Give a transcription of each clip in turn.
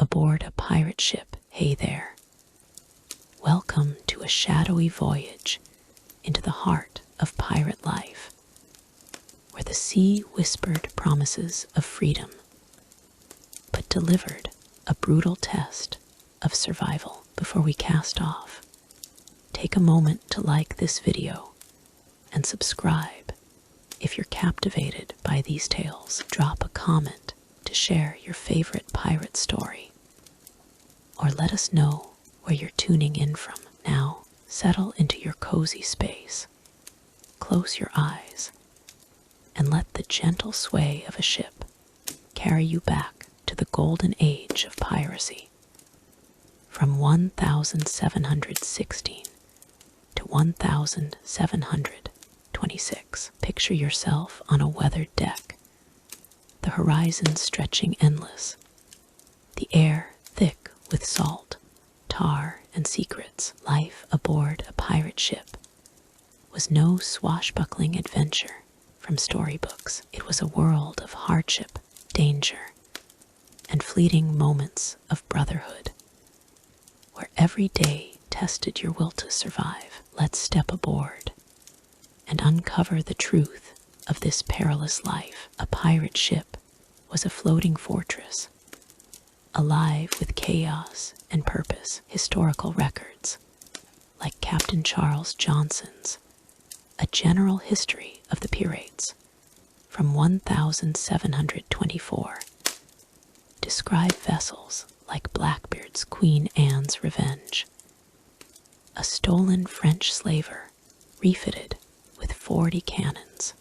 aboard a pirate ship. Hey there. Welcome to a shadowy voyage into the heart of pirate life, where the sea whispered promises of freedom, but delivered a brutal test of survival. Before we cast off, take a moment to like this video and subscribe if you're captivated by these tales. Drop a comment to share your favorite pirate story, or let us know where you're tuning in from. Now, settle into your cozy space, close your eyes, and let the gentle sway of a ship carry you back to the golden age of piracy. From 1716 to 1726, picture yourself on a weathered deck, the horizon stretching endless, the air thick with salt, tar, and secrets. Life aboard a pirate ship was no swashbuckling adventure from storybooks. It was a world of hardship, danger, and fleeting moments of brotherhood, where every day tested your will to survive. Let's step aboard and uncover the truth of this perilous life. A pirate ship was a floating fortress, alive with chaos and purpose. Historical records, like Captain Charles Johnson's A General History of the Pirates from 1724, describe vessels like Blackbeard's Queen Anne's Revenge, a stolen French slaver refitted with 40 cannons,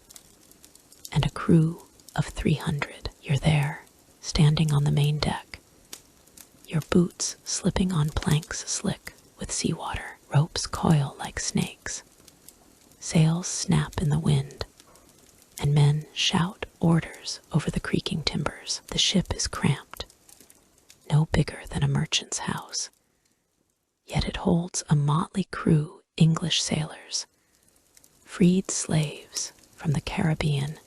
and a crew of 300. You're there, standing on the main deck, your boots slipping on planks slick with seawater. Ropes coil like snakes, sails snap in the wind, and men shout orders over the creaking timbers. The ship is cramped, no bigger than a merchant's house, yet it holds a motley crew: English sailors, freed slaves from the Caribbean,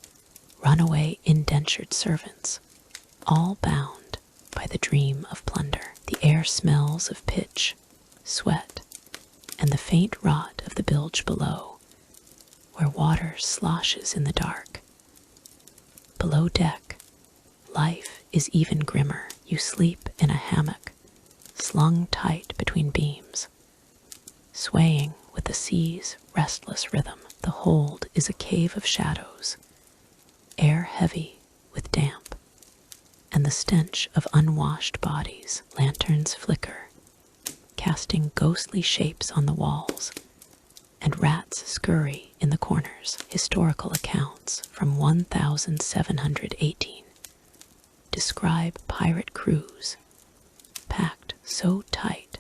runaway indentured servants, all bound by the dream of plunder. The air smells of pitch, sweat, and the faint rot of the bilge below, where water sloshes in the dark. Below deck, life is even grimmer. You sleep in a hammock, slung tight between beams, swaying with the sea's restless rhythm. The hold is a cave of shadows, air heavy with damp, and the stench of unwashed bodies. Lanterns flicker, casting ghostly shapes on the walls, and rats scurry in the corners. Historical accounts from 1718 describe pirate crews packed so tight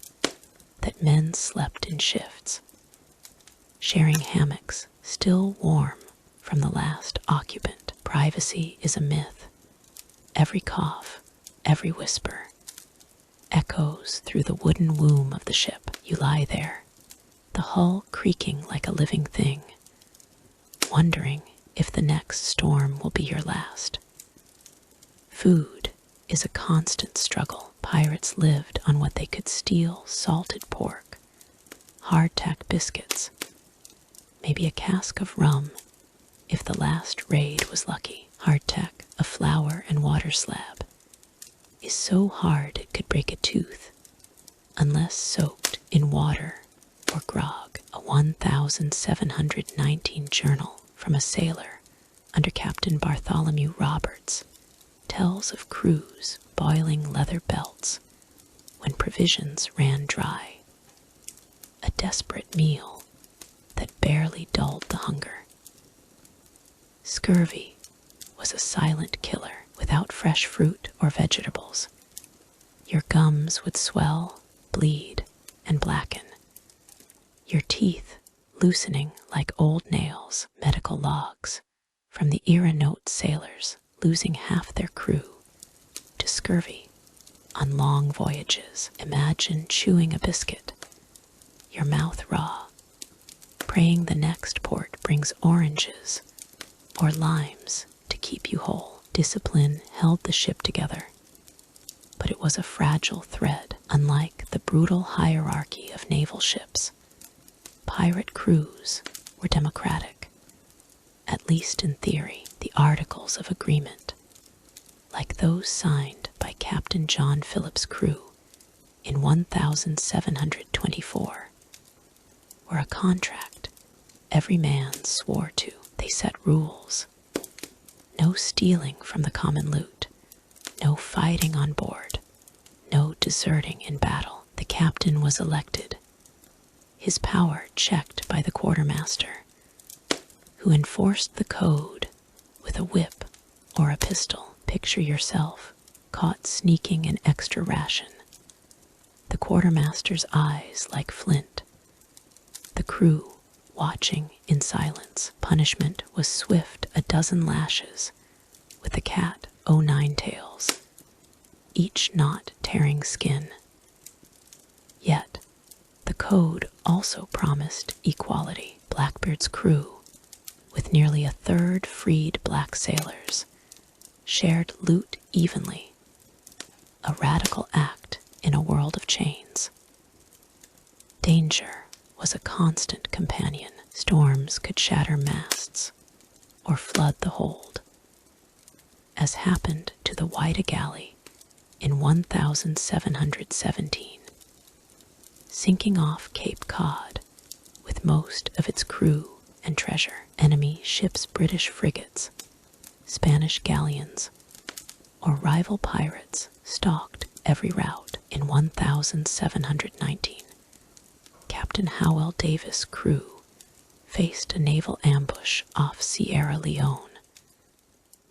that men slept in shifts, sharing hammocks still warm from the last occupant. Privacy is a myth. Every cough, every whisper, echoes through the wooden womb of the ship. You lie there, the hull creaking like a living thing, wondering if the next storm will be your last. Food is a constant struggle. Pirates lived on what they could steal: salted pork, hardtack biscuits, maybe a cask of rum if the last raid was lucky. Hardtack, a flour and water slab, is so hard it could break a tooth unless soaked in water or grog. A 1719 journal from a sailor under Captain Bartholomew Roberts tells of crews boiling leather belts when provisions ran dry, a desperate meal that barely dulled the hunger. Scurvy was a silent killer. Without fresh fruit or vegetables, your gums would swell, bleed, and blacken, your teeth loosening like old nails. Medical logs from the era note sailors losing half their crew to scurvy on long voyages. Imagine chewing a biscuit, your mouth raw, praying the next port brings oranges or limes to keep you whole. Discipline held the ship together. but it was a fragile thread. Unlike the brutal hierarchy of naval ships, pirate crews were democratic, at least in theory. The Articles of Agreement, like those signed by Captain John Phillips' crew in 1724, were a contract every man swore to. They set rules: no stealing from the common loot, no fighting on board, no deserting in battle. The captain was elected, his power checked by the quartermaster, who enforced the code with a whip or a pistol. Picture yourself caught sneaking an extra ration. The quartermaster's eyes like flint, the crew watching in silence. Punishment was swift, a dozen lashes, with the cat o' 9 tails, each knot tearing skin. Yet, the code also promised equality. Blackbeard's crew, with nearly a third freed black sailors, shared loot evenly, a radical act in a world of chains. Danger was a constant companion. Storms could shatter masts or flood the hold, as happened to the Whydah Galley in 1717, sinking off Cape Cod with most of its crew and treasure. Enemy ships, British frigates, Spanish galleons, or rival pirates stalked every route. In 1719, Captain Howell Davis' crew faced a naval ambush off Sierra Leone,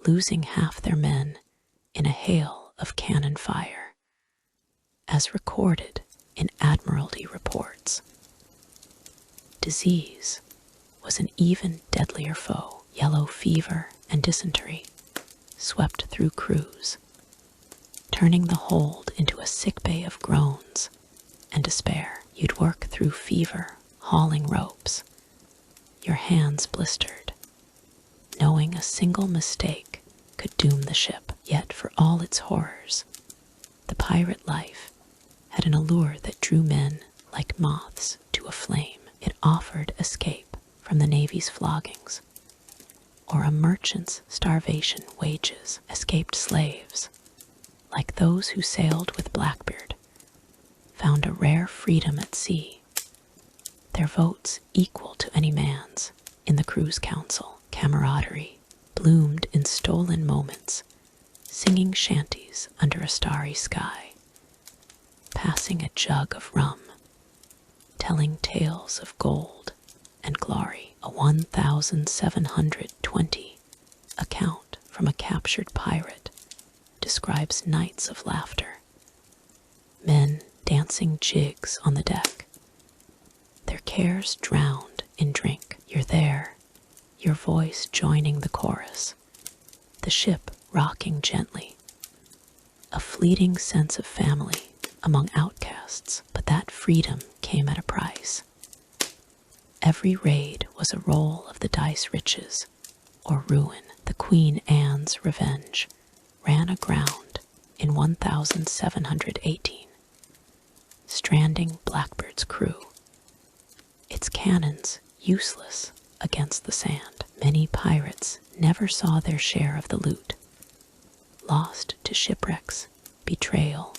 losing half their men in a hail of cannon fire, as recorded in Admiralty reports. Disease was an even deadlier foe. Yellow fever and dysentery swept through crews, turning the hold into a sickbay of groans and despair. You'd work through fever, hauling ropes, your hands blistered, knowing a single mistake could doom the ship. Yet for all its horrors, the pirate life had an allure that drew men like moths to a flame. It offered escape from the Navy's floggings, or a merchant's starvation wages. Escaped slaves, like those who sailed with Blackbeard, found a rare freedom at sea, their votes equal to any man's in the crew's council. Camaraderie bloomed in stolen moments, singing shanties under a starry sky, passing a jug of rum, telling tales of gold and glory. A 1720 account from a captured pirate describes nights of laughter, men dancing jigs on the deck, their cares drowned in drink. You're there, your voice joining the chorus, the ship rocking gently, a fleeting sense of family among outcasts. But that freedom came at a price. Every raid was a roll of the dice, riches or ruin. The Queen Anne's Revenge ran aground in 1718, stranding Blackbeard's crew, its cannons useless against the sand. Many pirates never saw their share of the loot, lost to shipwrecks, betrayal,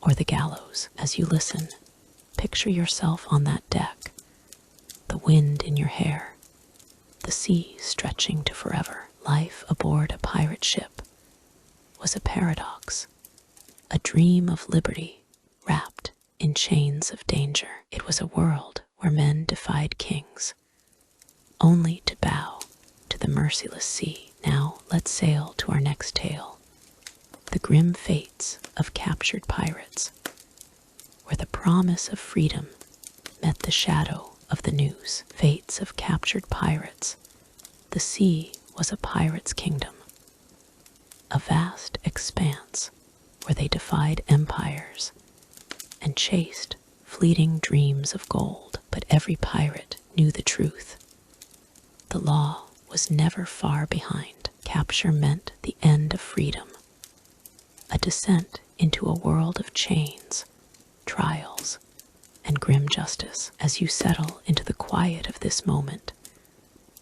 or the gallows. As you listen, picture yourself on that deck, the wind in your hair, the sea stretching to forever. Life aboard a pirate ship was a paradox, a dream of liberty wrapped in chains of danger. It was a world where men defied kings, only to bow to the merciless sea. Now let's sail to our next tale, the grim fates of captured pirates, where the promise of freedom met the shadow of the noose. Fates of captured pirates. The sea was a pirate's kingdom, a vast expanse where they defied empires and chased fleeting dreams of gold. But every pirate knew the truth. The law was never far behind. Capture meant the end of freedom, a descent into a world of chains, trials, and grim justice. As you settle into the quiet of this moment,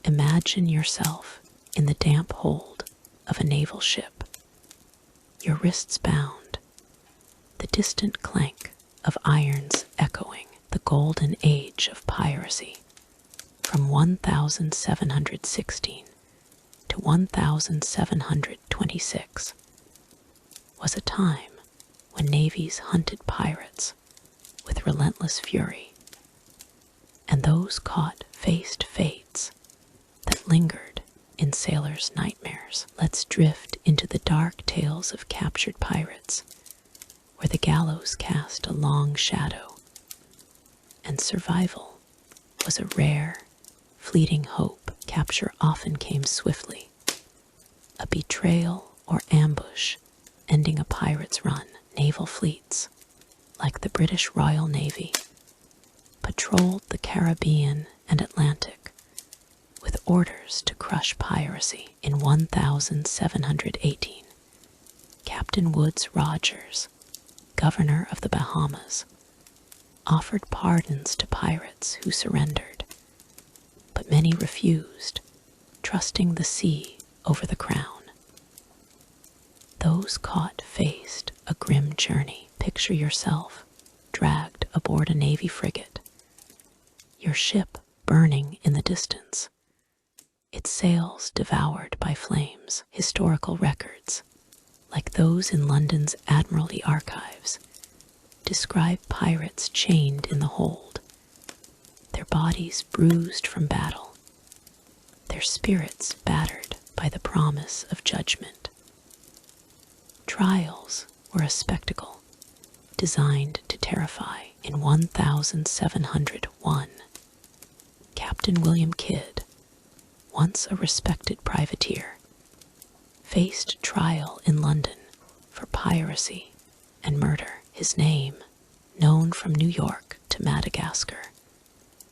imagine yourself in the damp hold of a naval ship, your wrists bound, the distant clank of irons echoing. The golden age of piracy, from 1716 to 1726, was a time when navies hunted pirates with relentless fury, and those caught faced fates that lingered in sailors' nightmares. Let's drift into the dark tales of captured pirates, where the gallows cast a long shadow, and survival was a rare, fleeting hope. Capture often came swiftly, a betrayal or ambush ending a pirate's run. Naval fleets, like the British Royal Navy, patrolled the Caribbean and Atlantic with orders to crush piracy. In 1718, Captain Woodes Rogers, governor of the Bahamas, offered pardons to pirates who surrendered, but many refused, trusting the sea over the crown. Those caught faced a grim journey. Picture yourself dragged aboard a Navy frigate, your ship burning in the distance, its sails devoured by flames. Historical records, like those in London's Admiralty archives, describe pirates chained in the hold, their bodies bruised from battle, their spirits battered by the promise of judgment. Trials were a spectacle designed to terrify. In 1701, Captain William Kidd, once a respected privateer, faced trial in London for piracy and murder. His name, known from New York to Madagascar,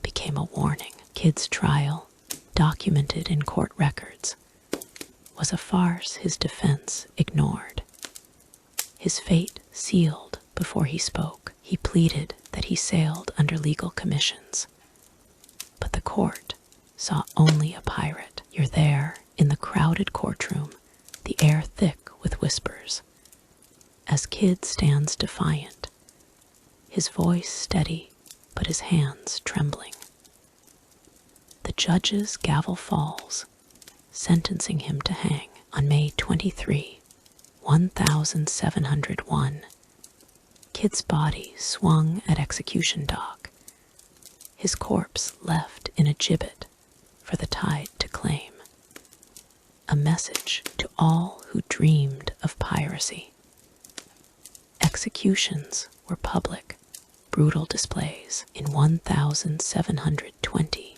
became a warning. Kidd's trial, documented in court records, was a farce his defense ignored. His fate sealed before he spoke. He pleaded that he sailed under legal commissions, but the court saw only a pirate. You're there in the crowded courtroom, the air thick with whispers, as Kidd stands defiant, his voice steady but his hands trembling. The judge's gavel falls, sentencing him to hang. On May 23, 1701, Kidd's body swung at execution dock, his corpse left in a gibbet for the tide to claim. A message to all who dreamed of piracy. Executions were public, brutal displays. In 1720,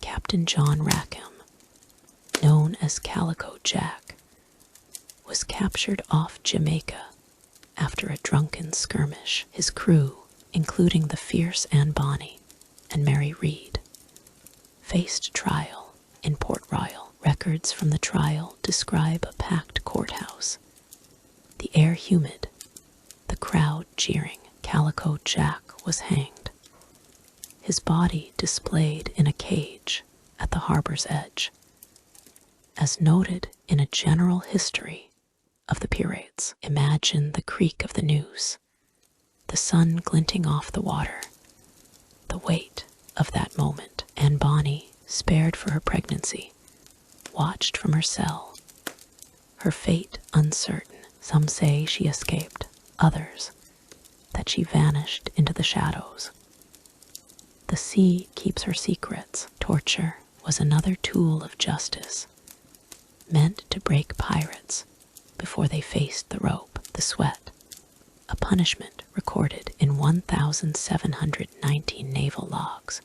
Captain John Rackham, known as Calico Jack, was captured off Jamaica after a drunken skirmish. His crew, including the fierce Anne Bonny and Mary Read, faced trial in Port Royal. Records from the trial describe a packed courthouse, the air humid, the crowd jeering. Calico Jack was hanged, his body displayed in a cage at the harbor's edge. As noted in a general history of the pirates, imagine the creak of the noose, the sun glinting off the water, the weight of that moment. Anne Bonny, spared for her pregnancy, watched from her cell, her fate uncertain. Some say she escaped, others that she vanished into the shadows. The sea keeps her secrets. Torture was another tool of justice, meant to break pirates before they faced the rope. The sweat, a punishment recorded in 1719 naval logs,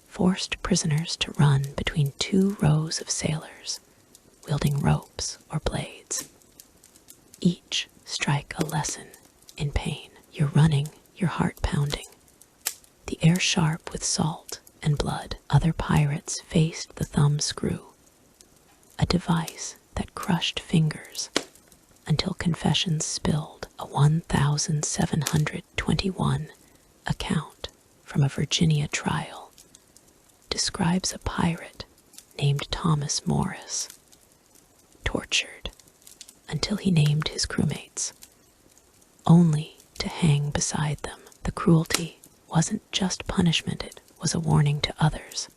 forced prisoners to run between two rows of sailors, wielding ropes or blades. Each strike a lesson in pain. You're running, your heart pounding, the air sharp with salt and blood. Other pirates faced the thumb screw, a device that crushed fingers until confessions spilled. A 1721 account from a Virginia trial describes a pirate named Thomas Morris, tortured until he named his crewmates, only to hang beside them. The cruelty wasn't just punishment, it was a warning to others,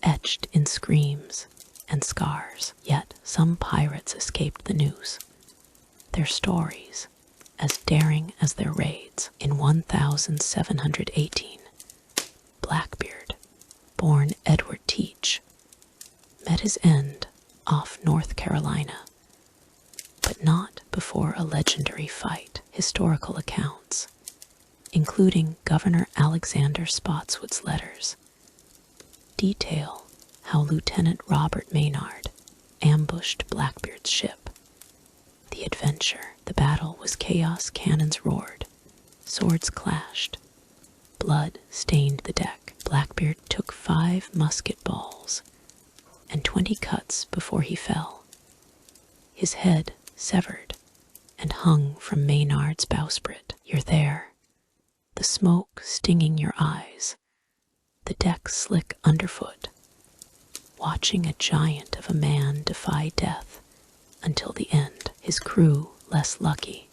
etched in screams and scars. Yet some pirates escaped the noose, their stories as daring as their raids. In 1718, Blackbeard, born Edward Teach, met his end off North Carolina, but not before a legendary fight. Historical accounts, including Governor Alexander Spotswood's letters, detail how Lieutenant Robert Maynard ambushed Blackbeard's ship. The adventure, the battle was chaos, cannons roared, swords clashed, blood stained the deck. Blackbeard took 5 musket balls and 20 cuts before he fell, his head severed and hung from Maynard's bowsprit. You're there, the smoke stinging your eyes, the deck slick underfoot, watching a giant of a man defy death until the end. His crew, less lucky,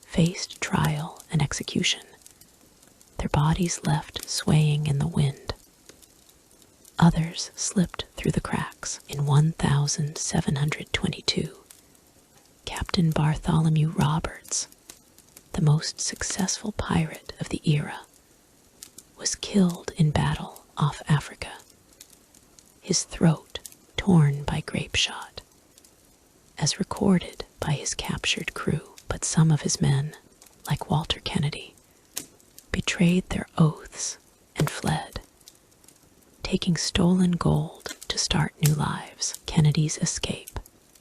faced trial and execution, their bodies left swaying in the wind. Others slipped through the cracks. In 1722, Captain Bartholomew Roberts, the most successful pirate of the era, was killed in battle off Africa, his throat torn by grape shot, as recorded by his captured crew. But some of his men, like Walter Kennedy, betrayed their oaths and fled, taking stolen gold to start new lives. Kennedy's escape,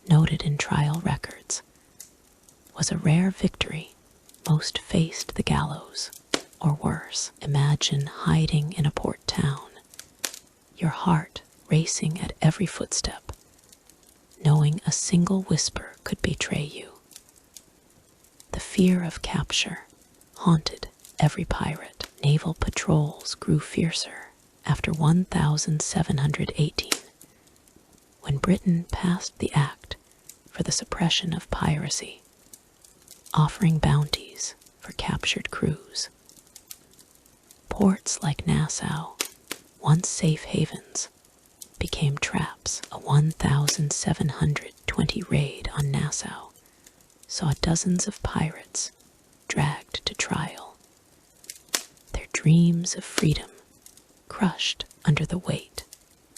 noted in trial records, was a rare victory. Most faced the gallows, or worse. Imagine hiding in a port town, your heart racing at every footstep, knowing a single whisper could betray you. The fear of capture haunted every pirate. Naval patrols grew fiercer after 1718, when Britain passed the Act for the Suppression of Piracy, offering bounties for captured crews. Ports like Nassau, once safe havens, became traps. A 1720 raid on Nassau saw dozens of pirates dragged to trial, their dreams of freedom crushed under the weight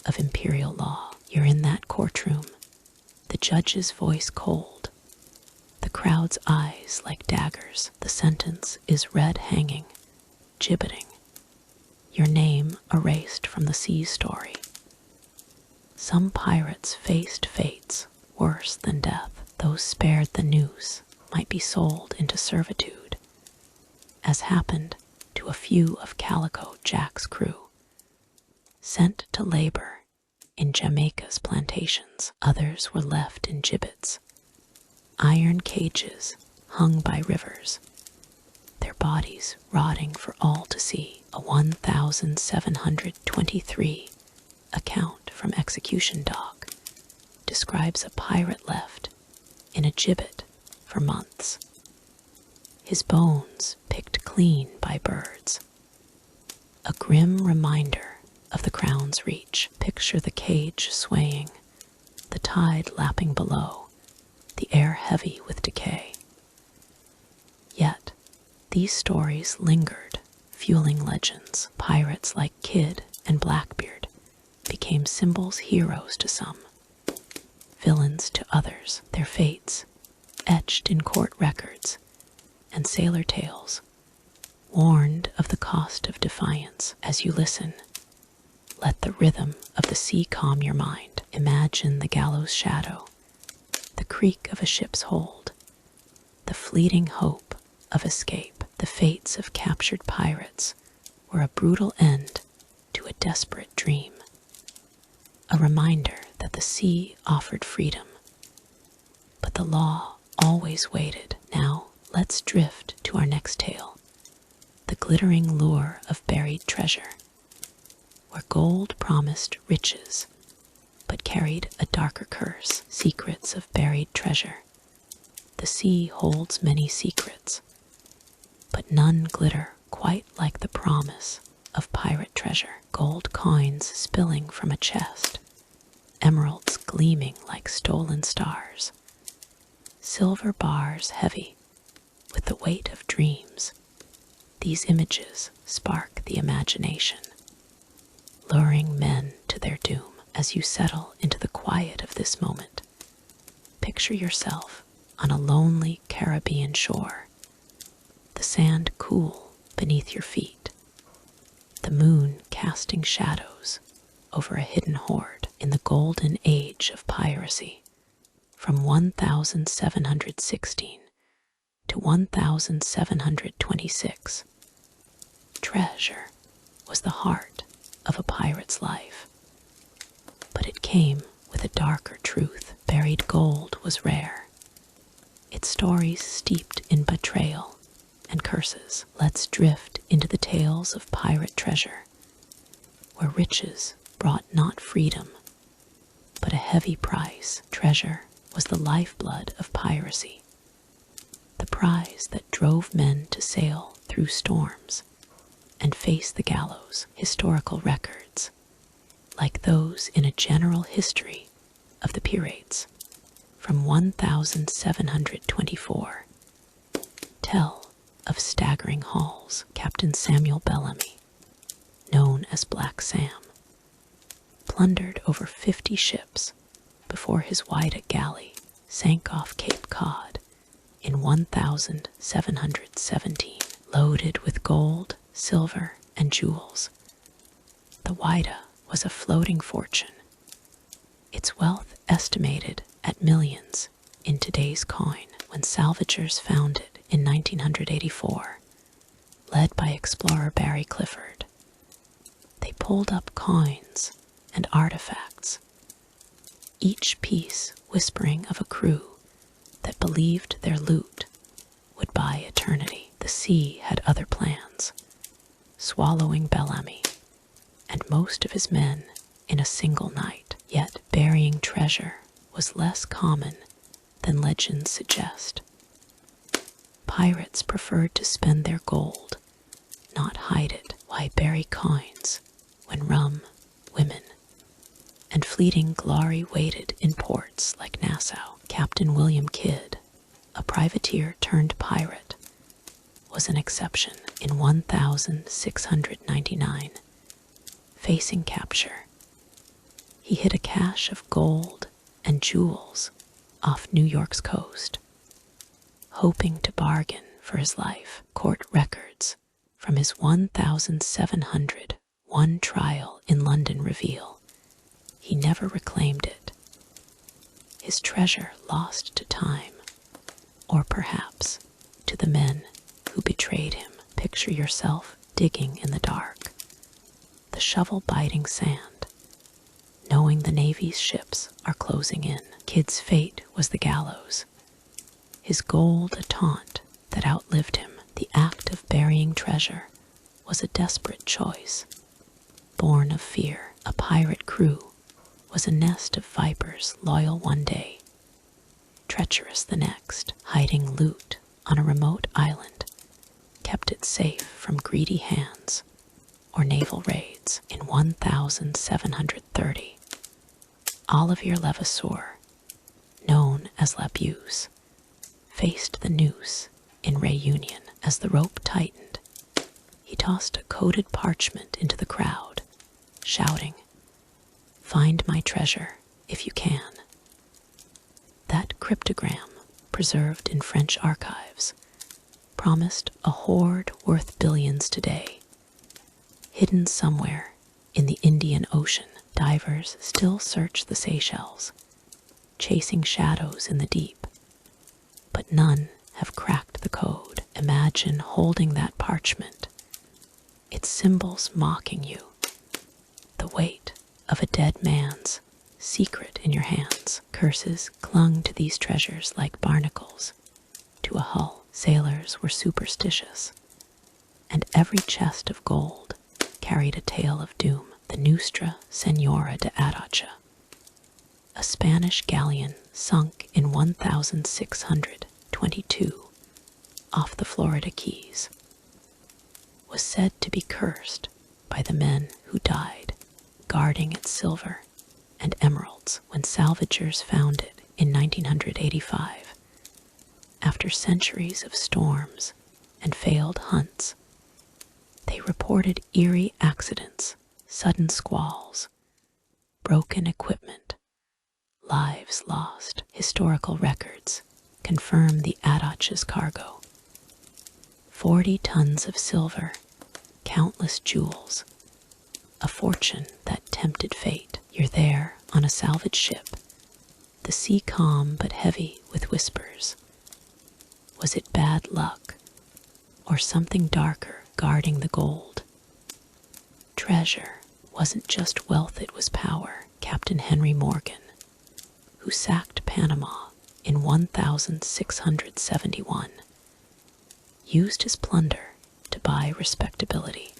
of imperial law. You're in that courtroom, the judge's voice cold, the crowd's eyes like daggers. The sentence is read hanging, gibbeting, your name erased from the sea's story. Some pirates faced fates worse than death. Those spared the noose might be sold into servitude, as happened to a few of Calico Jack's crew, sent to labor in Jamaica's plantations. Others were left in gibbets, iron cages hung by rivers, their bodies rotting for all to see. A 1723 account from Execution Dock describes a pirate left in a gibbet for months, his bones picked clean by birds. A grim reminder of the crown's reach. Picture the cage swaying, the tide lapping below, the air heavy with decay. Yet, these stories lingered, fueling legends. Pirates like Kidd and Blackbeard became symbols, heroes to some, villains to others. Their fates, etched in court records and sailor tales, warned of the cost of defiance. As you listen, let the rhythm of the sea calm your mind. Imagine the gallows shadow, the creak of a ship's hold, the fleeting hope of escape. The fates of captured pirates were a brutal end to a desperate dream, a reminder that the sea offered freedom, but the law always waited. Now, let's drift to our next tale, the glittering lure of buried treasure, where gold promised riches, but carried a darker curse. Secrets of buried treasure. The sea holds many secrets, but none glitter quite like the promise of pirate treasure. Gold coins spilling from a chest, emeralds gleaming like stolen stars, silver bars heavy with the weight of dreams. These images spark the imagination, luring men to their doom. As you settle into the quiet of this moment, picture yourself on a lonely Caribbean shore, the sand cool beneath your feet, the moon casting shadows over a hidden hoard. In the golden age of piracy, from 1716 to 1726, treasure was the heart of a pirate's life. But it came with a darker truth. Buried gold was rare, its stories steeped in betrayal and curses. Let's drift into the tales of pirate treasure, where riches brought not freedom, but a heavy price. Treasure was the lifeblood of piracy, the prize that drove men to sail through storms and face the gallows. Historical records, like those in a general history of the pirates from 1724, tell of staggering hauls. Captain Samuel Bellamy, known as Black Sam, plundered over 50 ships before his Whydah galley sank off Cape Cod in 1717, loaded with gold, silver, and jewels. The Whydah was a floating fortune, its wealth estimated at millions in today's coin. When salvagers found it in 1984, led by explorer Barry Clifford, they pulled up coins and artifacts, each piece whispering of a crew that believed their loot would buy eternity. The sea had other plans, swallowing Bellamy and most of his men in a single night. Yet burying treasure was less common than legends suggest. Pirates preferred to spend their gold, not hide it. Why bury coins when rum, women, and fleeting glory waited in ports like Nassau? Captain William Kidd, a privateer turned pirate, was an exception. In 1699, facing capture, he hid a cache of gold and jewels off New York's coast, hoping to bargain for his life. Court records from his 1701 trial in London reveal he never reclaimed it. His treasure lost to time, or perhaps to the men who betrayed him. Picture yourself digging in the dark, the shovel biting sand, knowing the Navy's ships are closing in. Kidd's fate was the gallows, his gold a taunt that outlived him. The act of burying treasure was a desperate choice, born of fear. A pirate crew was a nest of vipers, loyal one day, treacherous the next. Hiding loot on a remote island kept it safe from greedy hands or naval raids. In 1730, Olivier Levasseur, known as La Buse, faced the noose in Réunion. As the rope tightened, he tossed a coated parchment into the crowd, shouting, "Find my treasure if you can." That cryptogram, preserved in French archives, promised a hoard worth billions today. Hidden somewhere in the Indian Ocean, divers still search the Seychelles, chasing shadows in the deep, but none have cracked the code. Imagine holding that parchment, its symbols mocking you, the weight of a dead man's secret in your hands. Curses clung to these treasures like barnacles to a hull. Sailors were superstitious, and every chest of gold carried a tale of doom. The Nostra Senora de Atocha, a Spanish galleon sunk in 1622 off the Florida Keys, was said to be cursed by the men who died guarding its silver and emeralds. When salvagers found it in 1985, after centuries of storms and failed hunts, they reported eerie accidents, sudden squalls, broken equipment, lives lost. Historical records confirm the Atocha's cargo: 40 tons of silver, countless jewels, a fortune that tempted fate. You're there on a salvage ship, the sea calm but heavy with whispers. Was it bad luck, or something darker guarding the gold? Treasure wasn't just wealth, it was power. Captain Henry Morgan, who sacked Panama in 1671, used his plunder to buy respectability,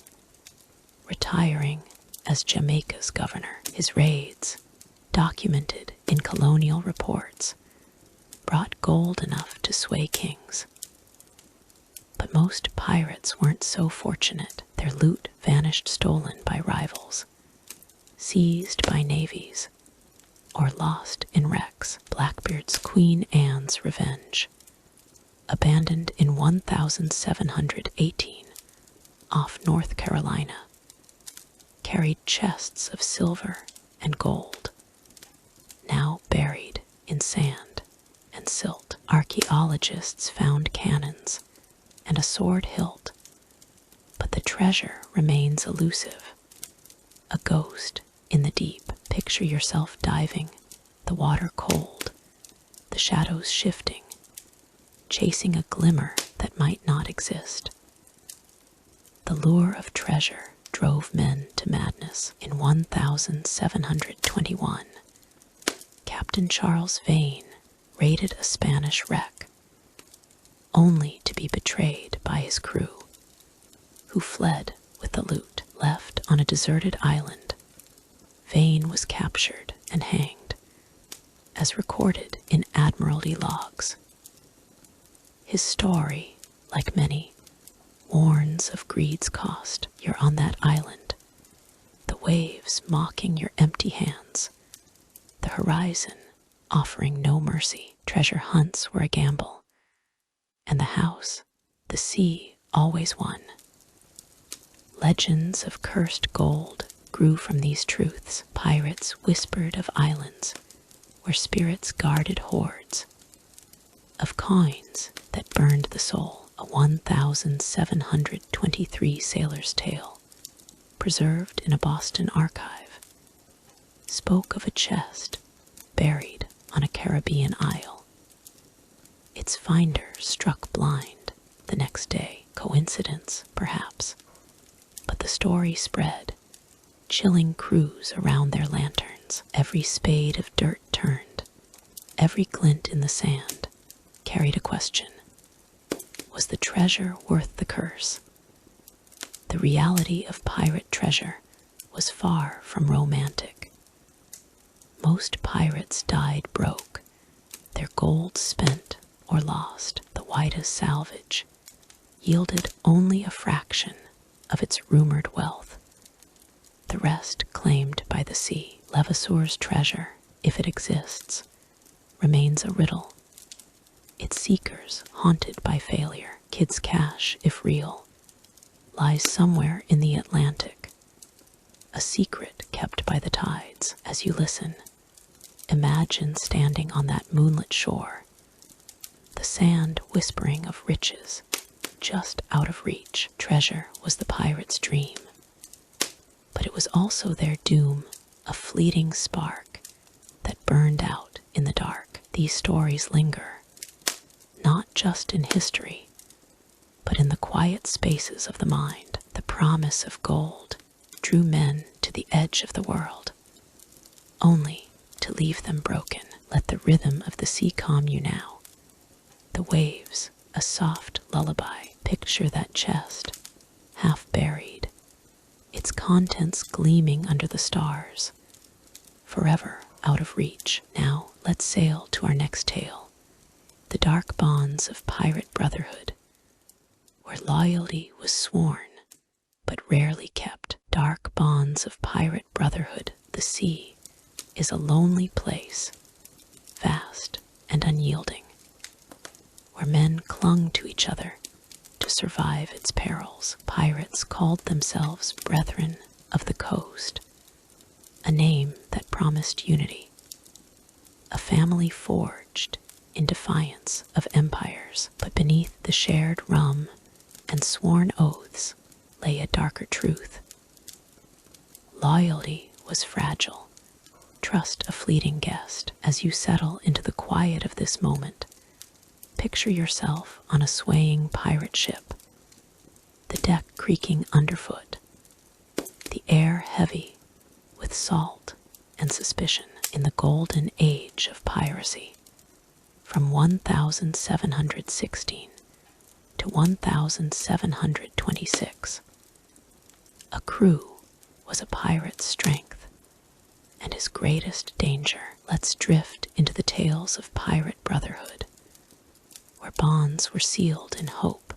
retiring as Jamaica's governor. His raids, documented in colonial reports, brought gold enough to sway kings. But most pirates weren't so fortunate. Their loot vanished stolen by rivals, seized by navies, or lost in wrecks. Blackbeard's Queen Anne's Revenge, abandoned in 1718 off North Carolina, carried chests of silver and gold, now buried in sand and silt. Archaeologists found cannons and a sword hilt, but the treasure remains elusive, a ghost in the deep. Picture yourself diving, the water cold, the shadows shifting, chasing a glimmer that might not exist. The lure of treasure drove men to madness. In 1721, Captain Charles Vane raided a Spanish wreck, only to be betrayed by his crew, who fled with the loot. Left on a deserted island, Vane was captured and hanged, as recorded in Admiralty logs. His story, like many, warns of greed's cost. You're on that island, the waves mocking your empty hands, the horizon offering no mercy. Treasure hunts were a gamble, and the house, the sea, always won. Legends of cursed gold grew from these truths. Pirates whispered of islands where spirits guarded hoards, of coins that burned the soul. A 1723 sailor's tale, preserved in a Boston archive, spoke of a chest buried on a Caribbean isle. Its finder struck blind the next day. Coincidence, perhaps, but the story spread, chilling crews around their lanterns. Every spade of dirt turned, every glint in the sand carried a question. Was the treasure worth the curse? The reality of pirate treasure was far from romantic. Most pirates died broke, their gold spent or lost. The widest salvage yielded only a fraction of its rumored wealth, the rest claimed by the sea. Levasseur's treasure, if it exists, remains a riddle, its seekers haunted by failure. Kidd's cache, if real, lies somewhere in the Atlantic, a secret kept by the tides. As you listen, imagine standing on that moonlit shore, the sand whispering of riches just out of reach. Treasure was the pirate's dream, but it was also their doom, a fleeting spark that burned out in the dark. These stories linger, not just in history, but in the quiet spaces of the mind. The promise of gold drew men to the edge of the world, only to leave them broken. Let the rhythm of the sea calm you now. The waves, a soft lullaby. Picture that chest, half buried, its contents gleaming under the stars, forever out of reach. Now let's sail to our next tale, the dark bonds of pirate brotherhood, where loyalty was sworn but rarely kept. Dark bonds of pirate brotherhood. The sea is a lonely place, vast and unyielding, where men clung to each other to survive its perils. Pirates called themselves Brethren of the Coast, a name that promised unity, a family forged in defiance of empires. But beneath the shared rum and sworn oaths lay a darker truth. Loyalty was fragile, trust a fleeting guest. As you settle into the quiet of this moment, picture yourself on a swaying pirate ship, the deck creaking underfoot, the air heavy with salt and suspicion. In the golden age of piracy, from 1716 to 1726, a crew was a pirate's strength and his greatest danger. Let's drift into the tales of pirate brotherhood, where bonds were sealed in hope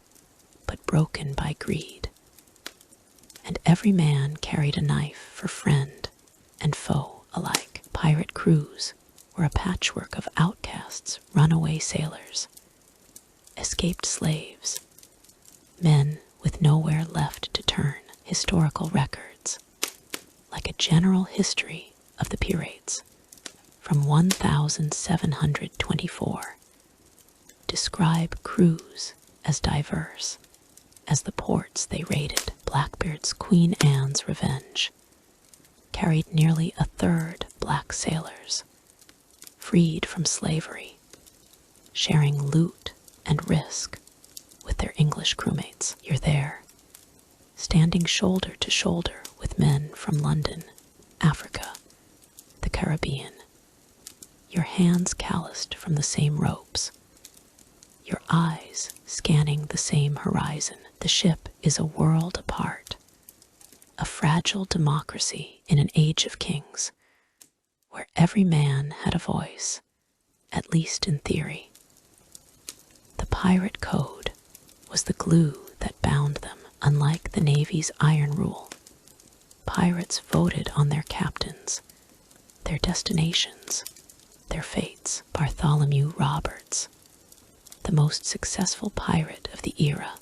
but broken by greed, and every man carried a knife for friend and foe alike. Pirate crews were a patchwork of outcasts, runaway sailors, escaped slaves, men with nowhere left to turn. Historical records, like a general history of the pirates from 1724, describe crews as diverse as the ports they raided. Blackbeard's Queen Anne's Revenge carried nearly a third black sailors, freed from slavery, sharing loot and risk with their English crewmates. You're there, standing shoulder to shoulder with men from London, Africa, the Caribbean, your hands calloused from the same ropes, your eyes scanning the same horizon. The ship is a world apart, a fragile democracy in an age of kings, where every man had a voice, at least in theory. The pirate code was the glue that bound them. Unlike the Navy's iron rule, pirates voted on their captains, their destinations, their fates. Bartholomew Roberts, the most successful pirate of the era,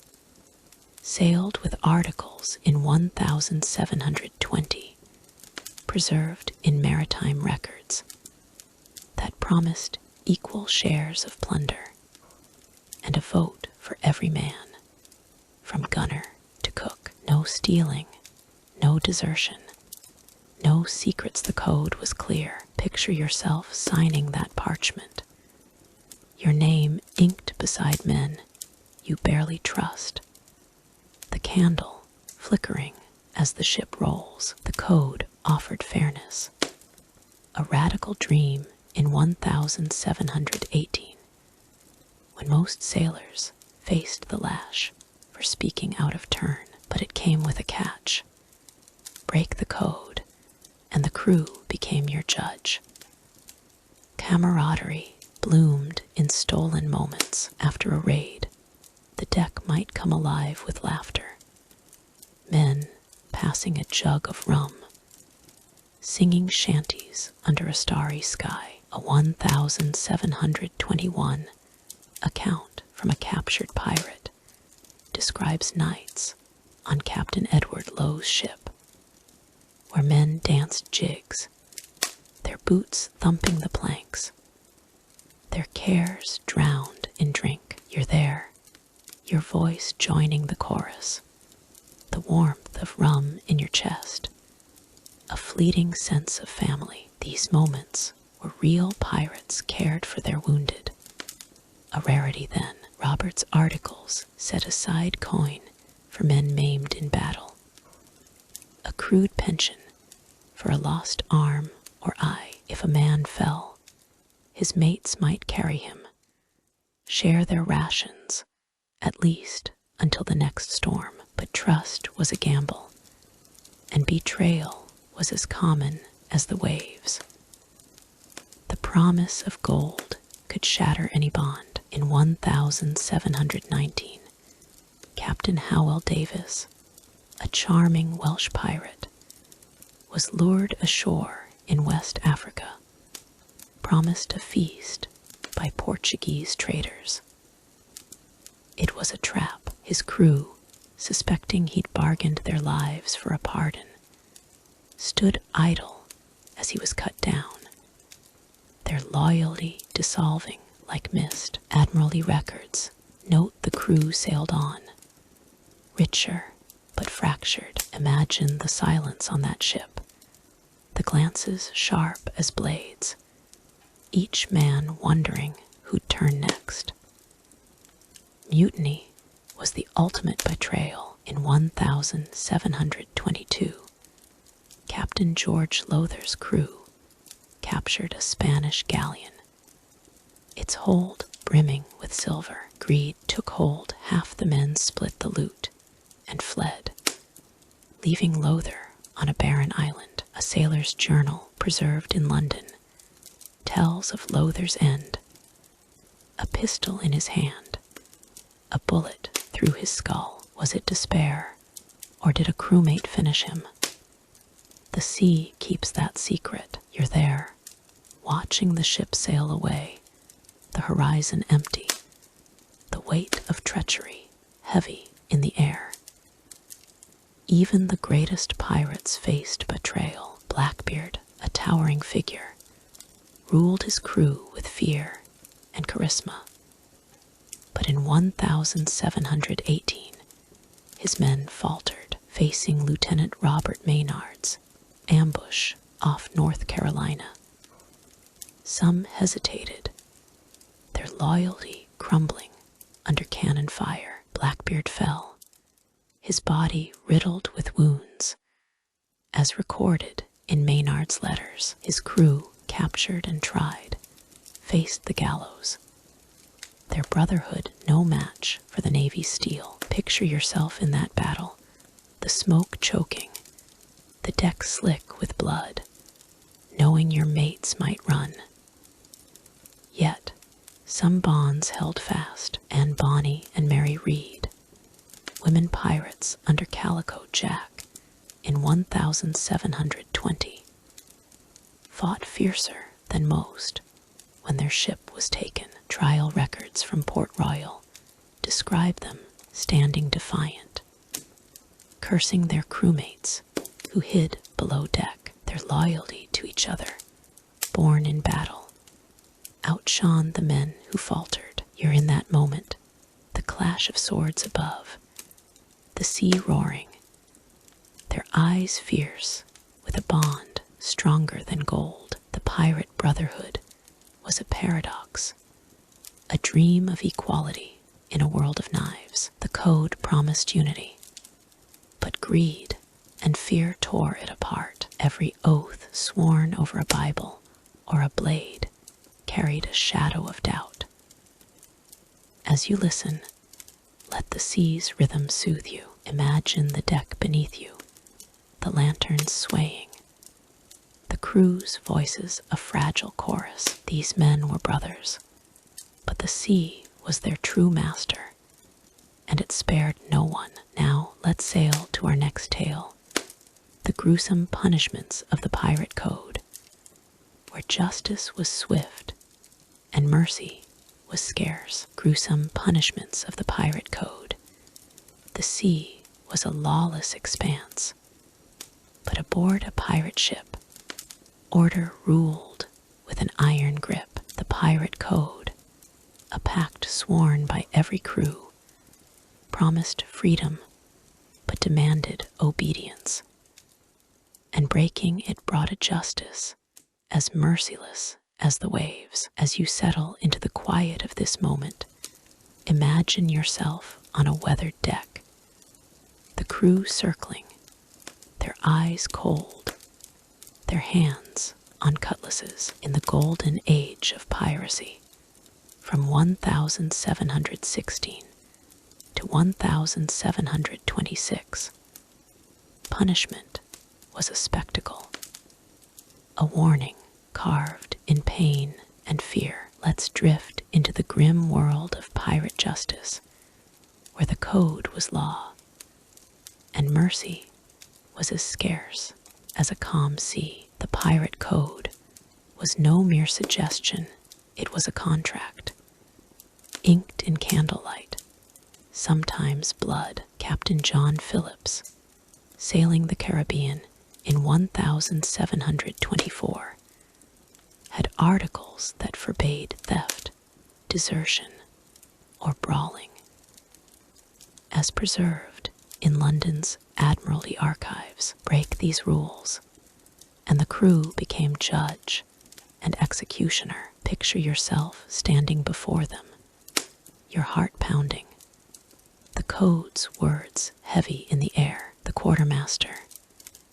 sailed with articles in 1720, preserved in maritime records, that promised equal shares of plunder and a vote for every man, from gunner to cook. No stealing, no desertion, no secrets. The code was clear. Picture yourself signing that parchment, your name inked beside men you barely trust, the candle flickering as the ship rolls. The code offered fairness, a radical dream in 1718, when most sailors faced the lash for speaking out of turn. But it came with a catch. Break the code, and the crew became your judge. Camaraderie bloomed in stolen moments. After a raid, the deck might come alive with laughter. Men passing a jug of rum, singing shanties under a starry sky. A 1721 account from a captured pirate describes nights on Captain Edward Lowe's ship, where men danced jigs, their boots thumping the planks, their cares drowned in drink. You're there, your voice joining the chorus, the warmth of rum in your chest, a fleeting sense of family. These moments where real pirates cared for their wounded, a rarity then. Robert's articles set aside coin for men maimed in battle, a crude pension for a lost arm or eye. If a man fell, his mates might carry him, share their rations, at least until the next storm. But trust was a gamble, and betrayal was as common as the waves. The promise of gold could shatter any bond. In 1719, Captain Howell Davis, a charming Welsh pirate, was lured ashore in West Africa, promised a feast by Portuguese traders. It was a trap. His crew, suspecting he'd bargained their lives for a pardon, stood idle as he was cut down, their loyalty dissolving like mist. Admiralty records note the crew sailed on, richer but fractured. Imagine the silence on that ship, the glances sharp as blades, each man wondering who'd turn next. Mutiny was the ultimate betrayal. In 1722, Captain George Lowther's crew captured a Spanish galleon, its hold brimming with silver. Greed took hold. Half the men split the loot and fled, leaving Lowther on a barren island. A sailor's journal preserved in London tells of Lowther's end. A pistol in his hand, a bullet through his skull. Was it despair, or did a crewmate finish him? The sea keeps that secret. You're there, watching the ship sail away, the horizon empty, the weight of treachery heavy in the air. Even the greatest pirates faced betrayal. Blackbeard, a towering figure, ruled his crew with fear and charisma. But in 1718, his men faltered, facing Lieutenant Robert Maynard's ambush off North Carolina. Some hesitated, their loyalty crumbling under cannon fire. Blackbeard fell, his body riddled with wounds, as recorded in Maynard's letters. His crew, captured and tried, faced the gallows, their brotherhood no match for the Navy's steel. Picture yourself in that battle, the smoke choking, the deck slick with blood, knowing your mates might run. Yet, some bonds held fast. Anne Bonny and Mary Read, women pirates under Calico Jack in 1720, fought fiercer than most when their ship was taken. Trial records from Port Royal describe them standing defiant, cursing their crewmates who hid below deck. Their loyalty to each other, born in battle, outshone the men who faltered. You're in that moment, the clash of swords above, the sea roaring, their eyes fierce with a bond stronger than gold. The pirate brotherhood was a paradox, a dream of equality in a world of knives. The code promised unity, but greed and fear tore it apart. Every oath sworn over a Bible or a blade carried a shadow of doubt. As you listen, let the sea's rhythm soothe you. Imagine the deck beneath you, the lanterns swaying, the crew's voices a fragile chorus. These men were brothers, but the sea was their true master, and it spared no one. Now let's sail to our next tale, the gruesome punishments of the pirate code, where justice was swift and mercy was scarce. Gruesome punishments of the pirate code. The sea was a lawless expanse, but aboard a pirate ship, order ruled with an iron grip. The pirate code, a pact sworn by every crew, promised freedom but demanded obedience, and breaking it brought a justice as merciless as the waves. As you settle into the quiet of this moment, imagine yourself on a weathered deck, the crew circling, their eyes cold, their hands on cutlasses in the golden age of piracy, from 1716 to 1726. Punishment was a spectacle, a warning carved in pain and fear. Let's drift into the grim world of pirate justice, where the code was law, and mercy was as scarce as a calm sea. The pirate code was no mere suggestion, it was a contract, inked in candlelight, sometimes blood. Captain John Phillips, sailing the Caribbean in 1724, had articles that forbade theft, desertion, or brawling. As preserved in London's Admiralty archives, break these rules, and the crew became judge and executioner. Picture yourself standing before them, your heart pounding, the code's words heavy in the air. The quartermaster,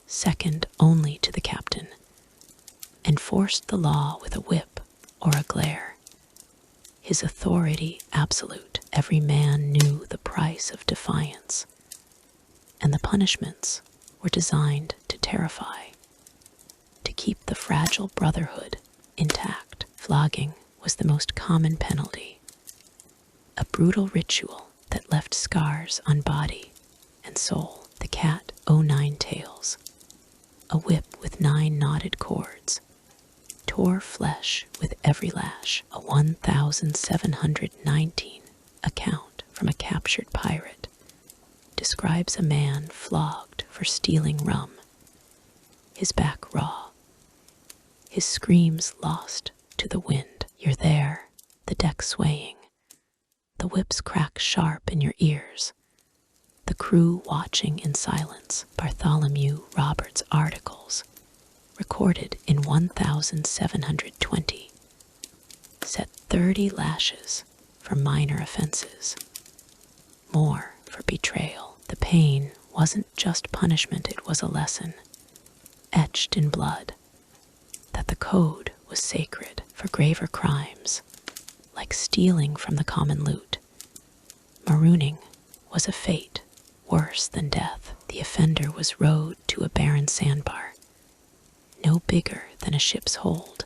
second only to the captain, enforced the law with a whip or a glare. His authority absolute. Every man knew the price of defiance, and the punishments were designed to terrify, to keep the fragile brotherhood intact. Flogging was the most common penalty, a brutal ritual that left scars on body and soul. The cat o' nine tails, a whip with 9 knotted cords, tore flesh with every lash. A 1719 account from a captured pirate describes a man flogged for stealing rum, his back raw, his screams lost to the wind. You're there, the deck swaying, the whips crack sharp in your ears, the crew watching in silence. Bartholomew Roberts' articles, recorded in 1720, set 30 lashes for minor offenses, more for betrayal. The pain wasn't just punishment, it was a lesson, etched in blood, that the code was sacred. For graver crimes, like stealing from the common loot, marooning was a fate worse than death. The offender was rowed to a barren sandbar, no bigger than a ship's hold,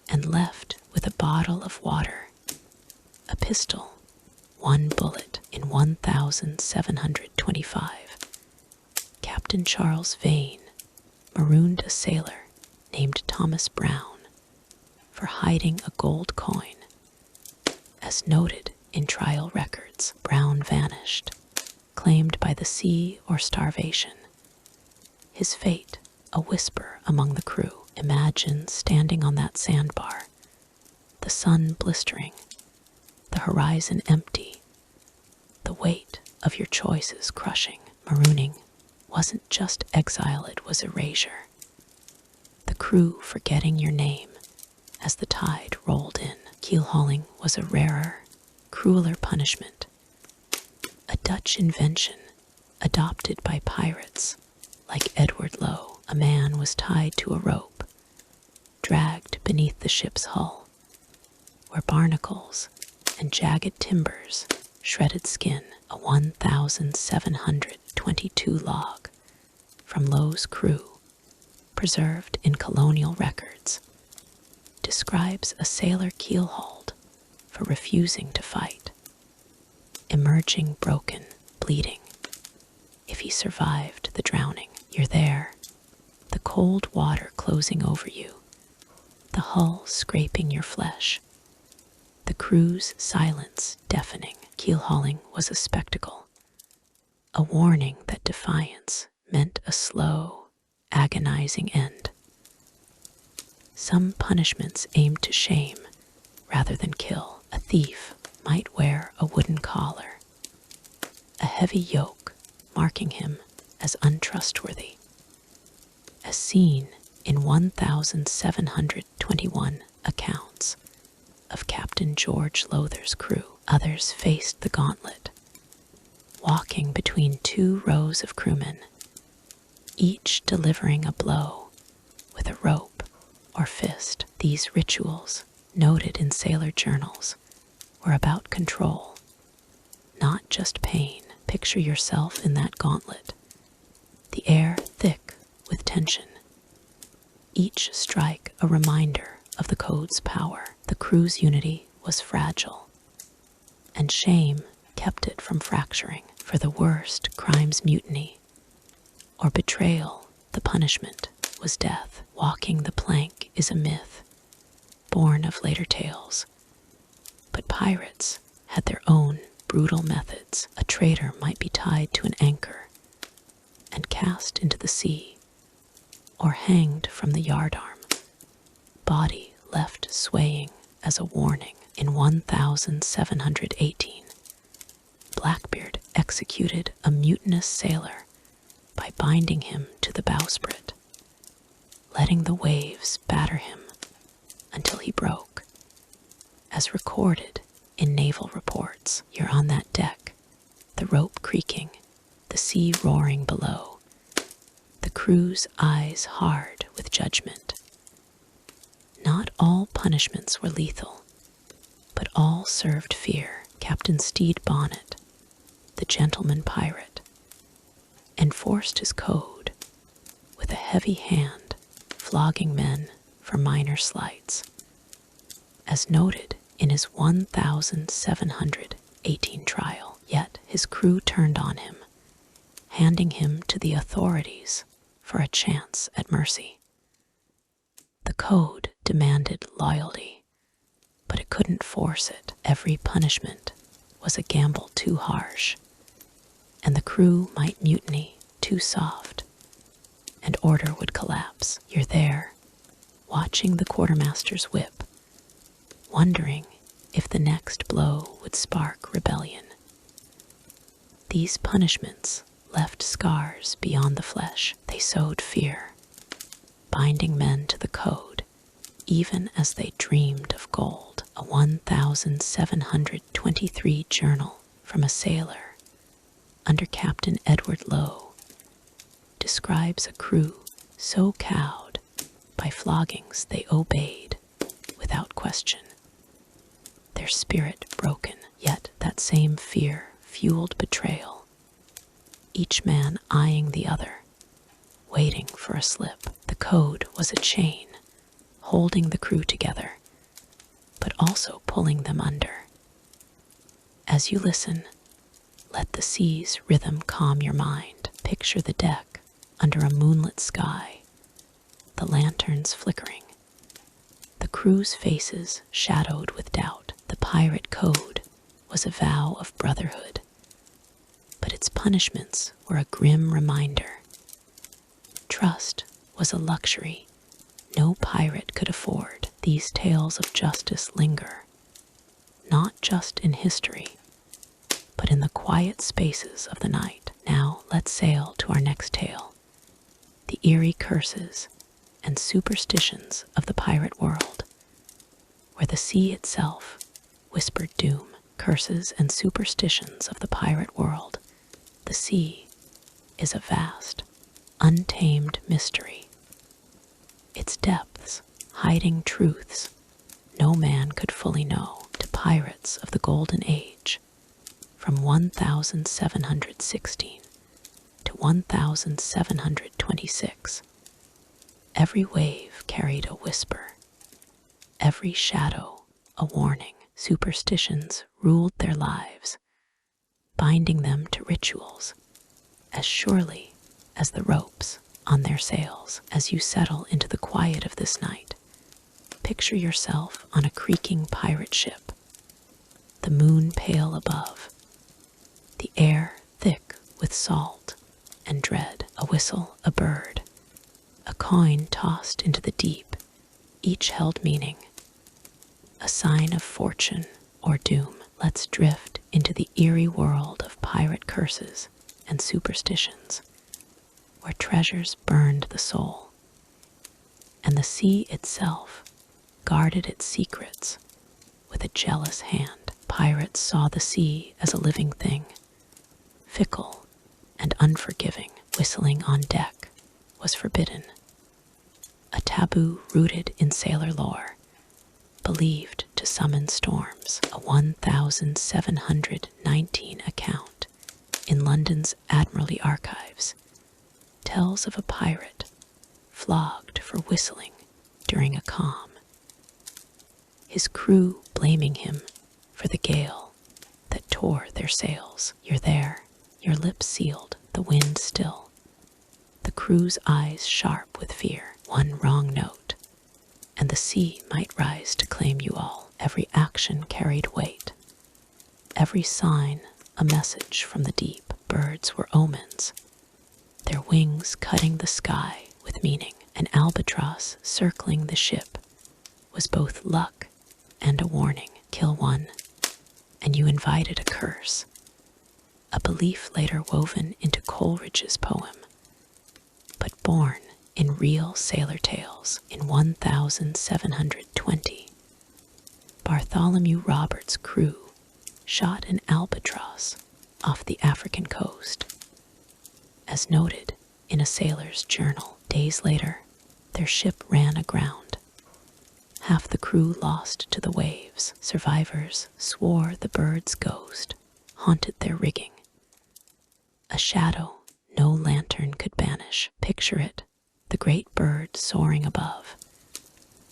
and left with a bottle of water, a pistol, 1 bullet. In 1725, Captain Charles Vane marooned a sailor named Thomas Brown for hiding a gold coin. As noted in trial records, Brown vanished, claimed by the sea or starvation. His fate, a whisper among the crew. Imagine standing on that sandbar, the sun blistering, the horizon empty, the weight of your choices crushing. Marooning wasn't just exile, it was erasure. The crew forgetting your name as the tide rolled in. Keel hauling was a rarer, crueler punishment, a Dutch invention adopted by pirates like Edward Lowe. A man was tied to a rope, dragged beneath the ship's hull, where barnacles and jagged timbers shredded skin. A 1722 log from Lowe's crew, preserved in colonial records, describes a sailor keel-hauled for refusing to fight, emerging broken, bleeding. If he survived the drowning, you're there, the cold water closing over you, the hull scraping your flesh, the crew's silence deafening. Keel hauling was a spectacle, a warning that defiance meant a slow, agonizing end. Some punishments aimed to shame rather than kill. A thief might wear a wooden collar, a heavy yoke marking him as untrustworthy. As seen in 1721 accounts of Captain George Lowther's crew, others faced the gauntlet, walking between 2 rows of crewmen, each delivering a blow with a rope or fist. These rituals, noted in sailor journals, were about control, not just pain. Picture yourself in that gauntlet, the air thick with tension. Each strike a reminder of the code's power. The crew's unity was fragile, and shame kept it from fracturing. For the worst crimes, mutiny or betrayal, the punishment was death. Walking the plank is a myth, born of later tales. But pirates had their own brutal methods. A traitor might be tied to an anchor and cast into the sea, or hanged from the yardarm, body left swaying as a warning. In 1718, Blackbeard executed a mutinous sailor by binding him to the bowsprit, letting the waves batter him until he broke. As recorded in naval reports, you're on that deck, the rope creaking, the sea roaring below, the crew's eyes hard with judgment. Not all punishments were lethal, but all served fear. Captain Stede Bonnet, the gentleman pirate, enforced his code with a heavy hand, flogging men for minor slights. As noted in his 1718 trial, yet his crew turned on him, handing him to the authorities for a chance at mercy. The code demanded loyalty, but it couldn't force it. Every punishment was a gamble too harsh, and the crew might mutiny too soft, and order would collapse. You're there, watching the quartermaster's whip, wondering if the next blow would spark rebellion. These punishments left scars beyond the flesh. They sowed fear, binding men to the code, even as they dreamed of gold. A 1723 journal from a sailor under Captain Edward Lowe describes a crew so cowed by floggings they obeyed without question, their spirit broken. Yet that same fear fueled betrayal, each man eyeing the other, waiting for a slip. The code was a chain, holding the crew together, but also pulling them under. As you listen, let the sea's rhythm calm your mind. Picture the deck under a moonlit sky, the lanterns flickering, the crew's faces shadowed with doubt. The pirate code was a vow of brotherhood, but its punishments were a grim reminder. Trust was a luxury no pirate could afford. These tales of justice linger, not just in history, but in the quiet spaces of the night. Now let's sail to our next tale, the eerie curses and superstitions of the pirate world, where the sea itself whispered doom. Curses and superstitions of the pirate world. The sea is a vast, untamed mystery, its depths hiding truths no man could fully know. To pirates of the Golden Age, from 1716 to 1726, every wave carried a whisper, every shadow a warning. Superstitions ruled their lives, binding them to rituals as surely as the ropes on their sails. As you settle into the quiet of this night, picture yourself on a creaking pirate ship, the moon pale above, the air thick with salt and dread. A whistle, a bird, a coin tossed into the deep, each held meaning, a sign of fortune or doom. Let's drift into the eerie world of pirate curses and superstitions, where treasures burned the soul, and the sea itself guarded its secrets with a jealous hand. Pirates saw the sea as a living thing, fickle and unforgiving. Whistling on deck was forbidden, a taboo rooted in sailor lore, believed to summon storms. A 1719 account in London's Admiralty Archives tells of a pirate flogged for whistling during a calm, his crew blaming him for the gale that tore their sails. You're there, your lips sealed, the wind still, the crew's eyes sharp with fear. One wrong note, and the sea might rise to claim you all. Every action carried weight, every sign a message from the deep. Birds were omens, their wings cutting the sky with meaning. An albatross circling the ship was both luck and a warning. Kill one, and you invited a curse, a belief later woven into Coleridge's poem, but born in real sailor tales. In 1720, Bartholomew Roberts' crew shot an albatross off the African coast. As noted in a sailor's journal, days later, their ship ran aground. Half the crew lost to the waves. Survivors swore the bird's ghost haunted their rigging, a shadow no lantern could banish. Picture it, the great bird soaring above,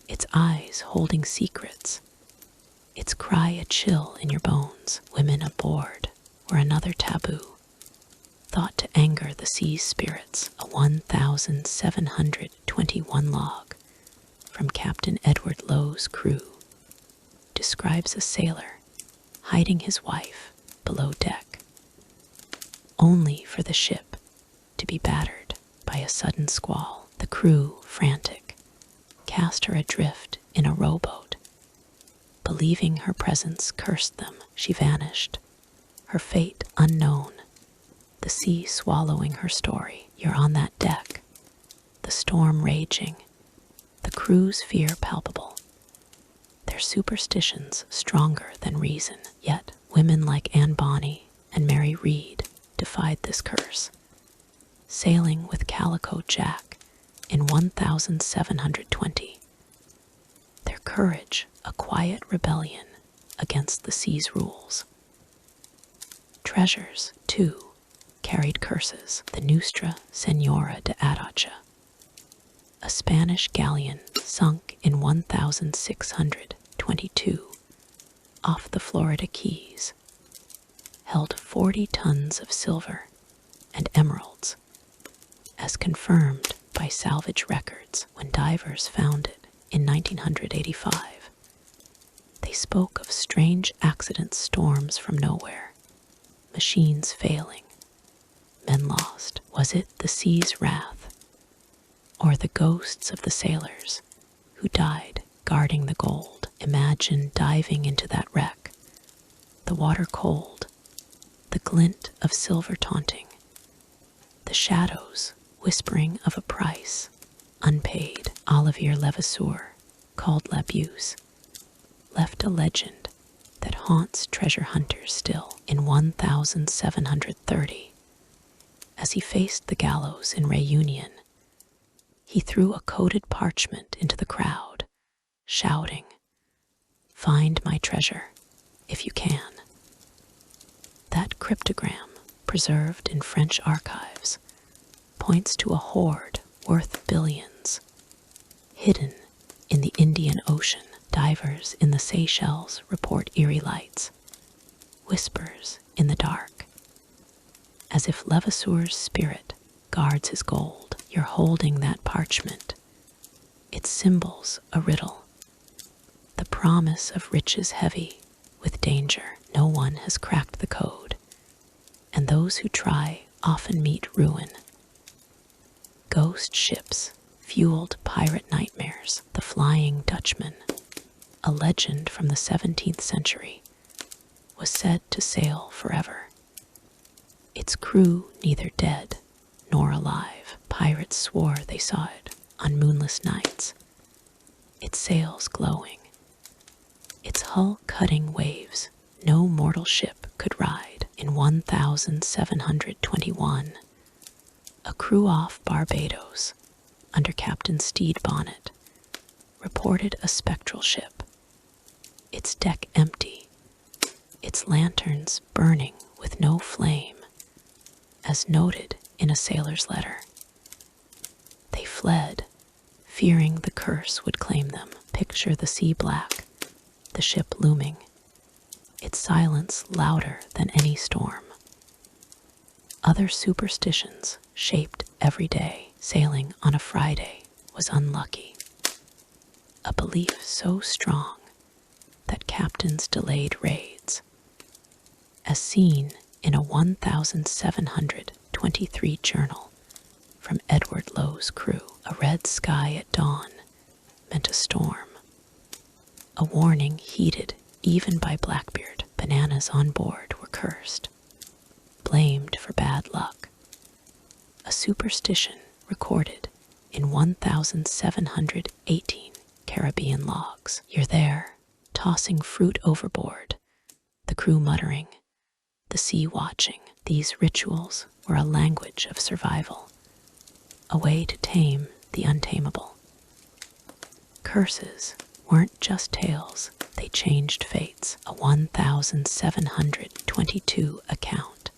its eyes holding secrets, its cry a chill in your bones. Women aboard were another taboo, thought to anger the sea's spirits. A 1721 log from Captain Edward Lowe's crew describes a sailor hiding his wife below deck, only for the ship to be battered by a sudden squall. The crew, frantic, cast her adrift in a rowboat, believing her presence cursed them. She vanished, her fate unknown, the sea swallowing her story. You're on that deck, the storm raging, the crew's fear palpable, their superstitions stronger than reason. Yet women like Anne Bonny and Mary Read defied this curse, sailing with Calico Jack in 1720. Their courage a quiet rebellion against the sea's rules. Treasures, too, carried curses. The Nostra Senora de Atocha, a Spanish galleon sunk in 1622 off the Florida Keys, held 40 tons of silver and emeralds, as confirmed by salvage records. When divers found it in 1985, they spoke of strange accident storms from nowhere, machines failing, men lost. Was it the sea's wrath, or the ghosts of the sailors who died guarding the gold? Imagine diving into that wreck, the water cold, the glint of silver taunting, the shadows whispering of a price unpaid. Olivier Levasseur, called Labuse, left a legend that haunts treasure hunters still. In 1730, as he faced the gallows in Réunion, he threw a coated parchment into the crowd, shouting, "Find my treasure, if you can." That cryptogram, preserved in French archives, points to a hoard worth billions, hidden in the Indian Ocean. Divers in the Seychelles report eerie lights, whispers in the dark, as if Levasseur's spirit guards his gold. You're holding that parchment, its symbols a riddle, the promise of riches heavy with danger. No one has cracked the code, and those who try often meet ruin. Ghost ships fueled pirate nightmares. The Flying Dutchman, a legend from the 17th century, was said to sail forever, its crew neither dead nor alive. Pirates swore they saw it on moonless nights, its sails glowing, its hull cutting waves no mortal ship could ride. In 1721, a crew off Barbados under Captain Steed Bonnet, reported a spectral ship, its deck empty, its lanterns burning with no flame, as noted in a sailor's letter. They fled, fearing the curse would claim them. Picture the sea black, the ship looming, its silence louder than any storm. Other superstitions shaped every day. Sailing on a Friday was unlucky. A belief so strong that captains delayed raids. As seen in a 1723 journal from Edward Lowe's crew, a red sky at dawn meant a storm. A warning heeded even by Blackbeard. Bananas on board were cursed, blamed for bad luck. A superstition recorded in 1718 Caribbean logs. You're there, tossing fruit overboard, the crew muttering, the sea watching. These rituals were a language of survival, a way to tame the untamable. Curses weren't just tales, they changed fates. A 1722 account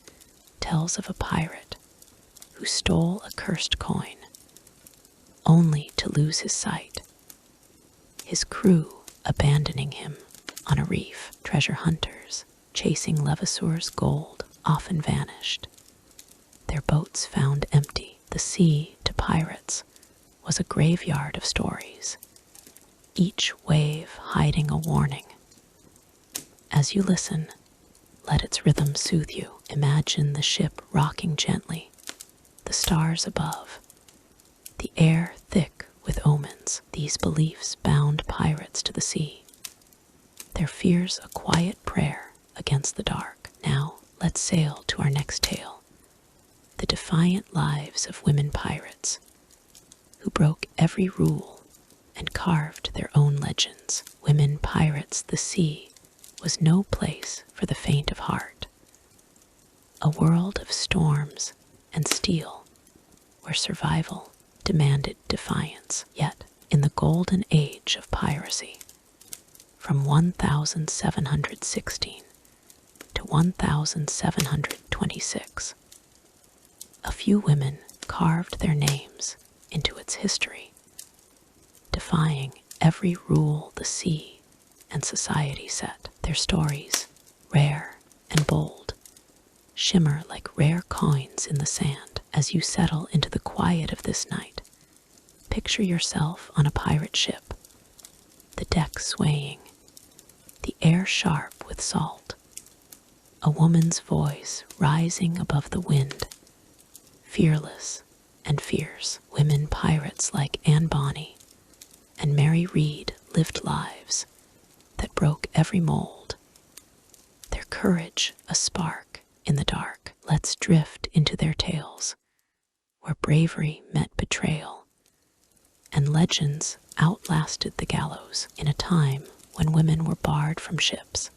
tells of a pirate who stole a cursed coin, only to lose his sight, his crew abandoning him on a reef. Treasure hunters chasing Levasseur's gold often vanished, their boats found empty. The sea, to pirates, was a graveyard of stories, each wave hiding a warning. As you listen, let its rhythm soothe you. Imagine the ship rocking gently, the stars above, the air thick with omens. These beliefs bound pirates to the sea, their fears a quiet prayer against the dark. Now, let's sail to our next tale, the defiant lives of women pirates who broke every rule and carved their own legends. Women pirates, the sea was no place for the faint of heart. A world of storms and steel where survival demanded defiance. Yet, in the golden age of piracy, from 1716 to 1726, a few women carved their names into its history, defying every rule the sea and society set. Their stories, rare and bold, shimmer like rare coins in the sand. As you settle into the quiet of this night, picture yourself on a pirate ship, the deck swaying, the air sharp with salt, a woman's voice rising above the wind, fearless and fierce. Women pirates like Anne Bonny and Mary Read lived lives that broke every mold, their courage a spark in the dark. Let's drift into their tales, where bravery met betrayal, and legends outlasted the gallows. In a time when women were barred from ships,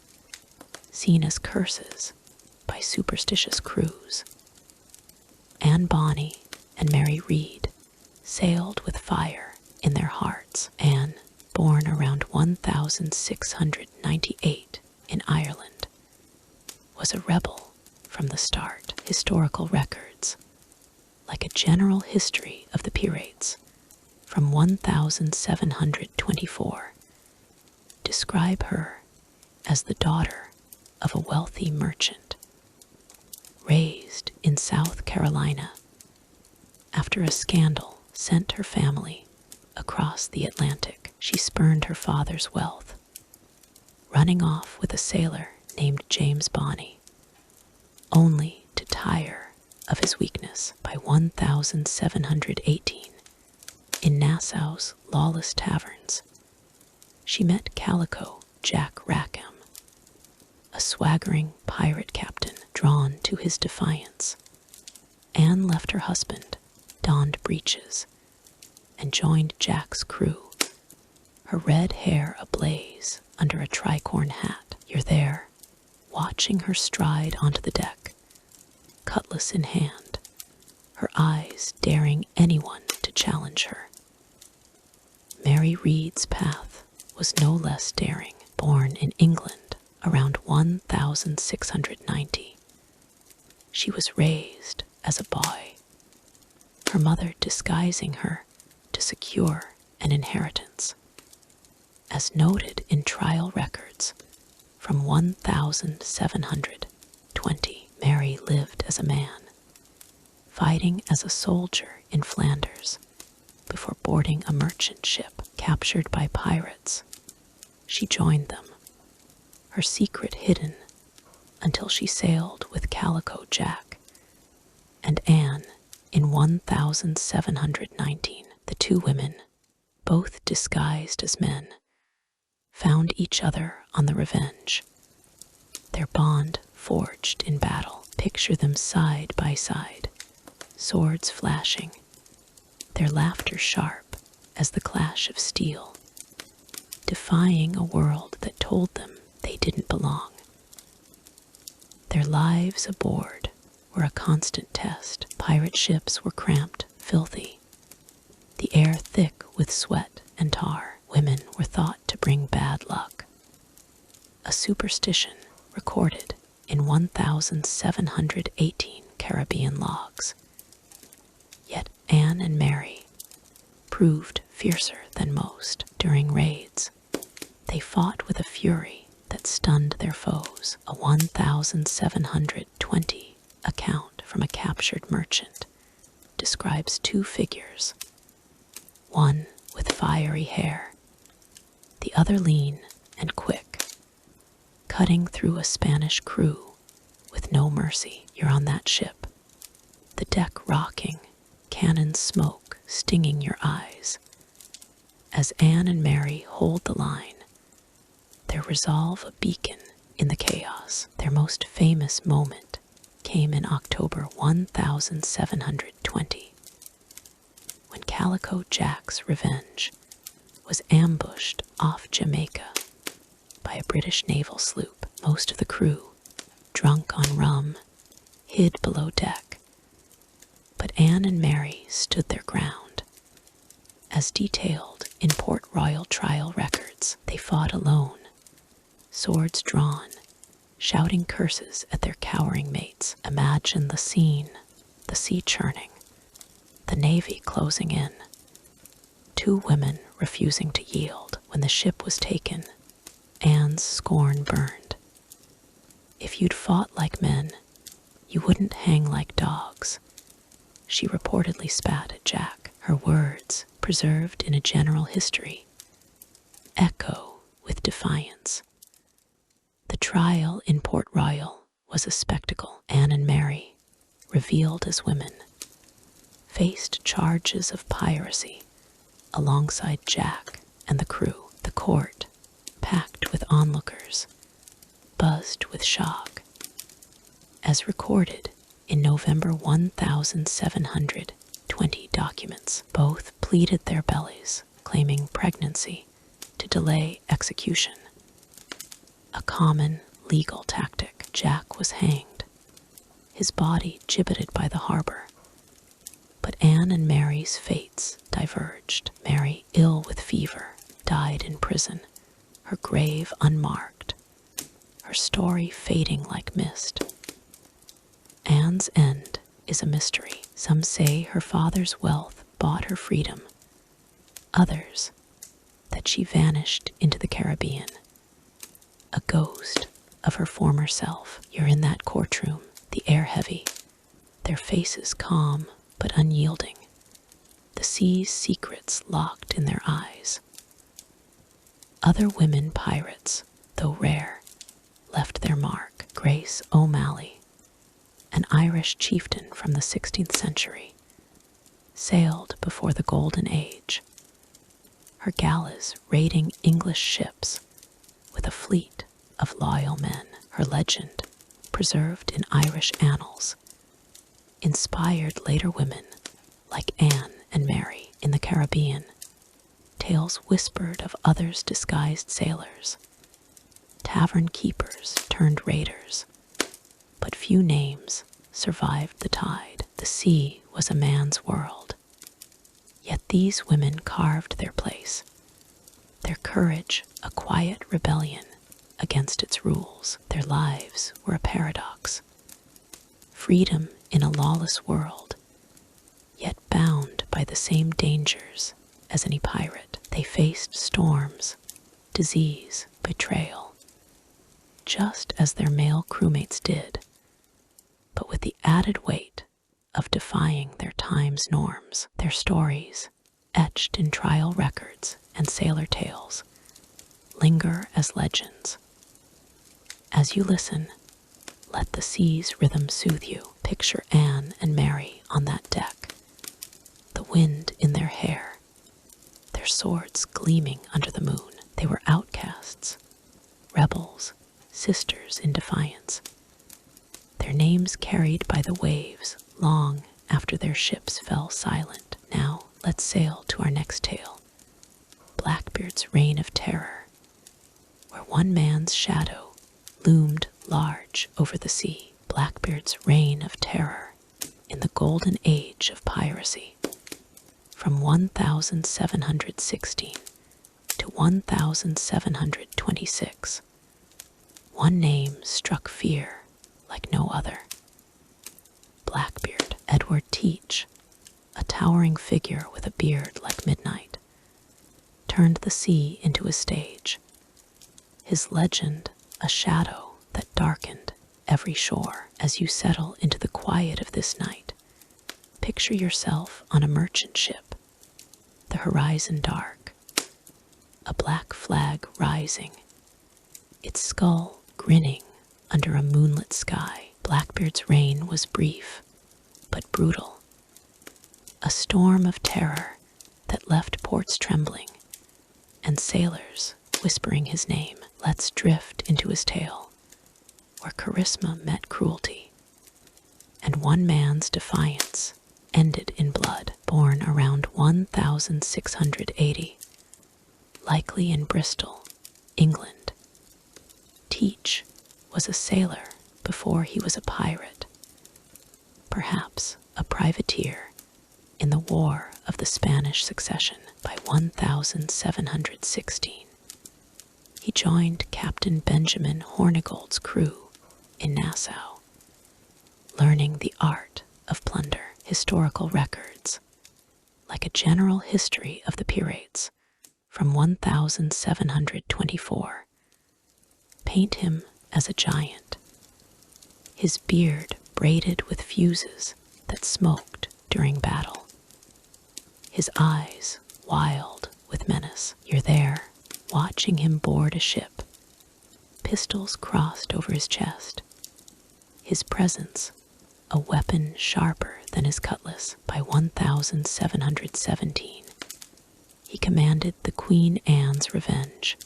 seen as curses by superstitious crews, Anne Bonny and Mary Read sailed with fire in their hearts. Anne, born around 1698 in Ireland, was a rebel from the start. Historical records, like a general history of the pirates from 1724, describe her as the daughter of a wealthy merchant, raised in South Carolina. After a scandal sent her family across the Atlantic, she spurned her father's wealth, running off with a sailor named James Bonny, only to tire of his weakness. By 1718, in Nassau's lawless taverns, she met Calico Jack Rackham, a swaggering pirate captain drawn to his defiance. Anne left her husband, donned breeches, and joined Jack's crew, her red hair ablaze under a tricorn hat. You're there, watching her stride onto the deck, cutlass in hand, her eyes daring anyone to challenge her. Mary Read's path was no less daring. Born in England around 1690, she was raised as a boy, her mother disguising her to secure an inheritance. As noted in trial records from 1720, Mary lived as a man, fighting as a soldier in Flanders before boarding a merchant ship captured by pirates. She joined them, her secret hidden until she sailed with Calico Jack and Anne in 1719. The two women, both disguised as men, found each other on the Revenge, their bond forged in battle. Picture them side by side, swords flashing, their laughter sharp as the clash of steel, defying a world that told them they didn't belong. Their lives aboard were a constant test. Pirate ships were cramped, filthy, the air thick with sweat and tar. Women were thought to bring bad luck, a superstition recorded in 1718 Caribbean logs. Yet Anne and Mary proved fiercer than most. During raids, they fought with a fury that stunned their foes. A 1720 account from a captured merchant describes two figures, one with fiery hair, the other lean and quick, cutting through a Spanish crew with no mercy. You're on that ship, the deck rocking, cannon smoke stinging your eyes. As Anne and Mary hold the line, their resolve a beacon in the chaos. Their most famous moment came in October 1720, when Calico Jack's Revenge was ambushed off Jamaica by a British naval sloop. Most of the crew, drunk on rum, hid below deck, but Anne and Mary stood their ground. As detailed in Port Royal trial records, they fought alone, swords drawn, shouting curses at their cowering mates. Imagine the scene, the sea churning, the navy closing in, two women refusing to yield. When the ship was taken, Anne's scorn burned. If you'd fought like men, you wouldn't hang like dogs, she reportedly spat at Jack. Her words, preserved in a general history, echo with defiance. The trial in Port Royal was a spectacle. Anne and Mary, revealed as women, faced charges of piracy alongside Jack and the crew. The court, packed with onlookers, buzzed with shock. As recorded in November 1720 documents, both pleaded their bellies, claiming pregnancy to delay execution. A common legal tactic. Jack was hanged, his body gibbeted by the harbor. But Anne and Mary's fates diverged. Mary, ill with fever, died in prison, her grave unmarked, her story fading like mist. Anne's end is a mystery. Some say her father's wealth bought her freedom, others that she vanished into the Caribbean, a ghost of her former self. You're in that courtroom, the air heavy, their faces calm but unyielding, the sea's secrets locked in their eyes. Other women pirates, though rare, left their mark. Grace O'Malley, an Irish chieftain from the 16th century, sailed before the Golden Age, her galleys raiding English ships with a fleet of loyal men. Her legend, preserved in Irish annals, inspired later women like Anne and Mary. In the Caribbean, tales whispered of others disguised sailors, tavern keepers turned raiders, but few names survived the tide. The sea was a man's world, yet Yet these women carved their place, their courage a quiet rebellion against its rules. Their lives were a paradox. Freedom in a lawless world, yet bound by the same dangers as any pirate. They faced storms, disease, betrayal, just as their male crewmates did, but with the added weight of defying their time's norms. Their stories, etched in trial records and sailor tales, linger as legends. As you listen, let the sea's rhythm soothe you. Picture Anne and Mary on that deck, the wind in their hair, their swords gleaming under the moon. They were outcasts, rebels, sisters in defiance, their names carried by the waves long after their ships fell silent. Now let's sail to our next tale, Blackbeard's Reign of Terror, where one man's shadow loomed large over the sea. Blackbeard's Reign of Terror in the golden age of piracy, from 1716 to 1726. One name struck fear like no other. Blackbeard. Edward Teach, a towering figure with a beard like midnight, turned the sea into his stage, his legend a shadow that darkened every shore. As you settle into the quiet of this night, picture yourself on a merchant ship, the horizon dark, a black flag rising, its skull grinning under a moonlit sky. Blackbeard's reign was brief, but brutal. A storm of terror that left ports trembling and sailors whispering his name. Let's drift into his tale, where charisma met cruelty, and one man's defiance ended in blood. Born around 1680, likely in Bristol, England, Teach was a sailor before he was a pirate, perhaps a privateer in the War of the Spanish Succession. By 1716, he joined Captain Benjamin Hornigold's crew in Nassau, learning the art of plunder. Historical records, like a general history of the pirates from 1724, paint him as a giant, his beard braided with fuses that smoked during battle, his eyes wild with menace. You're there, watching him board a ship, pistols crossed over his chest, his presence a weapon sharper than his cutlass. By 1717, he commanded the Queen Anne's Revenge,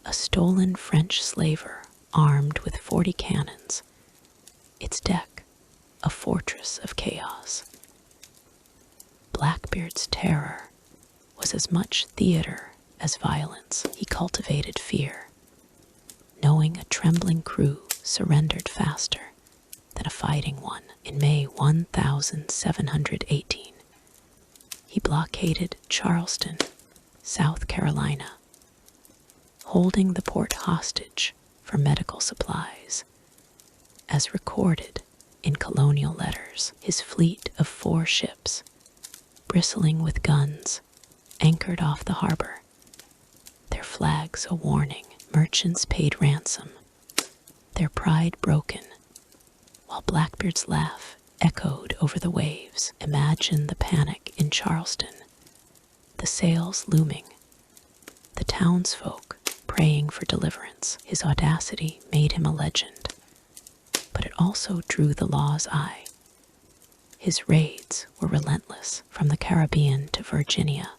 a stolen French slaver armed with 40 cannons, its deck a fortress of chaos. Blackbeard's terror was as much theater as violence. He cultivated fear, knowing a trembling crew surrendered faster than a fighting one. In May 1718, he blockaded Charleston, South Carolina, holding the port hostage for medical supplies. As recorded in colonial letters, his fleet of 4 ships, bristling with guns, anchored off the harbor, their flags a warning. Merchants paid ransom, their pride broken, while Blackbeard's laugh echoed over the waves. Imagine the panic in Charleston, the sails looming, the townsfolk praying for deliverance. His audacity made him a legend, but it also drew the law's eye. His raids were relentless. From the Caribbean to Virginia,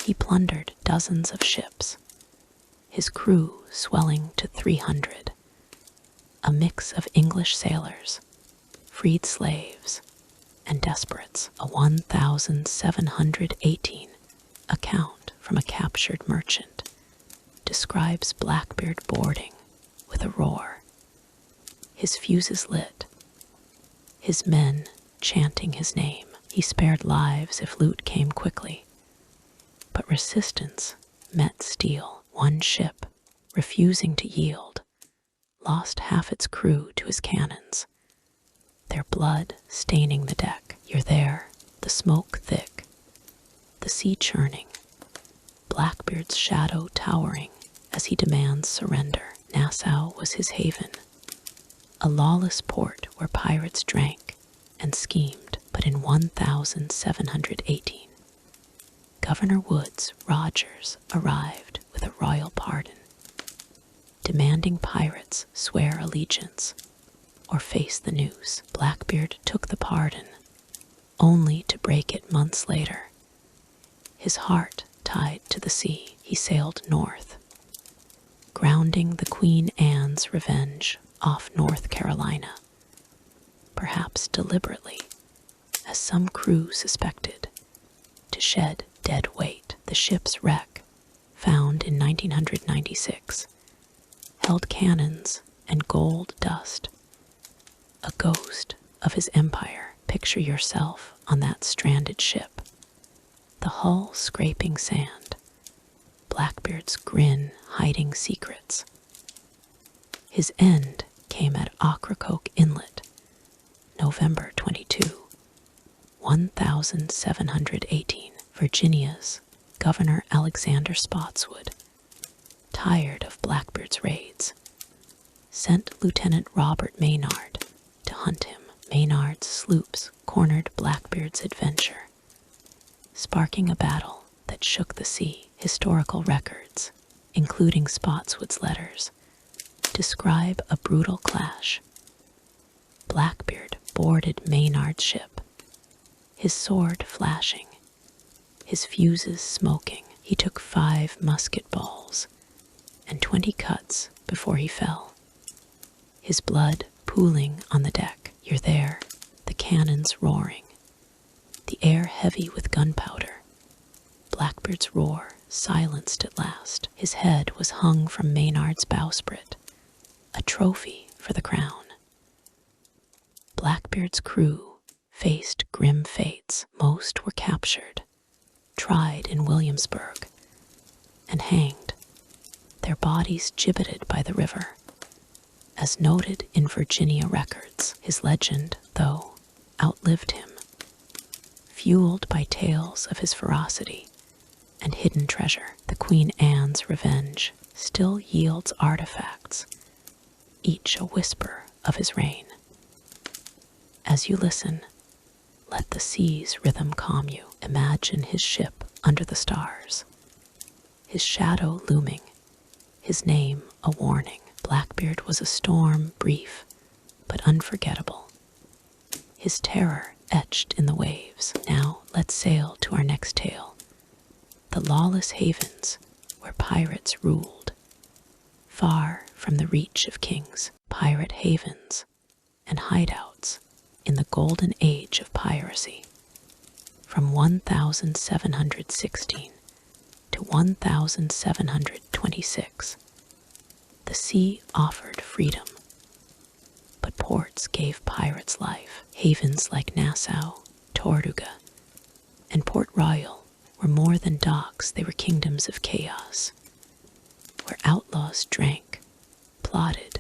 he plundered dozens of ships, his crew swelling to 300. A mix of English sailors, freed slaves, and desperates. A 1718 account from a captured merchant describes Blackbeard boarding with a roar, his fuses lit, his men chanting his name. He spared lives if loot came quickly, but resistance met steel. One ship, refusing to yield, lost half its crew to his cannons, their blood staining the deck. You're there, the smoke thick, the sea churning, Blackbeard's shadow towering as he demands surrender. Nassau was his haven, a lawless port where pirates drank and schemed. But in 1718, Governor Woodes Rogers arrived with a royal pardon, demanding pirates swear allegiance or face the noose. Blackbeard took the pardon, only to break it months later. His heart tied to the sea, he sailed north, grounding the Queen Anne's Revenge off North Carolina, perhaps deliberately, as some crew suspected, to shed dead weight. The ship's wreck, found in 1996, held cannons and gold dust, a ghost of his empire. Picture yourself on that stranded ship, the hull scraping sand, Blackbeard's grin hiding secrets. His end came at Ocracoke Inlet, November 22, 1718. Virginia's Governor Alexander Spotswood, tired of Blackbeard's raids, sent Lieutenant Robert Maynard to hunt him. Maynard's sloops cornered Blackbeard's adventure, sparking a battle that shook the sea. Historical records, including Spotswood's letters, describe a brutal clash. Blackbeard boarded Maynard's ship, his sword flashing, his fuses smoking. He took 5 musket balls and 20 cuts before he fell, his blood pooling on the deck. You're there, the cannons roaring, the air heavy with gunpowder. Blackbeard's roar silenced at last. His head was hung from Maynard's bowsprit, a trophy for the crown. Blackbeard's crew faced grim fates. Most were captured, tried in Williamsburg, and hanged, their bodies gibbeted by the river. As noted in Virginia records, his legend, though, outlived him, fueled by tales of his ferocity and hidden treasure. The Queen Anne's Revenge still yields artifacts, each a whisper of his reign. As you listen, let the sea's rhythm calm you. Imagine his ship under the stars, his shadow looming, his name a warning. Blackbeard was a storm brief but unforgettable, his terror etched in the waves. Now let's sail to our next tale, the lawless havens where pirates ruled, far from the reach of kings. Pirate havens and hideouts in the golden age of piracy, from 1716 to 1726. The sea offered freedom, but ports gave pirates life. Havens like Nassau, Tortuga, and Port Royal were more than docks, they were kingdoms of chaos, where outlaws drank, plotted,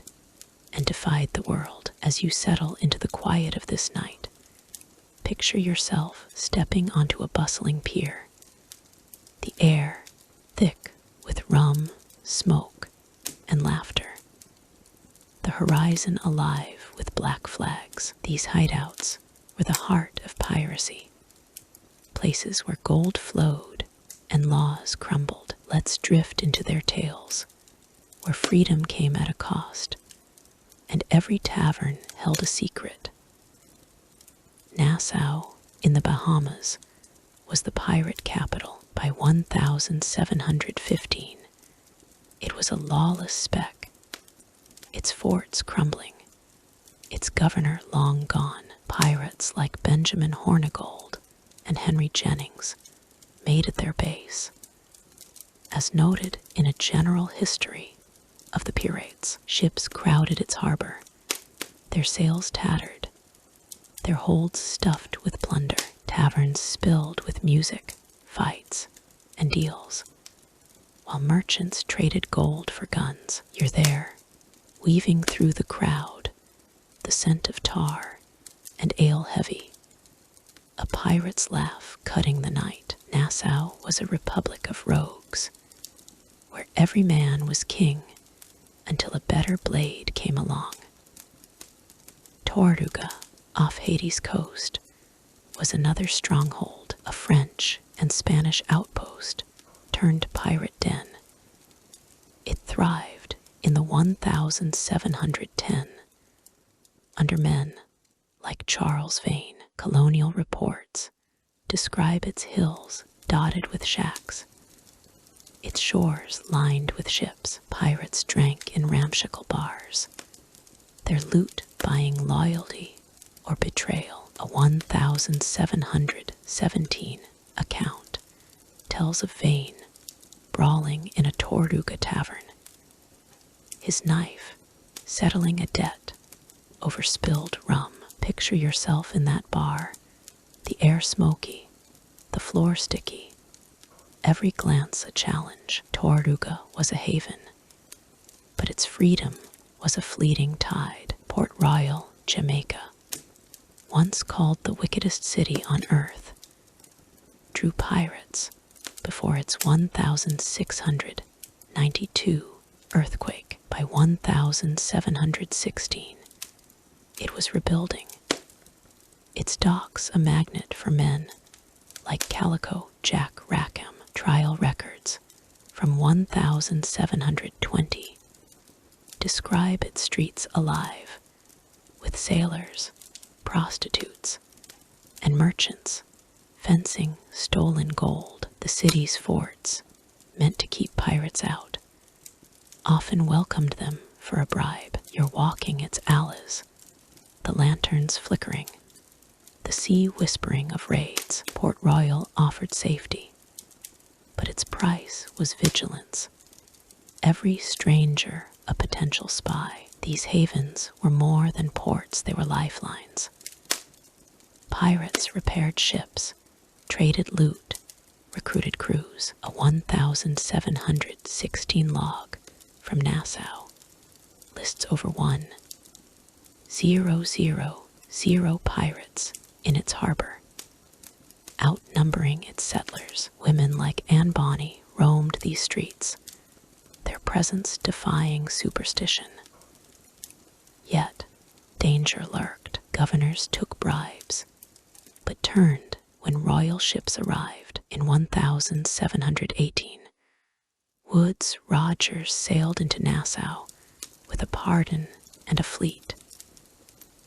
and defied the world. As you settle into the quiet of this night, picture yourself stepping onto a bustling pier, the air thick with rum, smoke, and laughter, the horizon alive with black flags. These hideouts were the heart of piracy, places where gold flowed and laws crumbled. Let's drift into their tales, where freedom came at a cost, and every tavern held a secret. Nassau, in the Bahamas, was the pirate capital. By 1715, it was a lawless speck, its forts crumbling, its governor long gone. Pirates like Benjamin Hornigold and Henry Jennings made it their base. As noted in a general history of the pirates, ships crowded its harbor, their sails tattered, their holds stuffed with plunder. taverns spilled with music, fights, and deals, while merchants traded gold for guns. You're there, weaving through the crowd, the scent of tar and ale heavy, a pirate's laugh cutting the night. Nassau was a republic of rogues, where every man was king until a better blade came along. Tortuga, off Haiti's coast, was another stronghold, a French and Spanish outpost turned pirate den. It thrived in the 1710 under men like Charles Vane. Colonial reports describe its hills dotted with shacks, its shores lined with ships. Pirates drank in ramshackle bars, their loot buying loyalty or betrayal. A 1717 account tells of Vane brawling in a Tortuga tavern, his knife settling a debt over spilled rum. Picture yourself in that bar, the air smoky, the floor sticky, every glance a challenge. Tortuga was a haven, but its freedom was a fleeting tide. Port Royal, Jamaica, once called the wickedest city on earth, drew pirates before its 1692 earthquake. By 1716, it was rebuilding, its docks a magnet for men like Calico Jack Rackham. Trial records from 1720 describe its streets alive with sailors, prostitutes, and merchants fencing stolen gold. The city's forts, meant to keep pirates out, often welcomed them for a bribe. You're walking its alleys, the lanterns flickering, the sea whispering of raids. Port Royal offered safety, but its price was vigilance. Every stranger a potential spy. These havens were more than ports, they were lifelines. Pirates repaired ships, traded loot, recruited crews. A 1716 log from Nassau lists over 1,000 pirates in its harbor. Outnumbering its settlers, women like Anne Bonny roamed these streets, their presence defying superstition. Yet, danger lurked. Governors took bribes, but turned when royal ships arrived. In 1718, Woodes Rogers sailed into Nassau with a pardon and a fleet,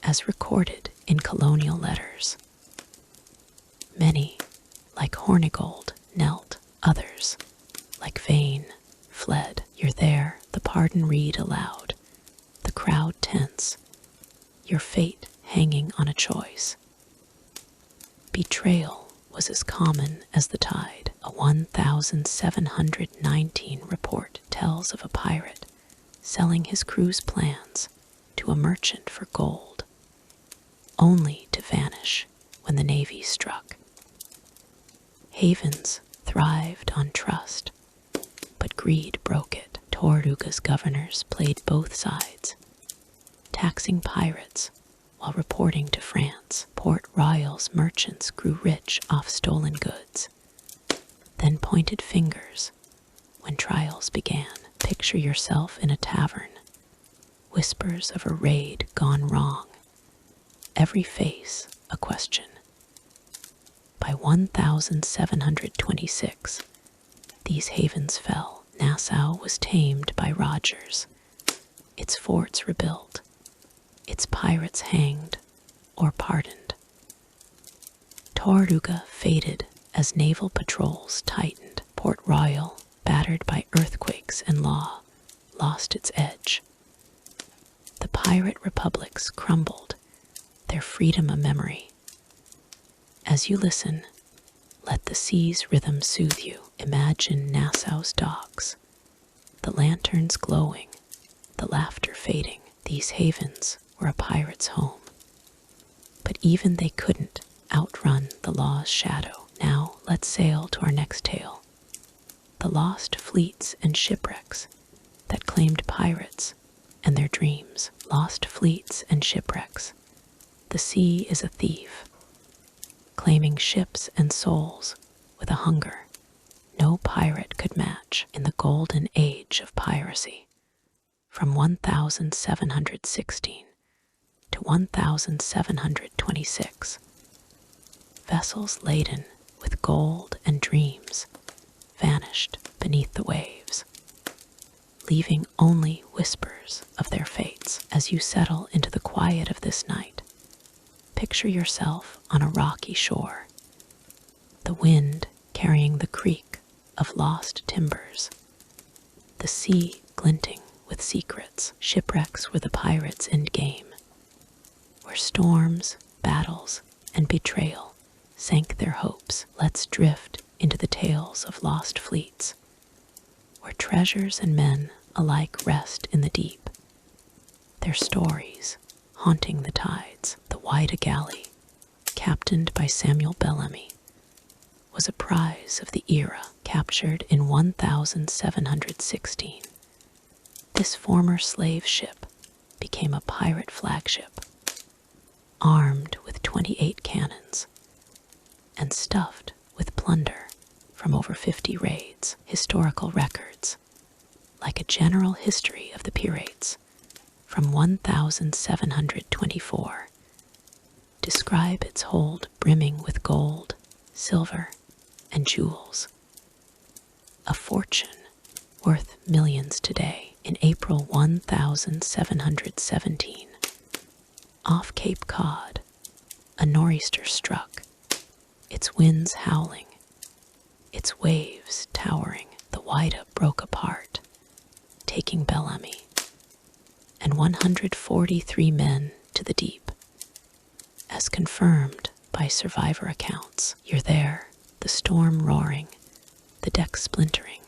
as recorded in colonial letters. Many, like Hornigold, knelt. Others, like Vane, fled. You're there, the pardon read aloud, the crowd tense, your fate hanging on a choice. Betrayal was as common as the tide. A 1719 report tells of a pirate selling his crew's plans to a merchant for gold, only to vanish when the navy struck. Havens thrived on trust, but greed broke it. Tortuga's governors played both sides, taxing pirates while reporting to France. Port Royal's merchants grew rich off stolen goods, then pointed fingers when trials began. Picture yourself in a tavern, whispers of a raid gone wrong, every face a question. By 1726, these havens fell. Nassau was tamed by Rogers, its forts rebuilt, its pirates hanged or pardoned. Tortuga faded as naval patrols tightened. Port Royal, battered by earthquakes and law, lost its edge. The pirate republics crumbled, their freedom a memory. As you listen, let the sea's rhythm soothe you. Imagine Nassau's docks, the lanterns glowing, the laughter fading. These havens were a pirate's home, but even they couldn't outrun the law's endless shadow. Now let's sail to our next tale. The lost fleets and shipwrecks that claimed pirates and their dreams. Lost fleets and shipwrecks. The sea is a thief, claiming ships and souls with a hunger no pirate could match in the golden age of piracy. From 1716 to 1726, vessels laden with gold and dreams vanished beneath the waves, leaving only whispers of their fates. As you settle into the quiet of this night, picture yourself on a rocky shore, the wind carrying the creak of lost timbers, the sea glinting with secrets. Shipwrecks were the pirates' endgame, where storms, battles, and betrayal sank their hopes. Let's drift into the tales of lost fleets, where treasures and men alike rest in the deep, their stories haunting the tides. The Whydah Galley, captained by Samuel Bellamy, was a prize of the era. Captured in 1716, this former slave ship became a pirate flagship, armed with 28 cannons and stuffed with plunder from over 50 raids. Historical records, like a general history of the pirates from 1724, describe its hold brimming with gold, silver, and jewels, a fortune worth millions today. In April 1717, off Cape Cod, a nor'easter struck, its winds howling, its waves towering. The Whydah broke apart, taking Bellamy and 143 men to the deep, as confirmed by survivor accounts. You're there, the storm roaring, the deck splintering,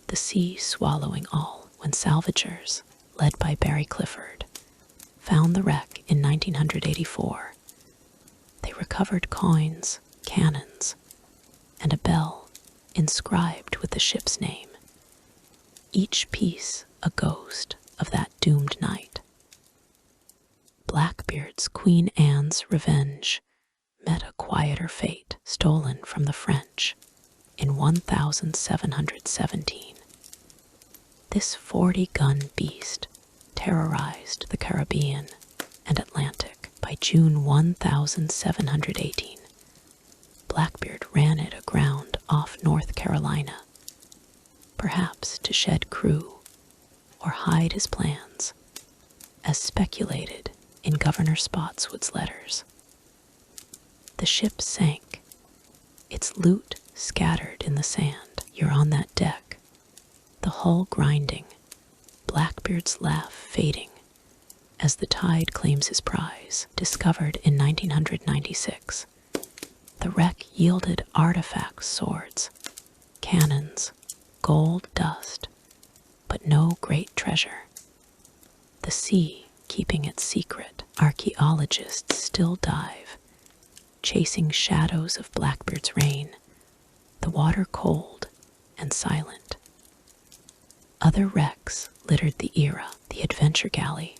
the sea swallowing all, when salvagers, led by Barry Clifford, found the wreck in 1984. They recovered coins, cannons, and a bell inscribed with the ship's name, each piece a ghost of that doomed night. Blackbeard's Queen Anne's Revenge met a quieter fate, stolen from the French in 1717. This 40-gun beast terrorized the Caribbean and Atlantic. By June 1718, Blackbeard ran it aground off North Carolina, perhaps to shed crew or hide his plans, as speculated in Governor Spotswood's letters. The ship sank, its loot scattered in the sand. You're on that deck, the hull grinding, Blackbeard's laugh fading as the tide claims his prize. Discovered in 1996, the wreck yielded artifacts, swords, cannons, gold dust, but no great treasure. The sea keeping its secret. Archaeologists still dive, chasing shadows of Blackbeard's reign, the water cold and silent. Other wrecks littered the era. The Adventure Galley,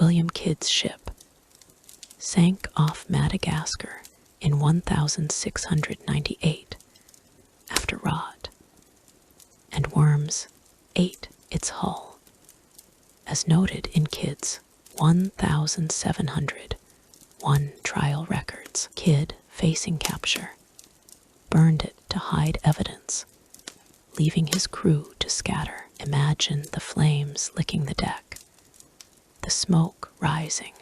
William Kidd's ship, sank off Madagascar in 1698 after rot, and worms ate its hull. As noted in Kidd's 1701 trial records, Kidd, facing capture, burned it to hide evidence, leaving his crew to scatter. Imagine the flames licking the deck, the smoke rising,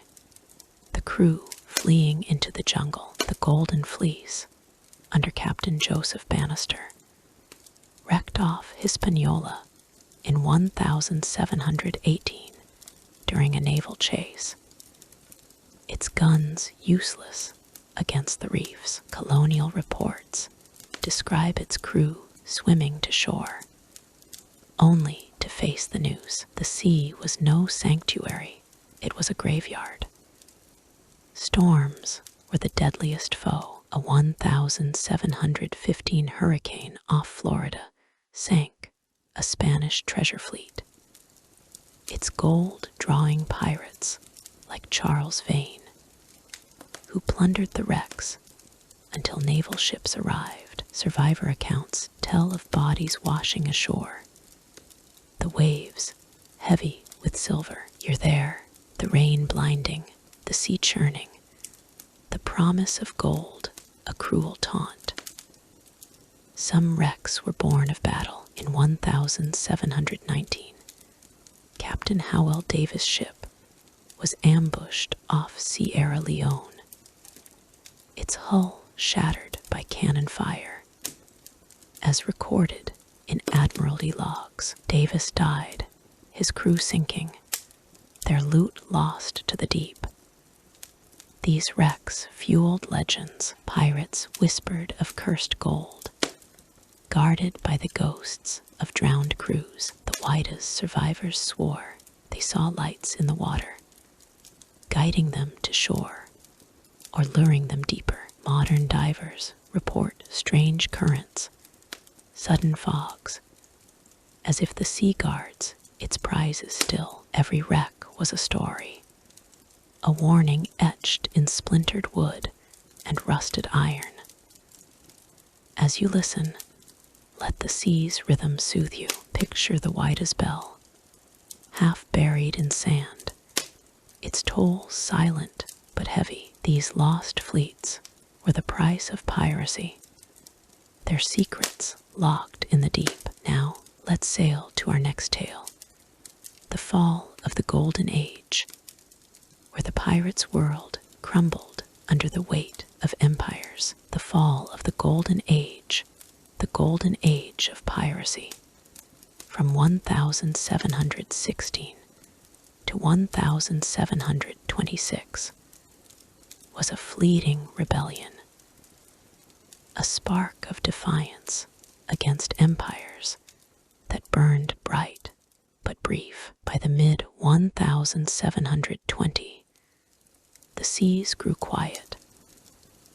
the crew fleeing into the jungle. The Golden Fleece, under Captain Joseph Bannister, wrecked off Hispaniola in 1718 during a naval chase, its guns useless against the reefs. Colonial reports describe its crew swimming to shore, only to face the news. The sea was no sanctuary, it was a graveyard. Storms were the deadliest foe a 1715 hurricane off Florida sank a Spanish treasure fleet, its gold drawing pirates like Charles Vane, who plundered the wrecks until naval ships arrived. Survivor accounts tell of bodies washing ashore, the waves heavy with silver. You're there, the rain blinding, the sea churning, the promise of gold, a cruel taunt. Some wrecks were born of battle. In 1719, Captain Howell Davis' ship was ambushed off Sierra Leone, its hull shattered by cannon fire. As recorded in Admiralty logs, Davis died, his crew sinking, their loot lost to the deep. These wrecks fueled legends. Pirates whispered of cursed gold, guarded by the ghosts of drowned crews. The Waida's survivors swore they saw lights in the water, guiding them to shore or luring them deeper. Modern divers report strange currents, sudden fogs, as if the sea guards its prizes still. Every wreck was a story, a warning etched in splintered wood and rusted iron. As you listen, let the sea's rhythm soothe you. Picture the Waida's bell, half buried in sand, its toll silent but heavy. These lost fleets were the price of piracy, their secrets locked in the deep. Now, let's sail to our next tale, the fall of the Golden Age, where the pirates' world crumbled under the weight of empires. The fall of the Golden Age of piracy, from 1716 to 1726, was a fleeting rebellion, a spark of defiance against empires that burned bright but brief. By the mid-1720, the seas grew quiet,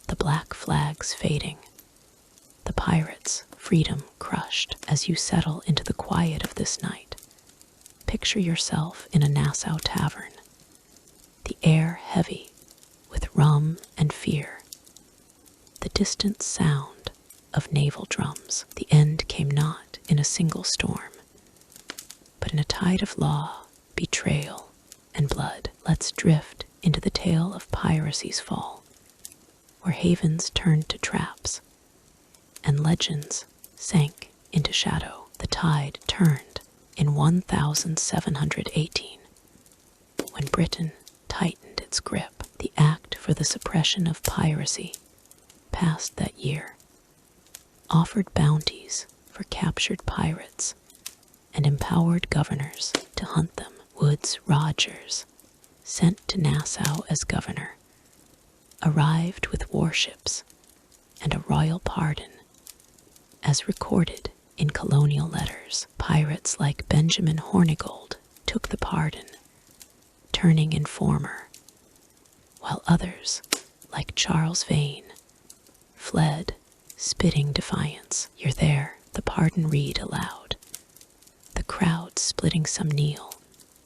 the black flags fading, the pirates' freedom crushed. As you settle into the quiet of this night, picture yourself in a Nassau tavern, the air heavy with rum and fear, the distant sound of naval drums. The end came not in a single storm, but in a tide of law, betrayal, and blood. Let's drift into the tale of piracy's fall, where havens turned to traps and legends sank into shadow. The tide turned in 1718, when Britain tightened its grip. The Act for the Suppression of Piracy, passed that year, offered bounties for captured pirates and empowered governors to hunt them. Woodes Rogers, sent to Nassau as governor, arrived with warships and a royal pardon, as recorded in colonial letters. Pirates like Benjamin Hornigold took the pardon, turning informer, while others, like Charles Vane, fled, spitting defiance. You're there, the pardon read aloud, the crowd splitting. Some kneel,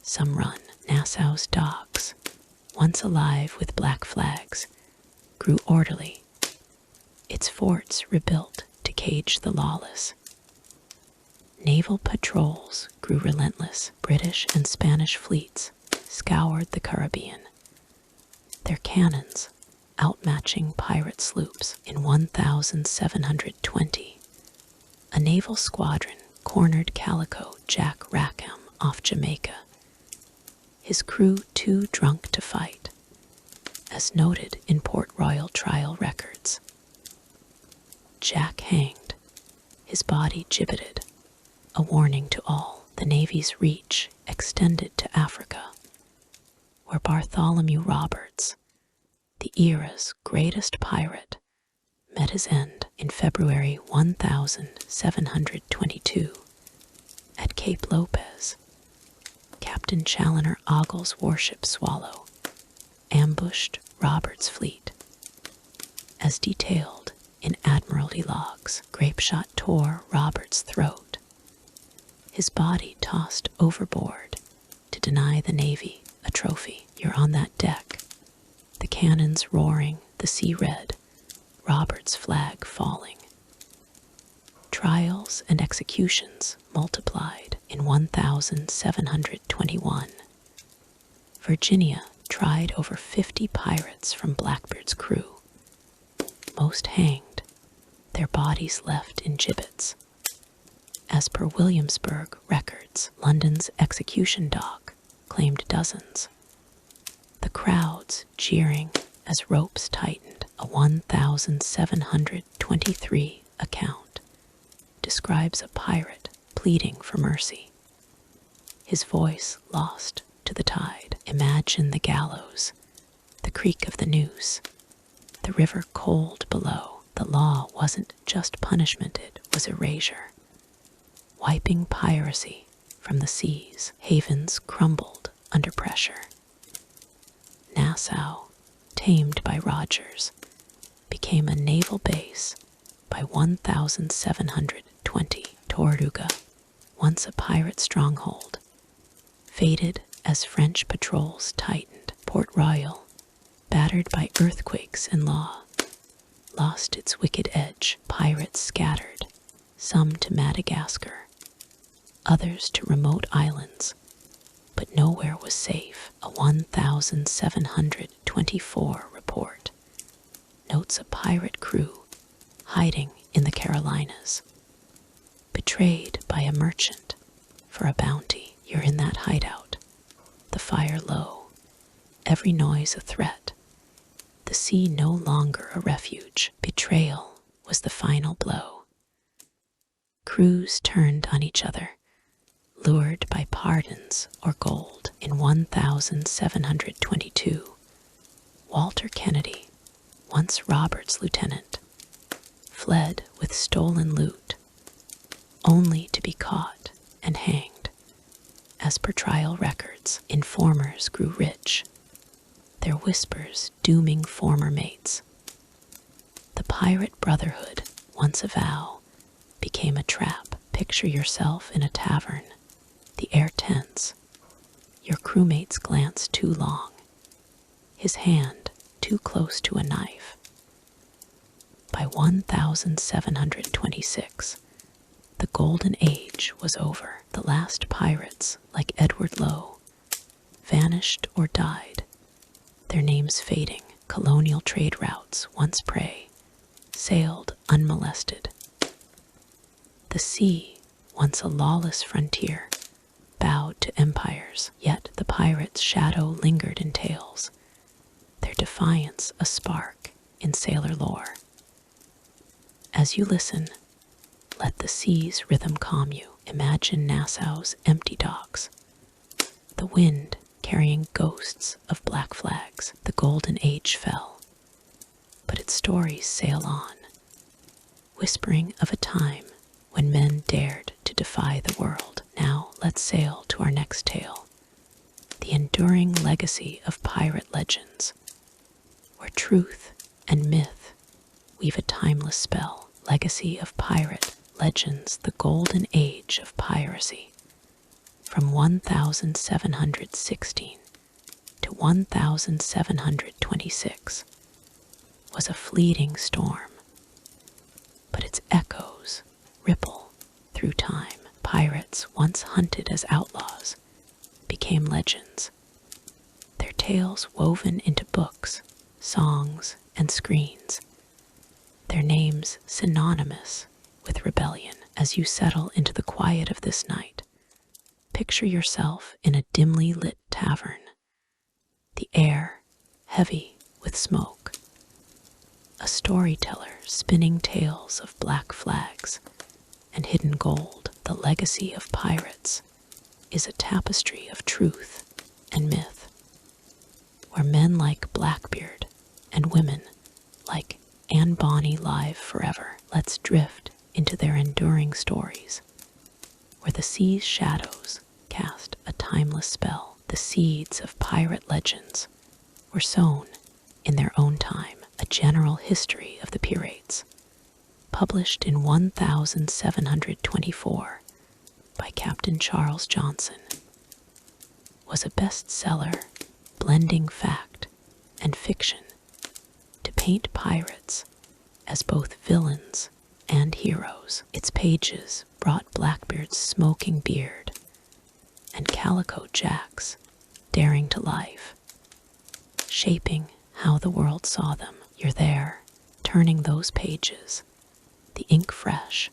some run. Nassau's docks, once alive with black flags, grew orderly, its forts rebuilt to cage the lawless. Naval patrols grew relentless. British and Spanish fleets scoured the Caribbean, their cannons outmatching pirate sloops. In 1720, a naval squadron cornered Calico Jack Rackham off Jamaica, his crew too drunk to fight, as noted in Port Royal trial records. Jack hanged, his body gibbeted, a warning to all. The Navy's reach extended to Africa, where Bartholomew Roberts, the era's greatest pirate, met his end in February 1722 at Cape Lopez. Captain Challoner Ogle's warship Swallow ambushed Roberts' fleet as detailed in Admiralty logs. Grapeshot tore Robert's throat, his body tossed overboard to deny the Navy a trophy. You're on that deck, the cannons roaring, the sea red, Robert's flag falling. Trials and executions multiplied in 1721. Virginia tried over 50 pirates from Blackbeard's crew. Most hanged, their bodies left in gibbets. As per Williamsburg records, London's execution dock claimed dozens. The crowds jeering as ropes tightened. A 1723 account describes a pirate pleading for mercy, his voice lost to the tide. Imagine the gallows, the creak of the noose, the river cold below. The law wasn't just punishment, it was erasure, wiping piracy from the seas. Havens crumbled under pressure. Nassau, tamed by Rogers, became a naval base by 1720. Tortuga, once a pirate stronghold, faded as French patrols tightened. Port Royal, battered by earthquakes and law, lost its wicked edge. Pirates scattered, some to Madagascar, others to remote islands, but nowhere was safe. A 1724 report notes a pirate crew hiding in the Carolinas, betrayed by a merchant for a bounty. You're in that hideout, the fire low, every noise a threat, the sea no longer a refuge. Betrayal was the final blow. Crews turned on each other, lured by pardons or gold. In 1722, Walter Kennedy, once Robert's lieutenant, fled with stolen loot, only to be caught and hanged. As per trial records, informers grew rich, their whispers dooming former mates. The pirate brotherhood, once a vow, became a trap. Picture yourself in a tavern, the air tense, your crewmate's glance too long, his hand too close to a knife. By 1726, the golden age was over. The last pirates, like Edward Lowe, vanished or died, their names fading. Colonial trade routes, once prey, sailed unmolested. The sea, once a lawless frontier, bowed to empires, yet the pirate's shadow lingered in tales, their defiance a spark in sailor lore. As you listen, let the sea's rhythm calm you. Imagine Nassau's empty docks, the wind carrying ghosts of black flags. The golden age fell, but its stories sail on, whispering of a time when men dared to defy the world. Now let's sail to our next tale, the enduring legacy of pirate legends, where truth and myth weave a timeless spell. Legacy of pirate legends, the golden age of piracy, from 1716 to 1726, was a fleeting storm, but its echoes ripple through time. Pirates, once hunted as outlaws, became legends, their tales woven into books, songs, and screens, their names synonymous with rebellion. As you settle into the quiet of this night, picture yourself in a dimly lit tavern, the air heavy with smoke, a storyteller spinning tales of black flags and hidden gold. The legacy of pirates is a tapestry of truth and myth, where men like Blackbeard and women like Anne Bonny live forever. Let's drift into their enduring stories, where the sea's shadows cast a timeless spell. The seeds of pirate legends were sown in their own time, A General History of the Pirates, published in 1724 by Captain Charles Johnson, was a bestseller blending fact and fiction to paint pirates as both villains and heroes. Its pages brought Blackbeard's smoking beard and Calico Jack's daring to life, shaping how the world saw them. You're there, turning those pages, the ink fresh,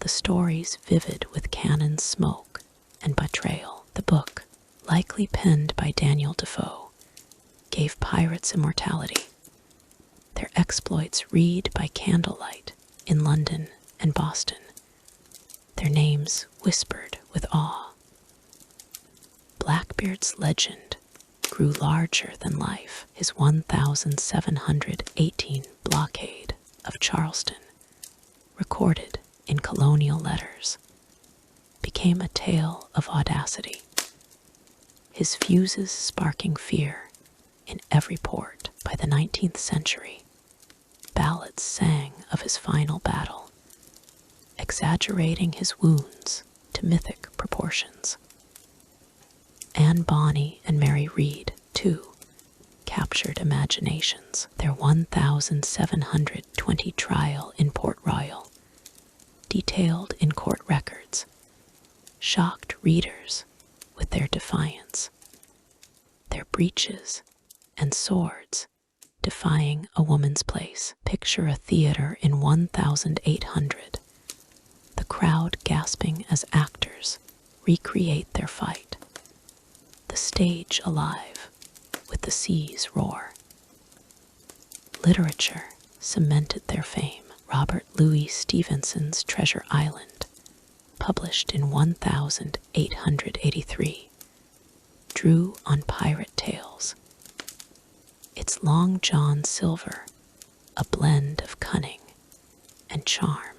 the stories vivid with cannon smoke and betrayal. The book, likely penned by Daniel Defoe, gave pirates immortality. Their exploits read by candlelight in London and Boston, their names whispered with awe. Blackbeard's legend grew larger than life. His 1718 blockade of Charleston, recorded in colonial letters, became a tale of audacity. His fuses sparking fear in every port. By the 19th century, ballads sang of his final battle, exaggerating his wounds to mythic proportions. Anne Bonny and Mary Read, too, captured imaginations. Their 1720 trial in Port Royal, detailed in court records, shocked readers with their defiance, their breeches and swords defying a woman's place. Picture a theater in 1800, the crowd gasping as actors recreate their fight, the stage alive with the sea's roar. Literature cemented their fame. Robert Louis Stevenson's Treasure Island, published in 1883, drew on pirate tales. Its Long John Silver, a blend of cunning and charm,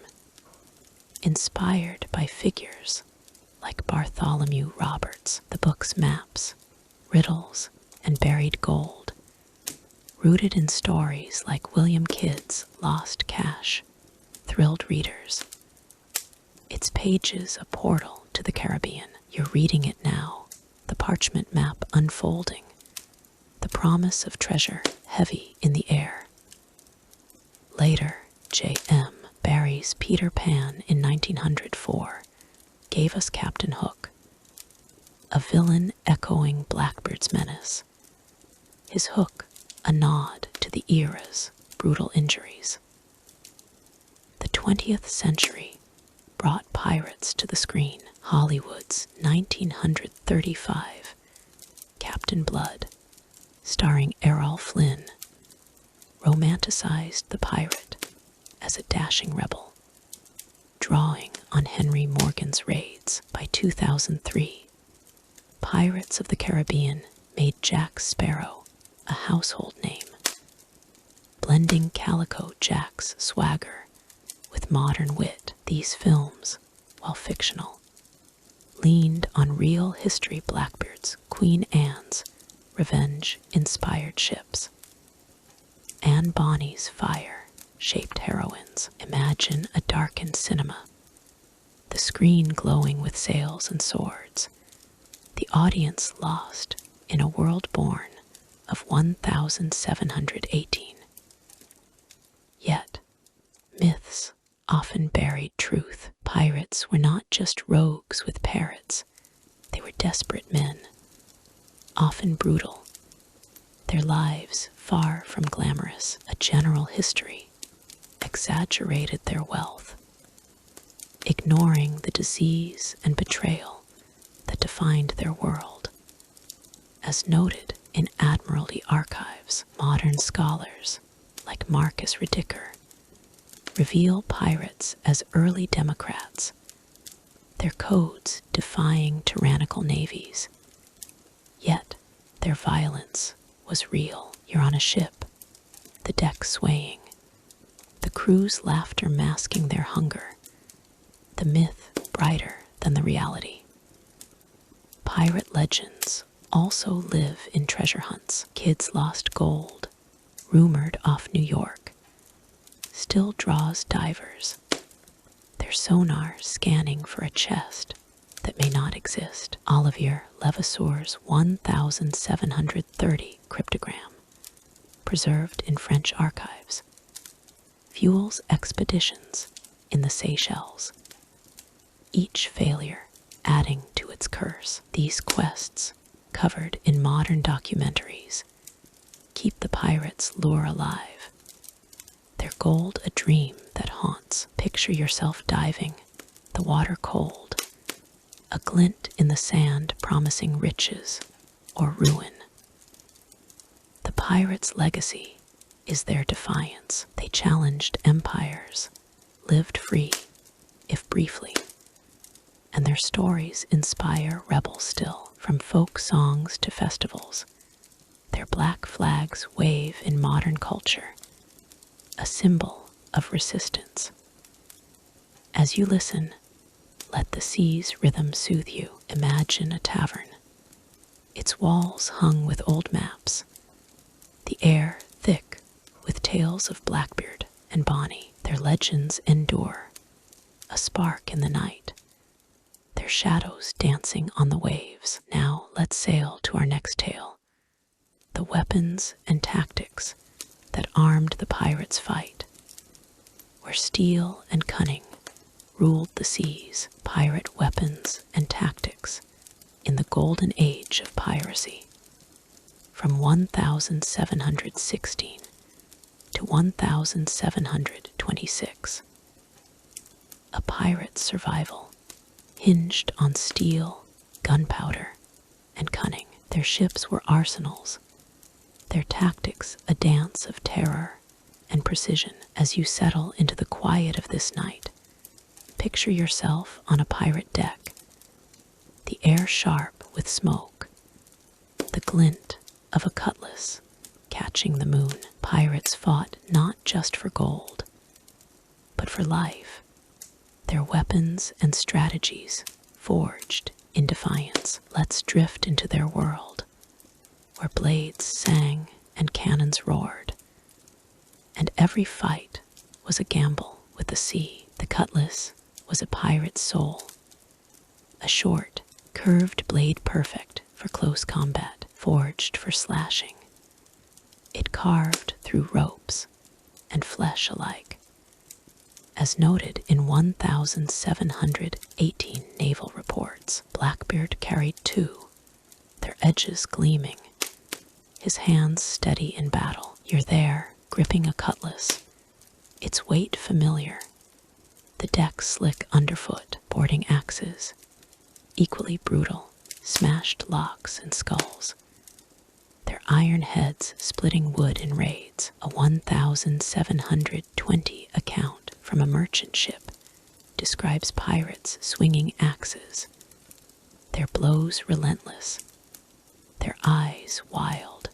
inspired by figures like Bartholomew Roberts. The book's maps, riddles, and buried gold, rooted in stories like William Kidd's Lost Cash, thrilled readers. Its pages a portal to the Caribbean. You're reading it now, the parchment map unfolding, the promise of treasure heavy in the air. Later, J.M. Barrie's Peter Pan in 1904 gave us Captain Hook, a villain echoing Blackbeard's menace. His hook, a nod to the era's brutal injuries. The 20th century brought pirates to the screen. Hollywood's 1935 Captain Blood, starring Errol Flynn, romanticized the pirate as a dashing rebel, drawing on Henry Morgan's raids. By 2003, Pirates of the Caribbean made Jack Sparrow a household name, blending Calico Jack's swagger with modern wit. These films, while fictional, leaned on real history. Blackbeard's Queen Anne's revenge-inspired ships, Anne Bonny's fire-shaped heroines. Imagine a darkened cinema, the screen glowing with sails and swords, the audience lost in a world born of 1718. Yet, myths often buried truth. Pirates were not just rogues with parrots, they were desperate men, often brutal, their lives far from glamorous. A General History exaggerated their wealth, ignoring the disease and betrayal that defined their world. As noted in Admiralty archives, modern scholars like Marcus Ridicker reveal pirates as early democrats, their codes defying tyrannical navies. Yet their violence was real. You're on a ship, the deck swaying, the crew's laughter masking their hunger, the myth brighter than the reality. Pirate legends also live in treasure hunts. Kidd's Lost Gold, rumored off New York, still draws divers, their sonar scanning for a chest that may not exist. Olivier Levasseur's 1730 cryptogram, preserved in French archives, fuels expeditions in the Seychelles, each failure adding to its curse. These quests, covered in modern documentaries, keep the pirates' lure alive, their gold a dream that haunts. Picture yourself diving, the water cold, a glint in the sand promising riches or ruin. The pirates' legacy is their defiance. They challenged empires, lived free, if briefly, and their stories inspire rebels still. From folk songs to festivals, their black flags wave in modern culture, a symbol of resistance. As you listen, let the sea's rhythm soothe you. Imagine a tavern, its walls hung with old maps, the air thick with tales of Blackbeard and Bonnie. Their legends endure, a spark in the night, their shadows dancing on the waves. Now let's sail to our next tale, the weapons and tactics that armed the pirates' fight, where steel and cunning ruled the seas. Pirate weapons and tactics in the golden age of piracy, from 1716 to 1726. A pirate's survival hinged on steel, gunpowder, and cunning. Their ships were arsenals, their tactics a dance of terror and precision. As you settle into the quiet of this night, picture yourself on a pirate deck, the air sharp with smoke, the glint of a cutlass catching the moon. Pirates fought not just for gold, but for life, their weapons and strategies forged in defiance. Let's drift into their world, where blades sang and cannons roared, and every fight was a gamble with the sea. The cutlass was a pirate's soul, a short, curved blade perfect for close combat, forged for slashing. It carved through ropes and flesh alike. As noted in 1718 naval reports, Blackbeard carried two, their edges gleaming, his hands steady in battle. You're there, gripping a cutlass, its weight familiar, the deck slick underfoot, boarding axes, equally brutal, smashed locks and skulls, their iron heads splitting wood in raids. A 1720 account from a merchant ship describes pirates swinging axes, their blows relentless, their eyes wild.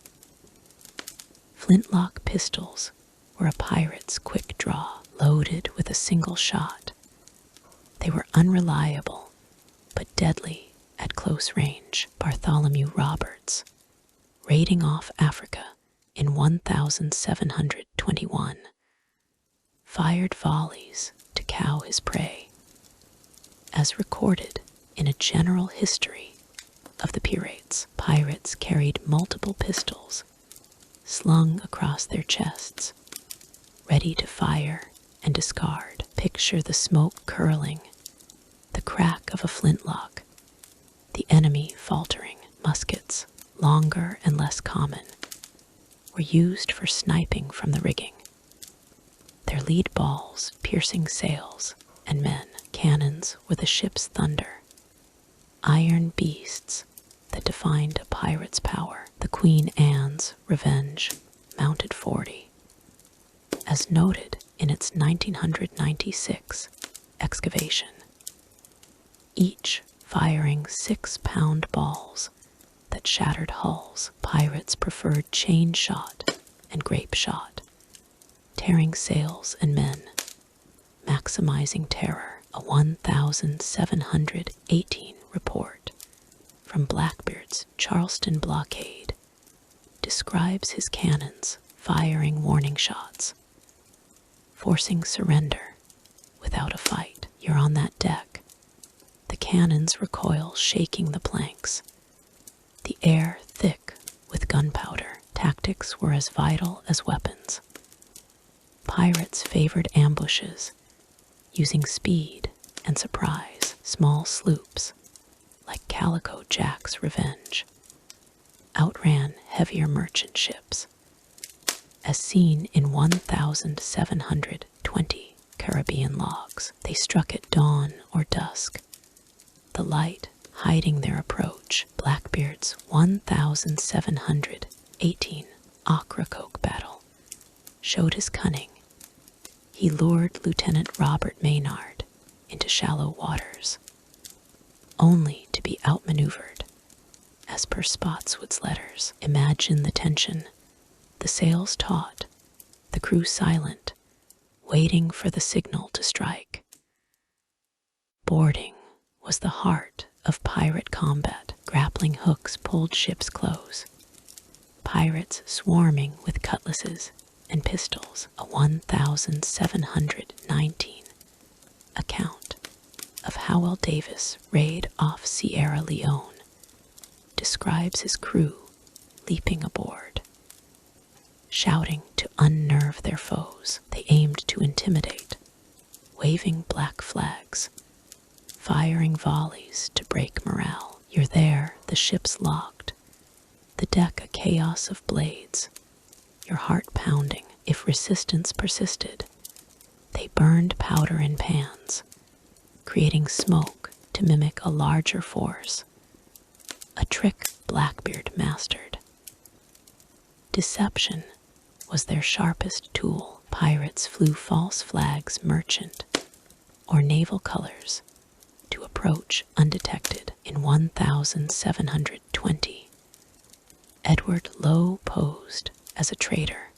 Flintlock pistols were a pirate's quick draw, loaded with a single shot. They were unreliable, but deadly at close range. Bartholomew Roberts, raiding off Africa in 1721, fired volleys to cow his prey. As recorded in a general history of the pirates, pirates carried multiple pistols slung across their chests, ready to fire and discard. Picture the smoke curling, the crack of a flintlock, the enemy faltering. Muskets, longer and less common, were used for sniping from the rigging, their lead balls piercing sails and men. Cannons were the ship's thunder, iron beasts that defined a pirate's power. The Queen Anne's Revenge mounted 40, as noted in its 1996 excavation, each firing 6-pound balls that shattered hulls. Pirates preferred chain shot and grape shot, tearing sails and men, maximizing terror. A 1718 report from Blackbeard's Charleston blockade describes his cannons firing warning shots, forcing surrender without a fight. You're on that deck. The cannons recoil, shaking the planks. The air thick with gunpowder. Tactics were as vital as weapons. Pirates favored ambushes, using speed and surprise. Small sloops, like Calico Jack's Revenge, outran heavier merchant ships. As seen in 1720 Caribbean logs, they struck at dawn or dusk, the light hiding their approach. Blackbeard's 1718 Ocracoke battle showed his cunning. He lured Lieutenant Robert Maynard into shallow waters, only to be outmaneuvered, as per Spotswood's letters. Imagine the tension, the sails taut, the crew silent, waiting for the signal to strike. Boarding was the heart of pirate combat. Grappling hooks pulled ships close, pirates swarming with cutlasses and pistols. A 1719 account of Howell Davis' raid off Sierra Leone describes his crew leaping aboard, shouting to unnerve their foes. They aimed to intimidate, waving black flags, firing volleys to break morale. You're there, the ship's locked, the deck a chaos of blades, your heart pounding. If resistance persisted, they burned powder in pans, creating smoke to mimic a larger force, a trick Blackbeard mastered. Deception was their sharpest tool. Pirates flew false flags, merchant or naval colors, to approach undetected. In 1720, Edward Lowe posed as a traitor,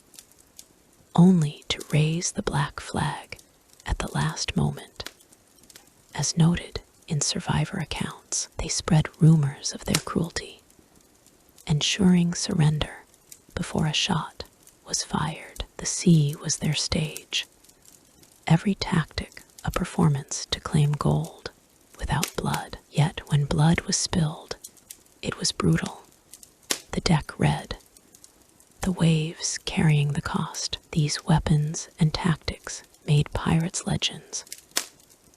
only to raise the black flag at the last moment. As noted in survivor accounts, they spread rumors of their cruelty, ensuring surrender before a shot was fired. The sea was their stage, every tactic a performance to claim gold without blood. Yet when blood was spilled, it was brutal. The deck red, the waves carrying the cost. These weapons and tactics made pirates legends,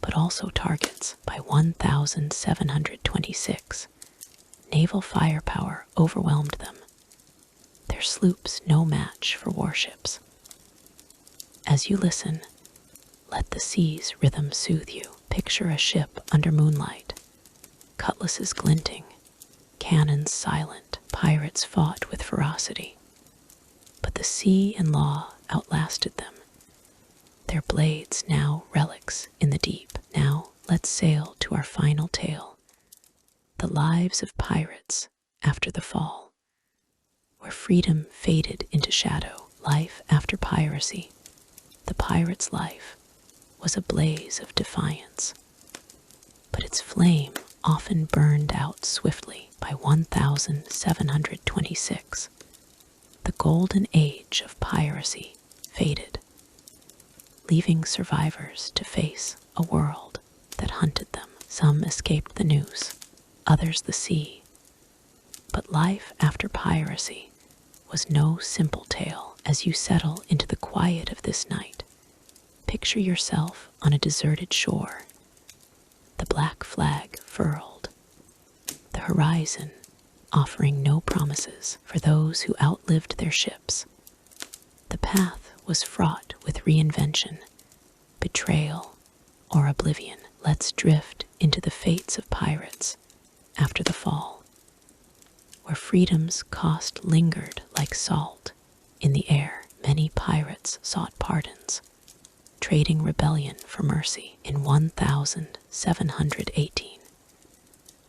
but also targets. By 1726, naval firepower overwhelmed them, their sloops no match for warships. As you listen, let the sea's rhythm soothe you. Picture a ship under moonlight, cutlasses glinting, cannons silent. Pirates fought with ferocity, but the sea and law outlasted them, their blades now relics in the deep. Now let's sail to our final tale, the lives of pirates after the fall, where freedom faded into shadow. Life after piracy. The pirate's life was a blaze of defiance, but its flame often burned out swiftly. By 1726, the golden age of piracy faded, leaving survivors to face a world that hunted them. Some escaped the noose, others the sea. But life after piracy was no simple tale. As you settle into the quiet of this night, picture yourself on a deserted shore, the black flag furled, the horizon offering no promises for those who outlived their ships. The path was fraught with reinvention, betrayal, or oblivion. Let's drift into the fates of pirates after the fall, where freedom's cost lingered like salt in the air. Many pirates sought pardons, trading rebellion for mercy. In 1718,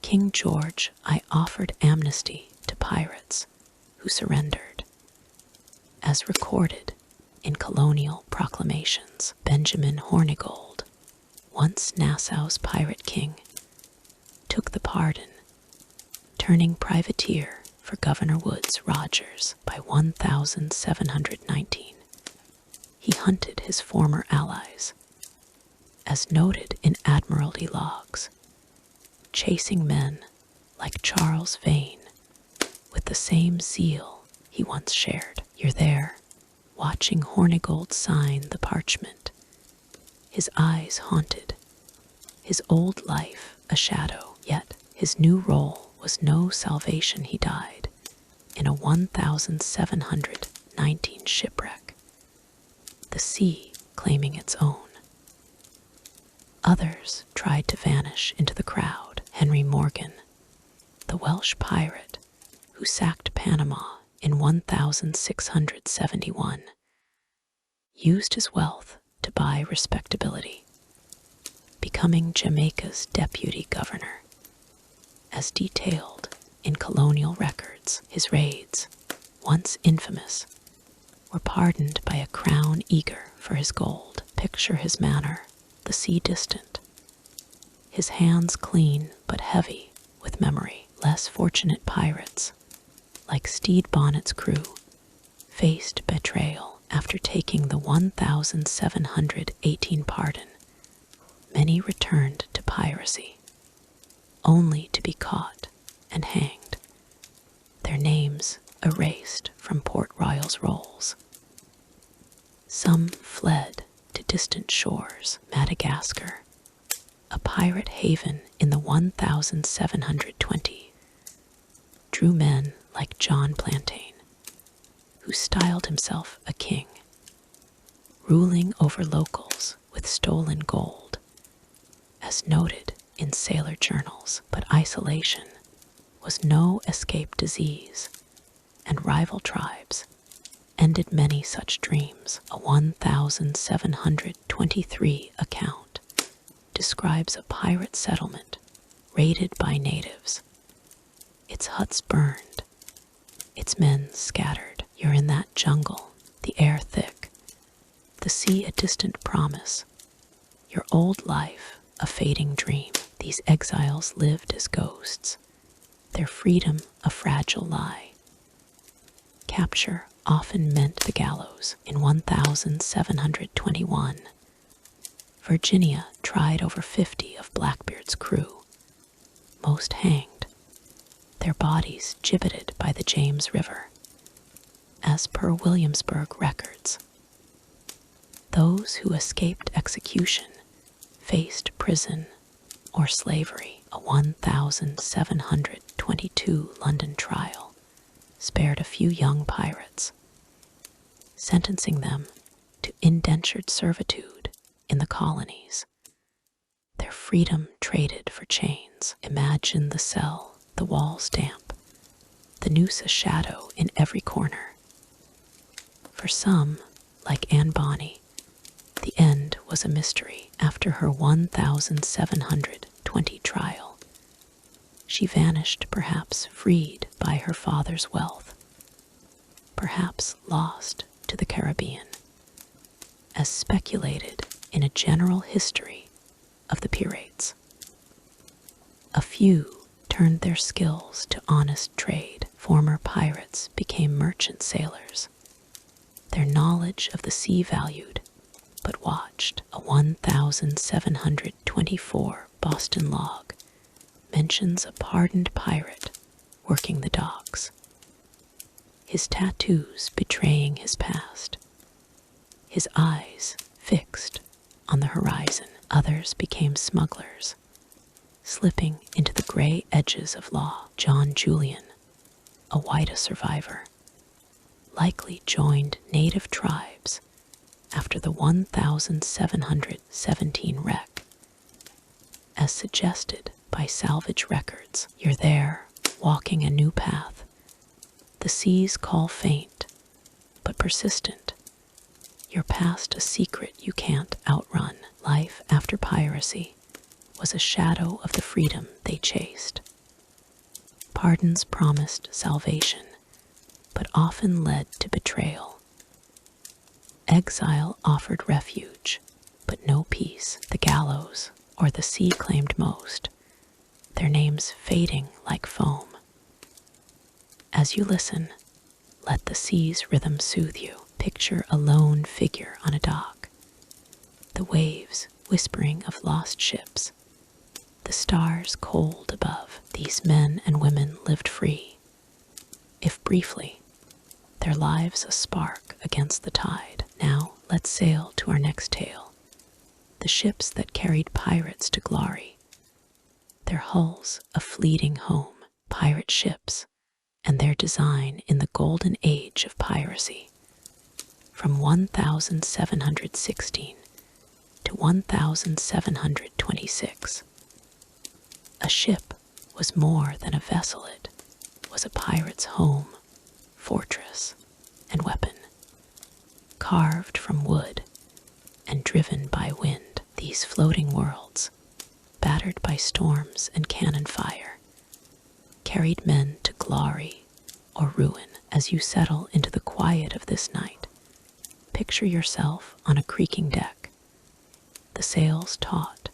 King George I offered amnesty to pirates who surrendered. As recorded in colonial proclamations, Benjamin Hornigold, once Nassau's pirate king, took the pardon, turning privateer for for Governor Woods Rogers by 1719. He hunted his former allies, as noted in Admiralty logs, chasing men like Charles Vane with the same zeal he once shared. You're there, watching Hornigold sign the parchment, his eyes haunted, his old life a shadow, yet his new role was no salvation. He died in a 1719 shipwreck, the sea claiming its own. Others tried to vanish into the crowd. Henry Morgan, the Welsh pirate who sacked Panama in 1671, used his wealth to buy respectability, becoming Jamaica's deputy governor. As detailed in colonial records, his raids, once infamous, were pardoned by a crown eager for his gold. Picture his manner, the sea distant, his hands clean but heavy with memory. Less fortunate pirates, like Stede Bonnet's crew, faced betrayal after taking the 1718 pardon. Many returned to piracy, only to be caught and hanged, their names erased from Port Royal's rolls. Some fled to distant shores. Madagascar, a pirate haven in the 1720, drew men like John Plantain, who styled himself a king, ruling over locals with stolen gold, as noted in sailor journals. But isolation was no escape disease, and rival tribes ended many such dreams. A 1723 account describes a pirate settlement raided by natives, its huts burned, its men scattered. You're in that jungle, the air thick, the sea a distant promise, your old life a fading dream. These exiles lived as ghosts, their freedom a fragile lie. Capture often meant the gallows. In 1721, Virginia tried over 50 of Blackbeard's crew, most hanged, their bodies gibbeted by the James River. As per Williamsburg records, those who escaped execution faced prison or slavery. A 1722 London trial spared a few young pirates, sentencing them to indentured servitude in the colonies, their freedom traded for chains. Imagine the cell, the walls damp, the noose a shadow in every corner. For some, like Anne Bonny, the end was a mystery. After her 1720 trial, she vanished, perhaps freed by her father's wealth, perhaps lost to the Caribbean, as speculated in a general history of the pirates. A few turned their skills to honest trade. Former pirates became merchant sailors, their knowledge of the sea valued but watched. A 1724 Boston log mentions a pardoned pirate working the docks, his tattoos betraying his past, his eyes fixed on the horizon. Others became smugglers, slipping into the gray edges of law. John Julian, a Whydah survivor, likely joined native tribes after the 1717 wreck, as suggested by salvage records. You're there, walking a new path. The seas call faint, but persistent. You're past a secret you can't outrun. Life after piracy was a shadow of the freedom they chased. Pardons promised salvation, but often led to betrayal. Exile offered refuge, but no peace. The gallows or the sea claimed most, their names fading like foam. As As you listen, let the sea's rhythm soothe you. Picture a lone figure on a dock, the waves whispering of lost ships, the stars cold above. These men and women lived free, if briefly, their lives a spark against the tide. Now let's sail to our next tale. The ships that carried pirates to glory, their hulls a fleeting home. Pirate ships and their design in the golden age of piracy, from 1716 to 1726. A ship was more than a vessel, it was a pirate's home, fortress, and weapon, carved from wood and driven by wind. These floating worlds, battered by storms and cannon fire, carried men to glory or ruin. As you settle into the quiet of this night, picture yourself on a creaking deck, the sails taut,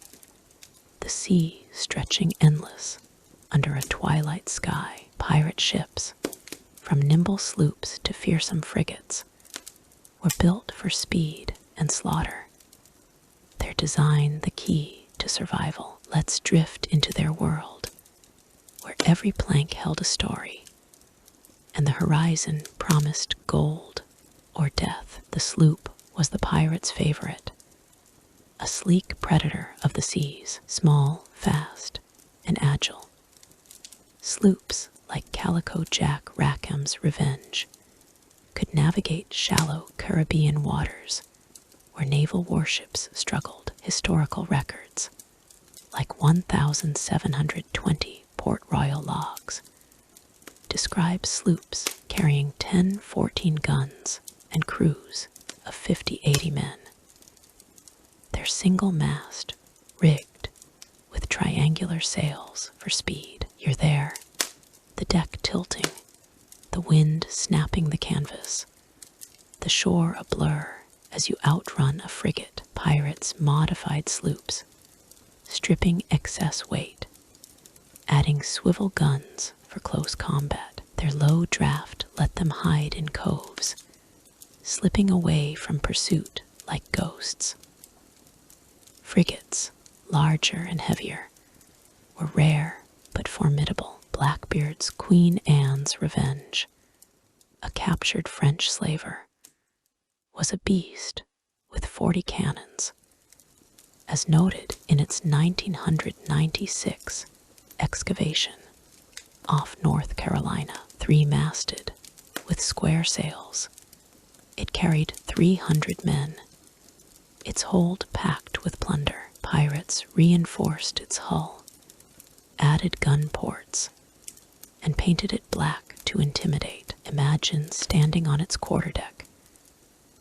the sea stretching endless under a twilight sky. Pirate ships, from nimble sloops to fearsome frigates, were built for speed and slaughter, their design the key to survival. Let's drift into their world, where every plank held a story, and the horizon promised gold or death. The sloop was the pirate's favorite, a sleek predator of the seas, small, fast, and agile. Sloops like Calico Jack Rackham's Revenge could navigate shallow Caribbean waters where naval warships struggled. Historical records, like 1,720 Port Royal logs, describe sloops carrying 10-14 guns and crews of 50-80 men. Their single mast rigged with triangular sails for speed. You're there, the deck tilting, the wind snapping the canvas, the shore a blur as you outrun a frigate. Pirates modified sloops, stripping excess weight, adding swivel guns for close combat. Their low draft let them hide in coves, slipping away from pursuit like ghosts. Frigates, larger and heavier, were rare but formidable. Blackbeard's Queen Anne's Revenge, a captured French slaver, was a beast with 40 cannons. As noted in its 1996 excavation off North Carolina, three-masted with square sails, it carried 300 men, its hold packed with plunder. Pirates reinforced its hull, added gun ports, and painted it black to intimidate. Imagine standing on its quarterdeck,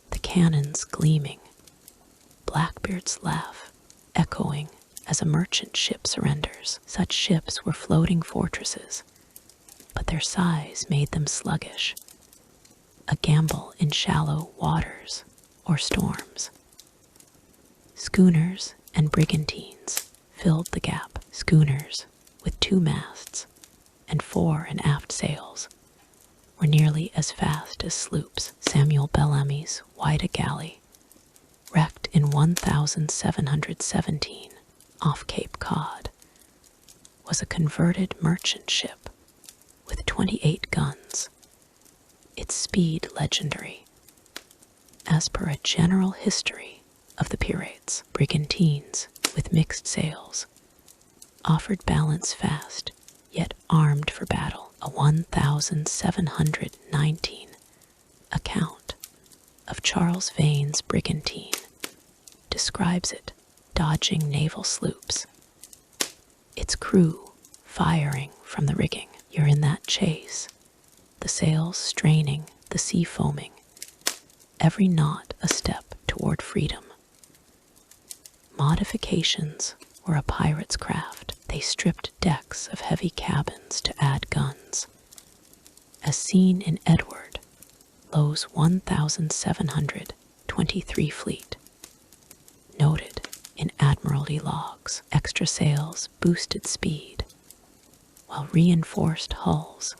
the cannons gleaming, Blackbeard's laugh echoing as a merchant ship surrenders. Such ships were floating fortresses, but their size made them sluggish, a gamble in shallow waters or storms. Schooners and brigantines filled the gap. Schooners with 2 masts and fore and aft sails were nearly as fast as sloops. Samuel Bellamy's Wida Galley, wrecked in 1717 off Cape Cod, was a converted merchant ship with 28 guns, its speed legendary. As per a general history of the pirates, brigantines with mixed sails offered balance fast, yet armed for battle. A 1719 account of Charles Vane's brigantine describes it dodging naval sloops, its crew firing from the rigging. You're in that chase, the sails straining, the sea foaming, every knot a step toward freedom. Modifications were a pirate's craft. They stripped decks of heavy cabins to add guns, as seen in Edward Lowe's 1723 fleet. Noted in Admiralty logs, extra sails boosted speed, while reinforced hulls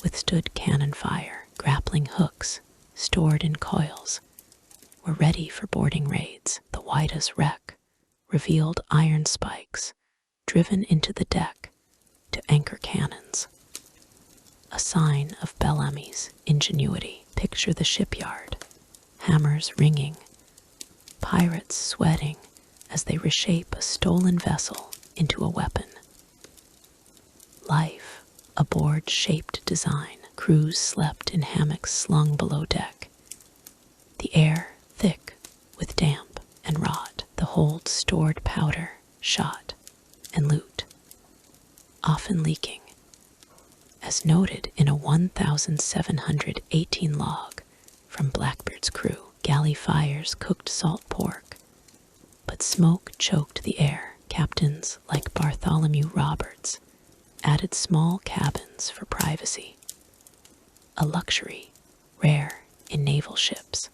withstood cannon fire. Grappling hooks, stored in coils, were ready for boarding raids. The Waida's wreck revealed iron spikes driven into the deck to anchor cannons, a sign of Bellamy's ingenuity. Picture the shipyard, hammers ringing, pirates sweating as they reshape a stolen vessel into a weapon. Life aboard shaped design. Crews slept in hammocks slung below deck, the air thick with damp and rot. The hold stored powder, shot, and loot, often leaking. As noted in a 1718 log from Blackbeard's crew, galley fires cooked salt pork, but smoke choked the air. Captains like Bartholomew Roberts added small cabins for privacy, a luxury rare in naval ships.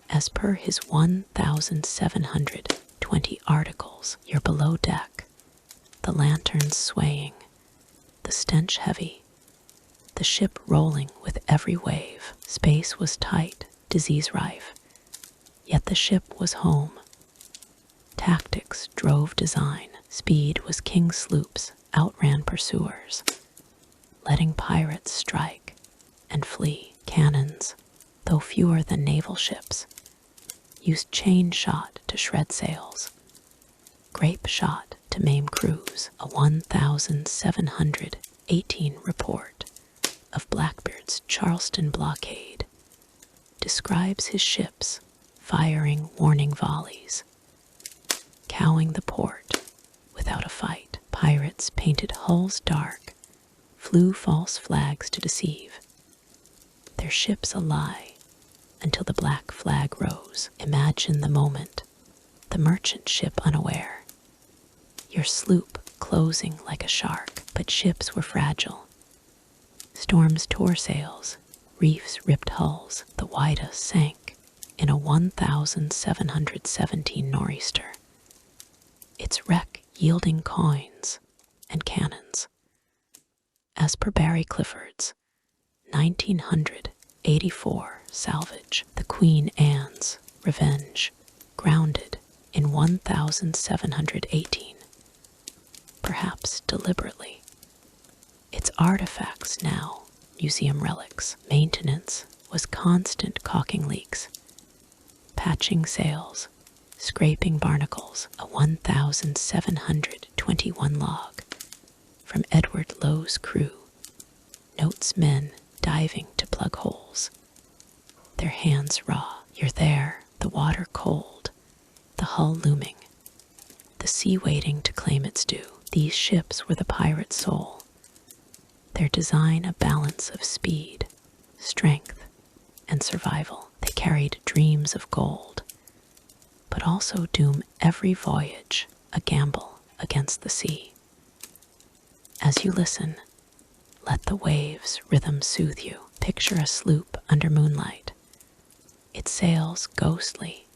As per his 1,720 articles, you're below deck, the lanterns swaying, the stench heavy, the ship rolling with every wave. Space was tight, disease rife, yet the ship was home. Tactics drove design. Speed was king. Sloops outran pursuers, letting pirates strike and flee. Cannons, though fewer than naval ships, used chain shot to shred sails, grape shot to maim crews. A 1718 report of Blackbeard's Charleston blockade describes his ships firing warning volleys, cowing the port without a fight. Pirates painted hulls dark, flew false flags to deceive, their ships a lie until the black flag rose. Imagine the moment, the merchant ship unaware, your sloop closing like a shark. But ships were fragile. Storms tore sails, reefs ripped hulls. The Waida sank in a 1717 nor'easter, its wreck yielding coins and cannons. As per Barry Clifford's 1984 salvage, the Queen Anne's Revenge grounded in 1718, perhaps deliberately. Its artifacts now museum relics. Maintenance was constant, caulking leaks, patching sails, scraping barnacles. A 1721 log from Edward Lowe's crew notes men diving to plug holes, their hands raw. You're there, the water cold, the hull looming, the sea waiting to claim its due. These ships were the pirate soul, their design a balance of speed, strength, and survival. They carried dreams of gold, but also doom. Every voyage a gamble against the sea. As you listen, let the waves' rhythm soothe you. Picture a sloop under moonlight, its sails ghostly,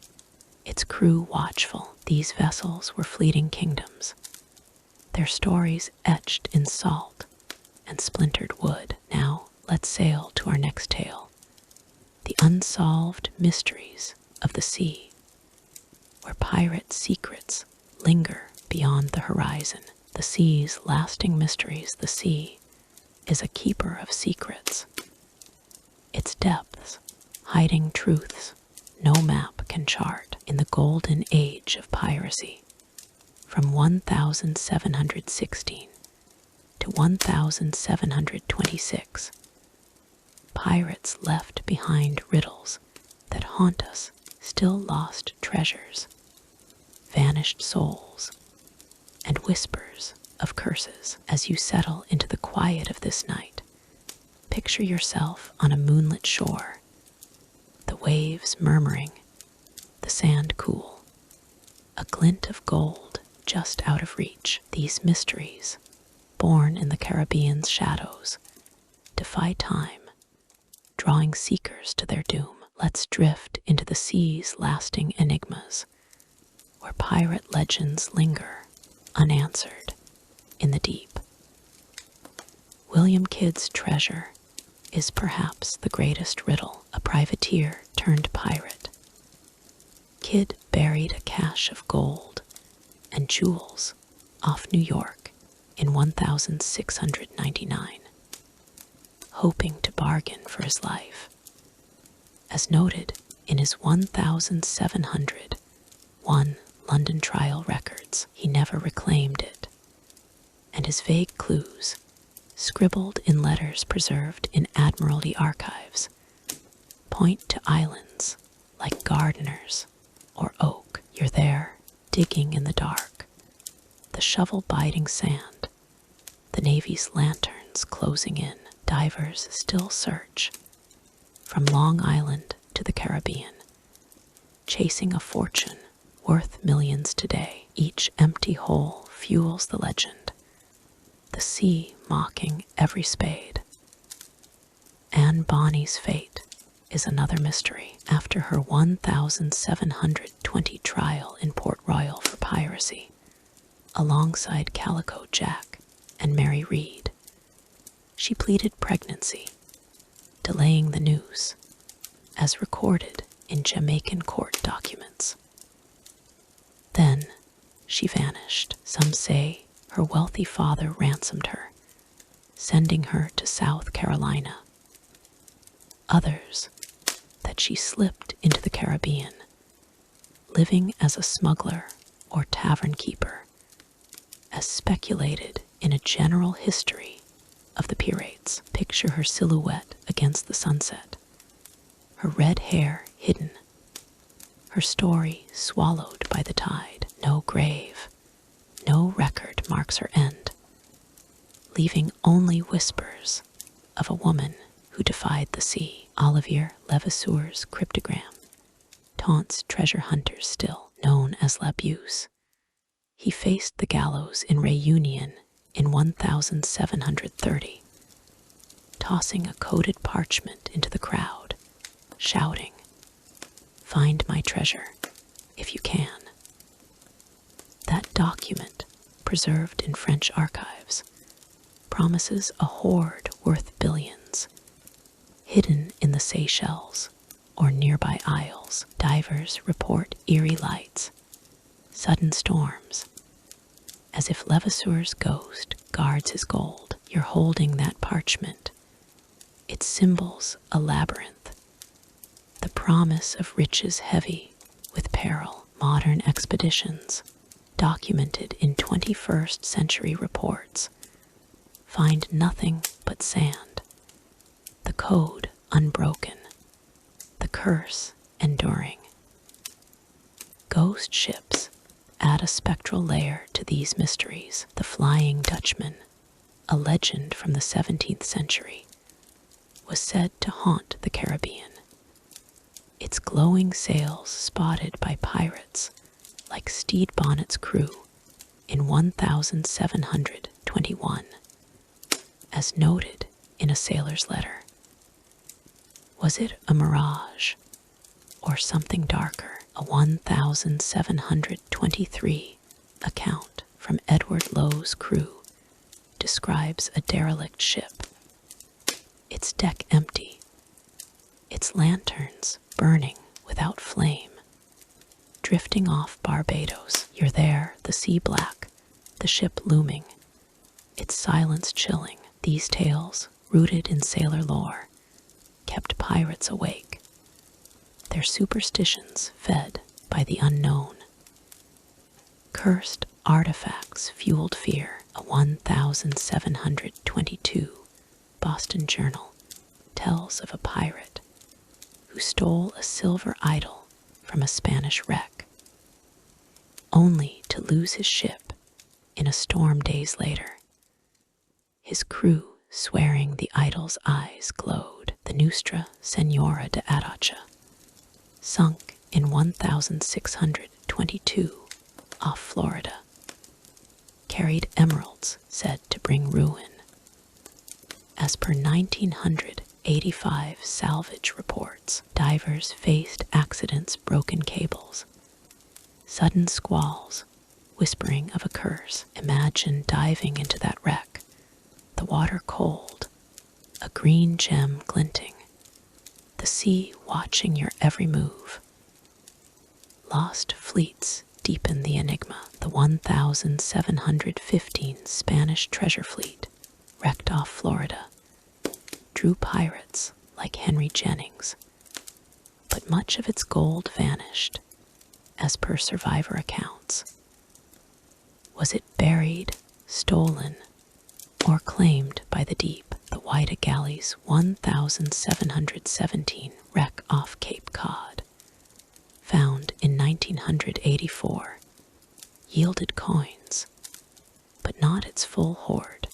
its crew watchful. These vessels were fleeting kingdoms, their stories etched in salt and splintered wood. Now let's sail to our next tale, the unsolved mysteries of the sea, where pirate secrets linger beyond the horizon. The sea's lasting mysteries. The sea is a keeper of secrets, its depths hiding truths no map can chart. In the golden age of piracy, from 1716 to 1726, pirates left behind riddles that haunt us. Still lost treasures, vanished souls, and whispers of curses. As you settle into the quiet of this night, picture yourself on a moonlit shore, the waves murmuring, the sand cool, a glint of gold just out of reach. These mysteries, born in the Caribbean's shadows, defy time, drawing seekers to their doom. Let's drift into the sea's lasting enigmas, where pirate legends linger unanswered in the deep. William Kidd's treasure is perhaps the greatest riddle, a privateer turned pirate. Kidd buried a cache of gold and jewels off New York in 1699, hoping to bargain for his life. As noted in his 1701 London trial records, he never reclaimed it, and his vague clues, scribbled in letters preserved in Admiralty archives, point to islands like Gardeners or Oak. You're there, digging in the dark, the shovel biting sand, the Navy's lanterns closing in. Divers still search, from Long Island to the Caribbean, chasing a fortune worth millions today. Each empty hole fuels the legend, the sea mocking every spade. Anne Bonny's fate is another mystery. After her 1720 trial in Port Royal for piracy, alongside Calico Jack and Mary Read, she pleaded pregnancy, delaying the news, as recorded in Jamaican court documents. Then she vanished. Some say her wealthy father ransomed her, sending her to South Carolina. Others, that she slipped into the Caribbean, living as a smuggler or tavern keeper, as speculated in a general history of the pirates. Picture her silhouette against the sunset, her red hair hidden, her story swallowed by the tide. No grave, no record marks her end, leaving only whispers of a woman who defied the sea. Olivier Levasseur's cryptogram taunts treasure hunters still, known as Labuse. He faced the gallows in Réunion in 1730, tossing a coded parchment into the crowd, shouting, "Find my treasure, if you can." That document, preserved in French archives, promises a hoard worth billions, hidden in the Seychelles or nearby isles. Divers report eerie lights, sudden storms, as if Levasseur's ghost guards his gold. You're holding that parchment, its symbols a labyrinth, the promise of riches heavy with peril. Modern expeditions, documented in 21st century reports, find nothing but sand, the code unbroken, the curse enduring. Ghost ships add a spectral layer to these mysteries. The Flying Dutchman, a legend from the 17th century, was said to haunt the Caribbean, its glowing sails spotted by pirates like Stede Bonnet's crew in 1721, as noted in a sailor's letter. Was it a mirage or something darker? A 1723 account from Edward Lowe's crew describes a derelict ship, its deck empty, its lanterns burning without flame, drifting off Barbados. You're there, the sea black, the ship looming, its silence chilling. These tales, rooted in sailor lore, kept pirates awake, their superstitions fed by the unknown. Cursed artifacts fueled fear. A 1722 Boston Journal tells of a pirate who stole a silver idol from a Spanish wreck, only to lose his ship in a storm days later, his crew swearing the idol's eyes glowed. The Nostra Senora de Atocha, sunk in 1622 off Florida, carried emeralds said to bring ruin. As per 1985 salvage reports, divers faced accidents, broken cables, sudden squalls, whispering of a curse. Imagine diving into that wreck, the the water cold, a green gem glinting, the sea watching your every move. Lost fleets deepen the enigma. The 1715 Spanish treasure fleet, wrecked off Florida, drew pirates like Henry Jennings, but much of its gold vanished, as per survivor accounts. Was it buried, stolen, or claimed by the deep? The Whydah Galley's 1717 wreck off Cape Cod, found in 1984, yielded coins, but not its full hoard.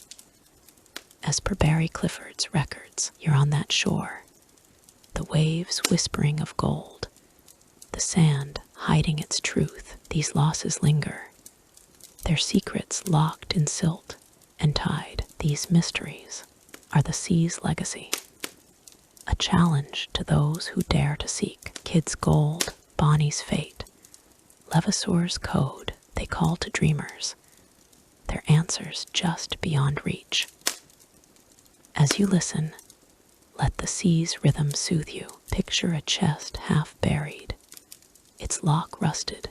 As per Barry Clifford's records, you're on that shore, the waves whispering of gold, the sand hiding its truth. These losses linger, their secrets locked in silt and tide. These mysteries are the sea's legacy, a challenge to those who dare to seek. Kidd's gold, Bonnie's fate, Levasseur's code, they call to dreamers, their answers just beyond reach. As you listen, let the sea's rhythm soothe you. Picture a chest half buried, its lock rusted,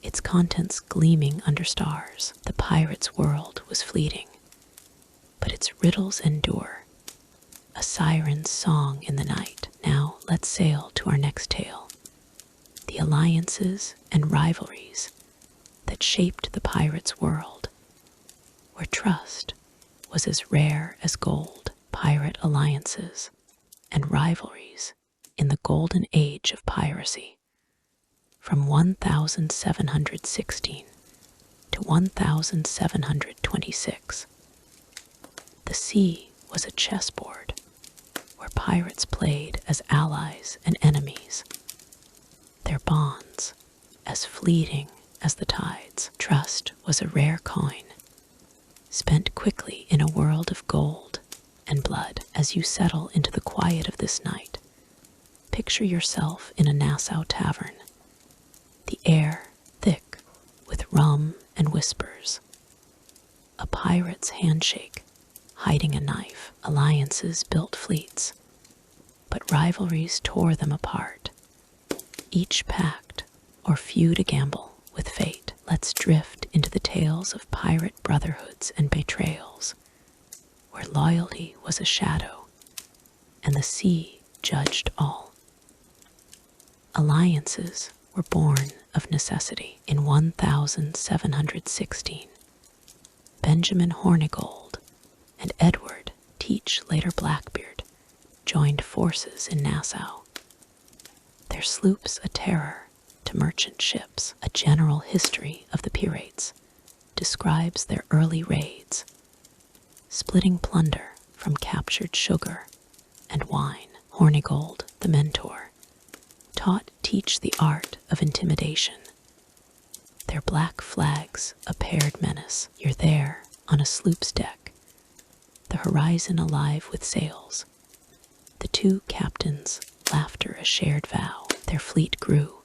its contents gleaming under stars. The pirate's world was fleeting, but its riddles endure, a siren's song in the night. Now let's sail to our next tale, the alliances and rivalries that shaped the pirate's world, where trust was as rare as gold. Pirate alliances and rivalries in the golden age of piracy, from 1716 to 1726. The sea was a chessboard where pirates played as allies and enemies, their bonds as fleeting as the tides. Trust was a rare coin, spent quickly in a world of gold and blood. As you settle into the quiet of this night, picture yourself in a Nassau tavern, the air thick with rum and whispers, a pirate's handshake hiding a knife. Alliances built fleets, but rivalries tore them apart, each pact or feud a gamble with fate. Let's drift into the tales of pirate brotherhoods and betrayals, where loyalty was a shadow and the sea judged all. Alliances were born of necessity. In 1716, Benjamin Hornigold and Edward Teach, later Blackbeard, joined forces in Nassau, their sloops a terror to merchant ships. A general history of the pirates describes their early raids, splitting plunder from captured sugar and wine. Hornigold, the mentor, taught Teach the art of intimidation, their black flags a paired menace. You're there on a sloop's deck, the horizon alive with sails, the two captains' laughter a shared vow. Their fleet grew,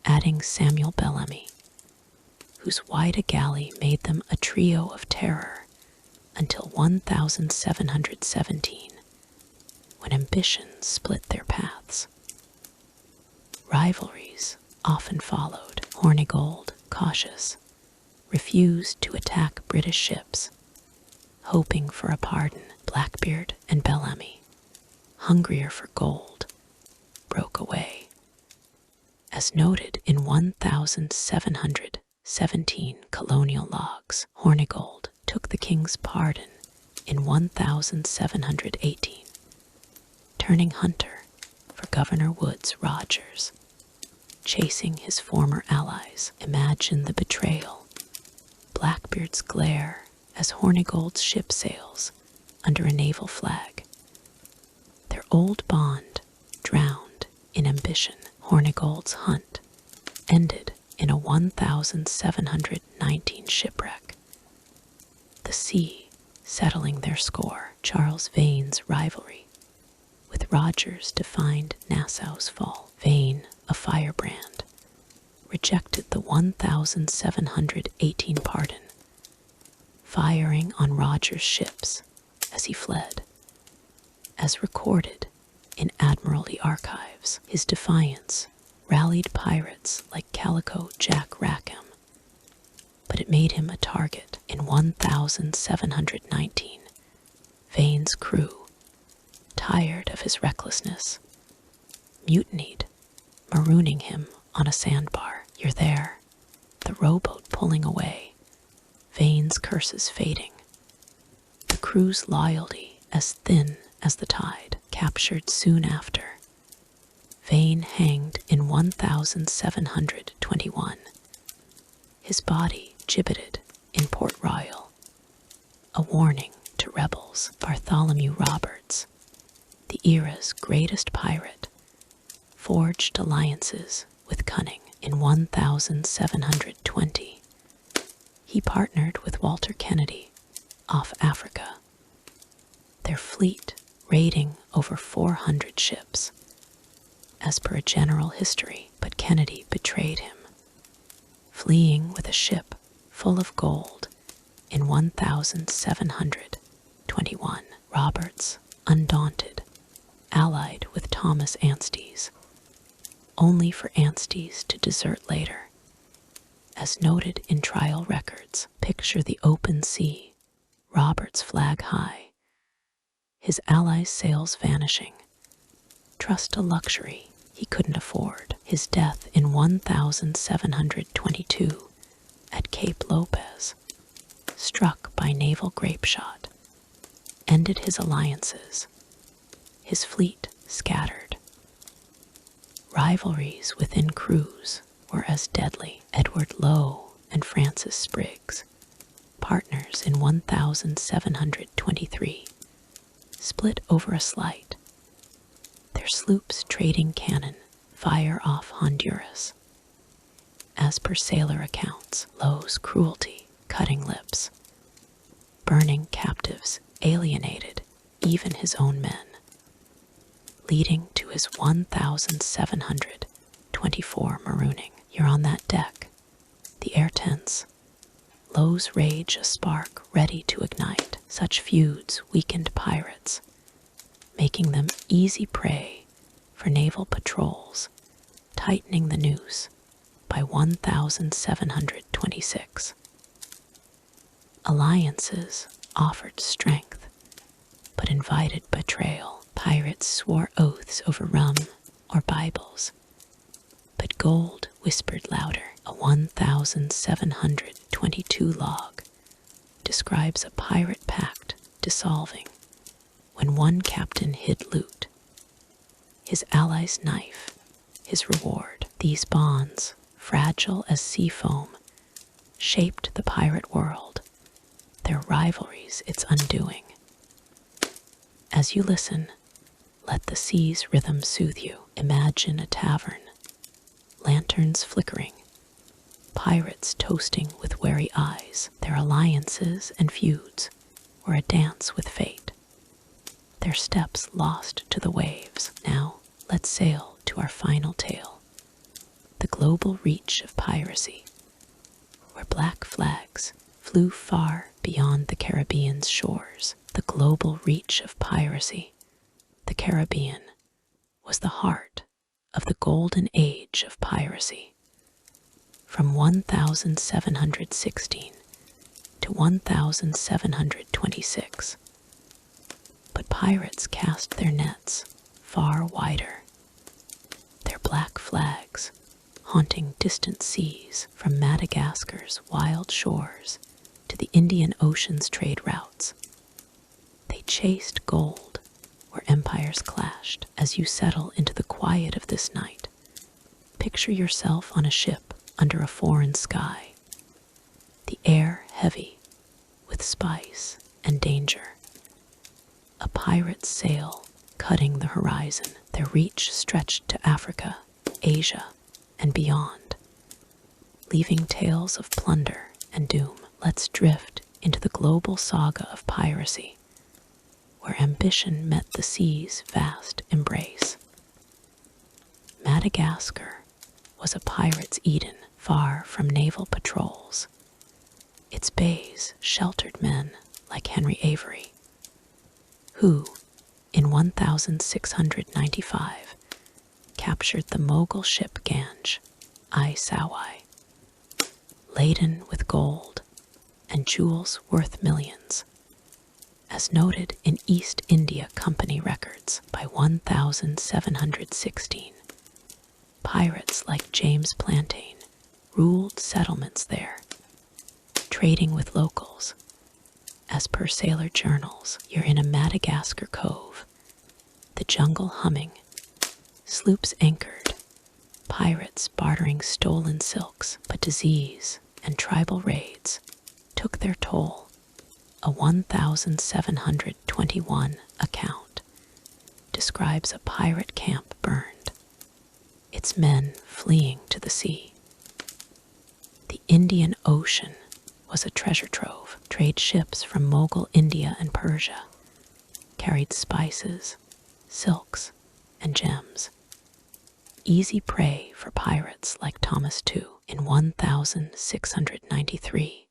adding Samuel Bellamy, whose Whydah galley made them a trio of terror until 1717, when ambitions split their paths. Rivalries often followed. Hornigold, cautious, refused to attack British ships, hoping for a pardon. Blackbeard and Bellamy, hungrier for gold, broke away. As noted in 1717 colonial logs, Hornigold took the king's pardon in 1718, turning hunter for Governor Woodes Rogers, chasing his former allies. Imagine the betrayal, Blackbeard's glare as Hornigold's ship sails under a naval flag, their old bond drowned in ambition. Hornigold's hunt ended in a 1719 shipwreck, the sea settling their score. Charles Vane's rivalry with Rogers defined Nassau's fall. Vane, a firebrand, rejected the 1718 pardon, firing on Roger's ships as he fled. As recorded in Admiralty archives, his defiance rallied pirates like Calico Jack Rackham, but it made him a target. In 1719, Vane's crew, tired of his recklessness, mutinied, marooning him on a sandbar. "You're there," the rowboat pulling away, Vane's curses fading, the crew's loyalty as thin as the tide. Captured soon after, Vane hanged in 1721, his body gibbeted in Port Royal, a warning to rebels. Bartholomew Roberts, the era's greatest pirate, forged alliances with cunning. In 1720, he partnered with Walter Kennedy off Africa, their fleet raiding over 400 ships, as per a general history. But Kennedy betrayed him, fleeing with a ship full of gold in 1721. Roberts, undaunted, allied with Thomas Anstey's, only for Anstey's to desert later. As noted in trial records, picture the open sea, Roberts flag high, his allies' sails vanishing. Trust a luxury he couldn't afford. His death in 1722 at Cape Lopez, struck by naval grapeshot, ended his alliances, his fleet scattered. Rivalries within crews were as deadly. Edward Lowe and Francis Spriggs, partners in 1723, split over a slight, their sloops trading cannon fire off Honduras. As per sailor accounts, Lowe's cruelty, cutting lips, burning captives, alienated even his own men, leading to his 1724 marooning. You're on that deck, the air tense, Lowe's rage a spark ready to ignite. Such feuds weakened pirates, making them easy prey for naval patrols, tightening the noose by 1726. Alliances offered strength, but invited betrayal. Pirates swore oaths over rum or Bibles, but gold whispered louder. A 1722 log describes a pirate pact dissolving when one captain hid loot, his ally's knife, his reward. These bonds, fragile as sea foam, shaped the pirate world, their rivalries its undoing. As you listen, let the sea's rhythm soothe you. Imagine a tavern, lanterns flickering, pirates toasting with wary eyes. Their alliances and feuds were a dance with fate, their steps lost to the waves. Now, let's sail to our final tale, the global reach of piracy, where black flags flew far beyond the Caribbean's shores. The global reach of piracy, the Caribbean, was the heart of the golden age of piracy. From 1716 to 1726. But pirates cast their nets far wider, their black flags haunting distant seas, from Madagascar's wild shores to the Indian Ocean's trade routes. They chased gold where empires clashed. As you settle into the quiet of this night, picture yourself on a ship under a foreign sky, the air heavy with spice and danger. A pirate's sail cutting the horizon, their reach stretched to Africa, Asia, and beyond, leaving tales of plunder and doom. Let's drift into the global saga of piracy, where ambition met the sea's vast embrace. Madagascar was a pirate's Eden, far from naval patrols. Its bays sheltered men like Henry Avery, who, in 1695, captured the Mogul ship Ganj, I Sawai, laden with gold and jewels worth millions, as noted in East India Company records by 1716. Pirates like James Plantain ruled settlements there, trading with locals. As per sailor journals, you're in a Madagascar cove, the jungle humming, sloops anchored, pirates bartering stolen silks, but disease and tribal raids took their toll. A 1721 account describes a pirate camp burned, its men fleeing to the sea. The Indian Ocean was a treasure trove. Trade ships from Mughal India and Persia carried spices, silks, and gems. Easy prey for pirates like Thomas II. In 1693,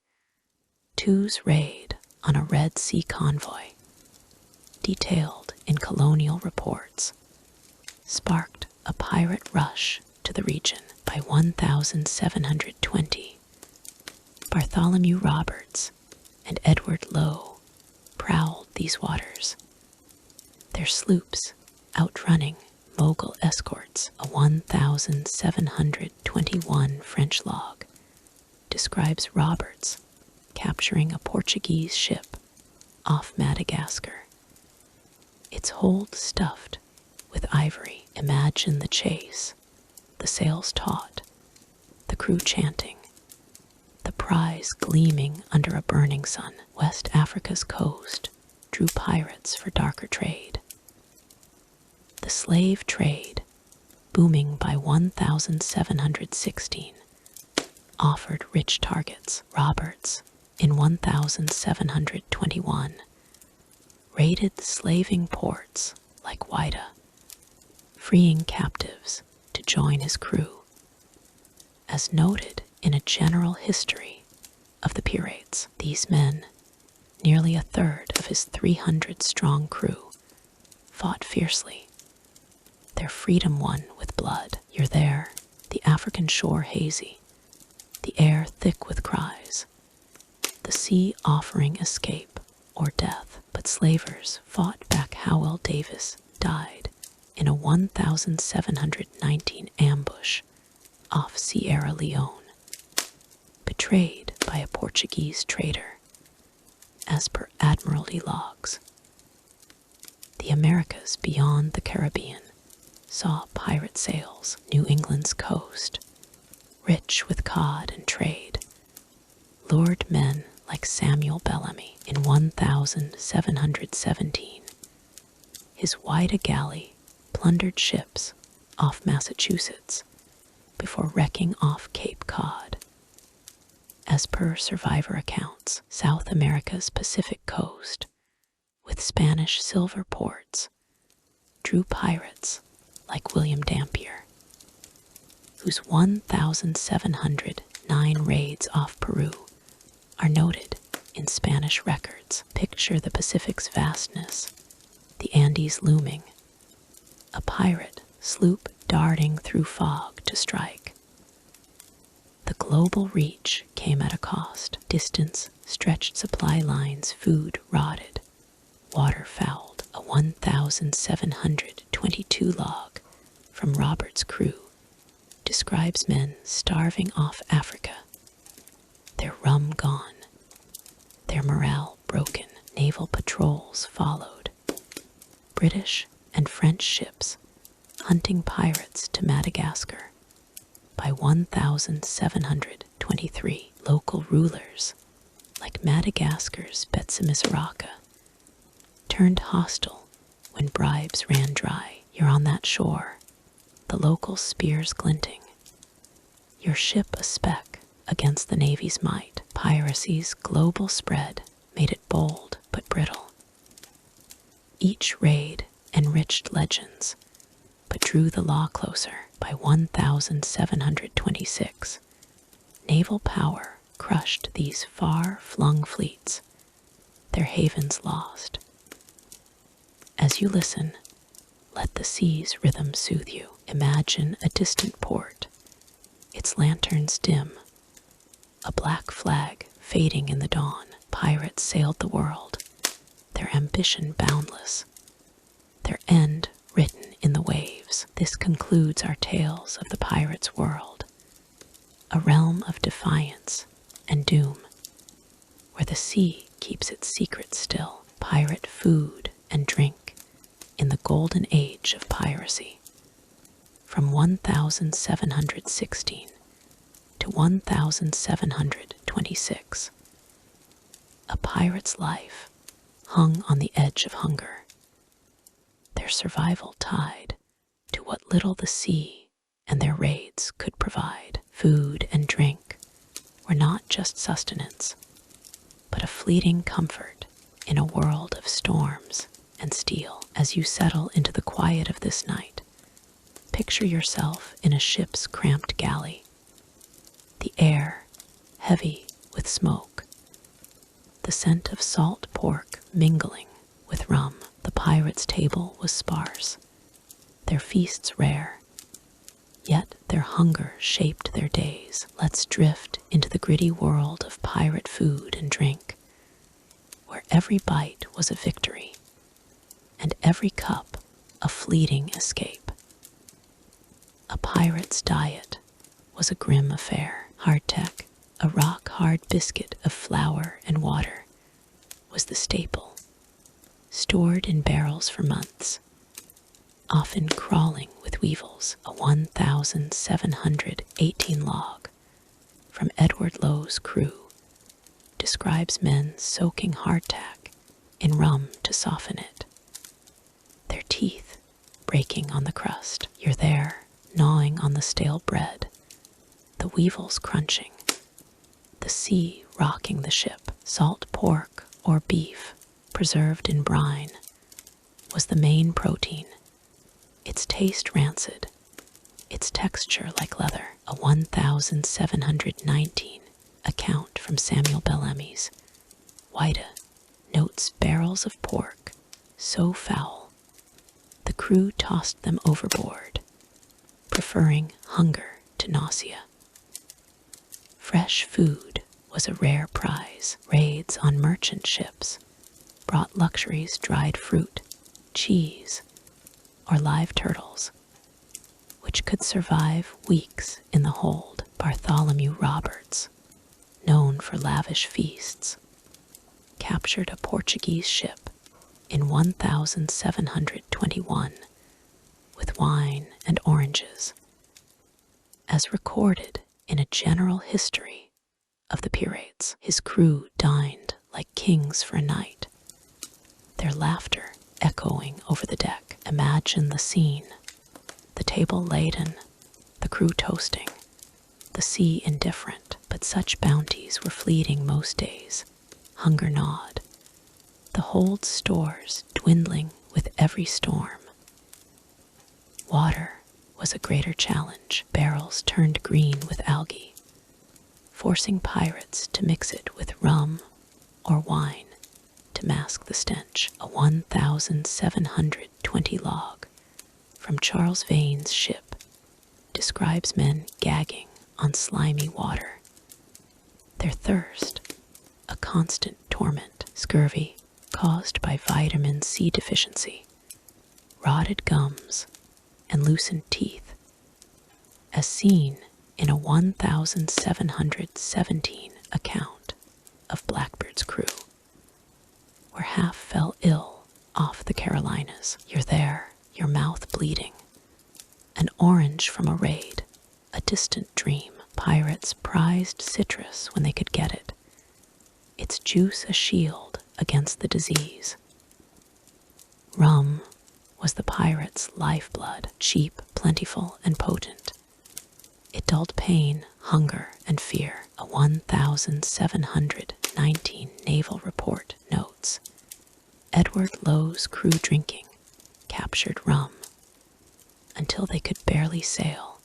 II's raid on a Red Sea convoy, detailed in colonial reports, sparked a pirate rush to the region. By 1720, Bartholomew Roberts and Edward Lowe prowled these waters, their sloops outrunning Mughal escorts. A 1721 French log describes Roberts capturing a Portuguese ship off Madagascar, its hold stuffed with ivory. Imagine the chase, the sails taut, the crew chanting, the prize gleaming under a burning sun. West Africa's coast drew pirates for darker trade. The slave trade, booming by 1716, offered rich targets. Roberts, in 1721, raided slaving ports like Whydah, freeing captives to join his crew. As noted in a general history of the pirates, these men, nearly a third of his 300-strong crew, fought fiercely, their freedom won with blood. You're there, the African shore hazy, the air thick with cries, the sea offering escape or death. But slavers fought back. Howell Davis died in a 1719 ambush off Sierra Leone, betrayed by a Portuguese trader, as per Admiralty logs. The Americas beyond the Caribbean saw pirate sails. New England's coast, rich with cod and trade, lured men like Samuel Bellamy. In 1717, his Whydah galley plundered ships off Massachusetts before wrecking off Cape Cod. As per survivor accounts, South America's Pacific coast, with Spanish silver ports, drew pirates like William Dampier, whose 1,709 raids off Peru are noted in Spanish records. Picture the Pacific's vastness, the Andes looming, a pirate sloop darting through fog to strike. The global reach came at a cost. Distance stretched supply lines, food rotted, water fouled. A 1722 log from Robert's crew describes men starving off Africa, their rum gone, their morale broken. Naval patrols followed, British and French ships hunting pirates to Madagascar. By 1723, local rulers, like Madagascar's Betsimisaraka, turned hostile when bribes ran dry. You're on that shore, the local spears glinting, your ship a speck against the Navy's might. Piracy's global spread made it bold but brittle. Each raid enriched legends, but drew the law closer. By 1726, naval power crushed these far-flung fleets, their havens lost. As you listen, let the sea's rhythm soothe you. Imagine a distant port, its lanterns dim, a black flag fading in the dawn. Pirates sailed the world, their ambition boundless, their end written in the waves. This concludes our tales of the pirate's world, a realm of defiance and doom, where the sea keeps its secrets still. Pirate food and drink in the golden age of piracy, from 1716 to 1726. A pirate's life hung on the edge of hunger, their survival tied to what little the sea and their raids could provide. Food and drink were not just sustenance, but a fleeting comfort in a world of storms and steel. As you settle into the quiet of this night, picture yourself in a ship's cramped galley, the air heavy with smoke, the scent of salt pork mingling with rum. The pirates' table was sparse, their feasts rare, yet their hunger shaped their days. Let's drift into the gritty world of pirate food and drink, where every bite was a victory and every cup a fleeting escape. A pirate's diet was a grim affair. Hardtack, a rock-hard biscuit of flour and water, was the staple, stored in barrels for months, often crawling with weevils. A 1718 log from Edward Lowe's crew describes men soaking hardtack in rum to soften it, their teeth breaking on the crust. You're there, gnawing on the stale bread, the weevils crunching, the sea rocking the ship. Salt pork or beef, preserved in brine, was the main protein, its taste rancid, its texture like leather. A 1719 account from Samuel Bellamy's Whydah notes barrels of pork so foul the crew tossed them overboard, preferring hunger to nausea. Fresh food was a rare prize. Raids on merchant ships brought luxuries: dried fruit, cheese, or live turtles, which could survive weeks in the hold. Bartholomew Roberts, known for lavish feasts, captured a Portuguese ship in 1721 with wine and oranges. As recorded in a general history of the pirates, his crew dined like kings for a night, their laughter echoing over the deck. Imagine the scene: the table laden, the crew toasting, the sea indifferent. But such bounties were fleeting most days. Hunger gnawed, the hold's stores dwindling with every storm. Water was a greater challenge. Barrels turned green with algae, forcing pirates to mix it with rum or wine to mask the stench. A 1720 log from Charles Vane's ship describes men gagging on slimy water, their thirst a constant torment. Scurvy caused by vitamin C deficiency, rotted gums, and loosened teeth, as seen in a 1717 account of Blackbeard's crew, where half fell ill off the Carolinas. You're there, your mouth bleeding, an orange from a raid, a distant dream. Pirates prized citrus when they could get it, its juice a shield against the disease. Rum was the pirate's lifeblood, cheap, plentiful, and potent. It dulled pain, hunger, and fear. A 1719 naval report notes Edward Lowe's crew drinking captured rum until they could barely sail,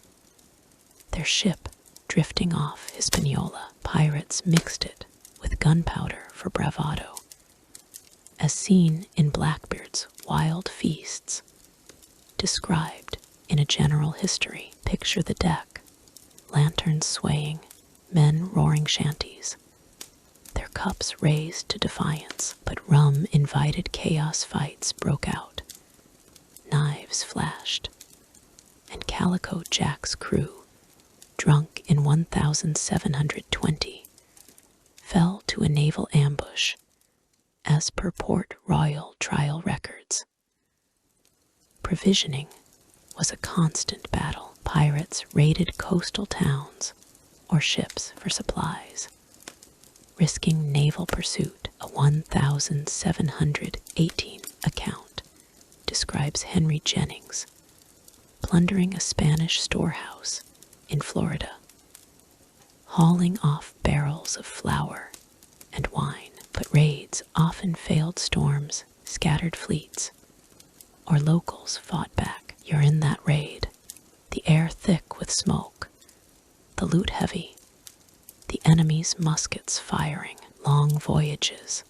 their ship drifting off Hispaniola. pirates mixed it with gunpowder for bravado, as seen in Blackbeard's Wild Feasts. Described in a general history, picture the deck, lanterns swaying, men roaring shanties, their cups raised to defiance, but rum-invited chaos fights broke out. Knives flashed, and Calico Jack's crew, drunk in 1720, fell to a naval ambush, as per Port Royal trial records. Provisioning was a constant battle. Pirates raided coastal towns or ships for supplies, risking naval pursuit. A 1718 account describes Henry Jennings plundering a Spanish storehouse in Florida, hauling off barrels of flour and wine. But raids often failed. Storms scattered fleets, or locals fought back. You're in that raid, the air thick with smoke, the loot heavy, the enemy's muskets firing. Long voyages,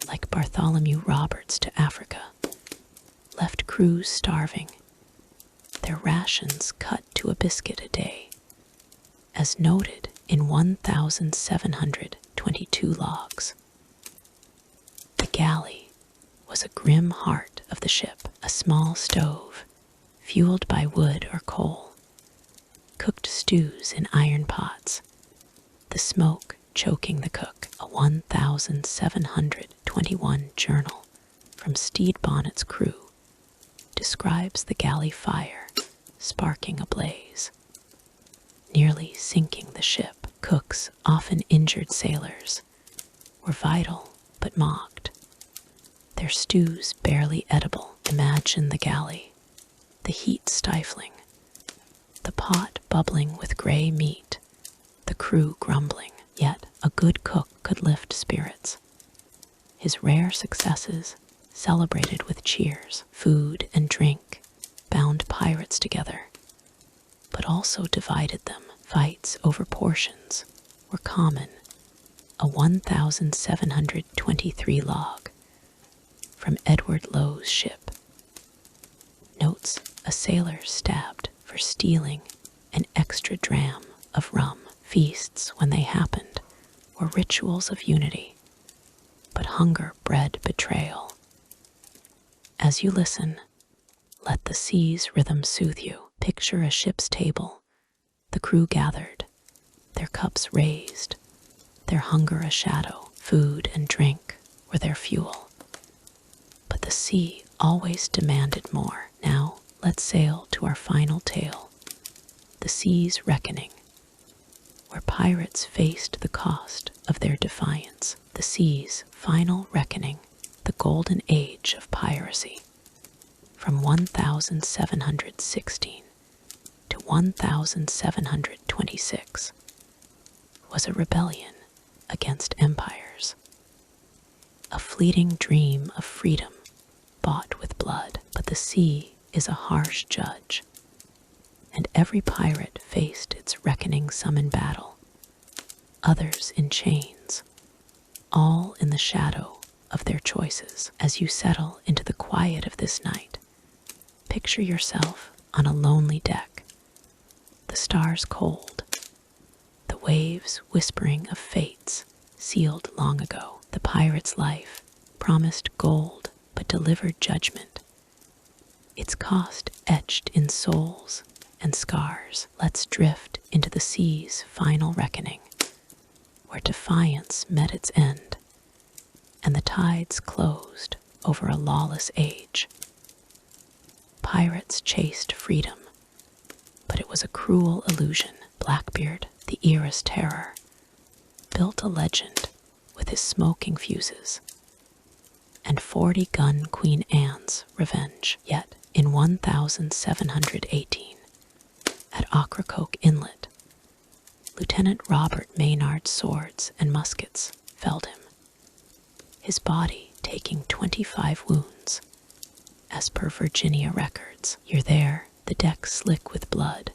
like Bartholomew Roberts to Africa, left crews starving, their rations cut to a biscuit a day, as noted in 1722 logs. The galley was a grim heart of the ship, a small stove, fueled by wood or coal, cooked stews in iron pots, the smoke choking the cook. A 1721 journal from Stede Bonnet's crew describes the galley fire sparking ablaze, nearly sinking the ship. Cooks, often injured sailors, were vital but mocked, their stews barely edible. Imagine the galley, the heat stifling, the pot bubbling with gray meat, the crew grumbling. Yet a good cook could lift spirits. His rare successes celebrated with cheers. Food and drink bound pirates together, but also divided them. Fights over portions were common. A 1723 log from Edward Lowe's ship notes a sailor stabbed for stealing an extra dram of rum. Feasts, when they happened, were rituals of unity, but hunger bred betrayal. As you listen, let the sea's rhythm soothe you. Picture a ship's table, the crew gathered, their cups raised, their hunger a shadow. Food and drink were their fuel, but the sea always demanded more. Now let's sail to our final tale, the sea's reckoning, where pirates faced the cost of their defiance. The sea's final reckoning, the golden age of piracy, from 1716 to 1726, was a rebellion against empires, a fleeting dream of freedom bought with blood. But the sea is a harsh judge, and every pirate faced its reckoning, some in battle, others in chains, all in the shadow of their choices. As you settle into the quiet of this night, picture yourself on a lonely deck, the stars cold, the waves whispering of fates sealed long ago. The pirate's life promised gold but delivered judgment, its cost etched in souls and scars. Let's drift into the sea's final reckoning, where defiance met its end and the tides closed over a lawless age. Pirates chased freedom, but it was a cruel illusion. Blackbeard, the era's terror, built a legend with his smoking fuses and 40-gun Queen Anne's revenge. Yet in 1718, at Ocracoke Inlet, Lieutenant Robert Maynard's swords and muskets felled him, his body taking 25 wounds, as per Virginia records. You're there, the deck slick with blood,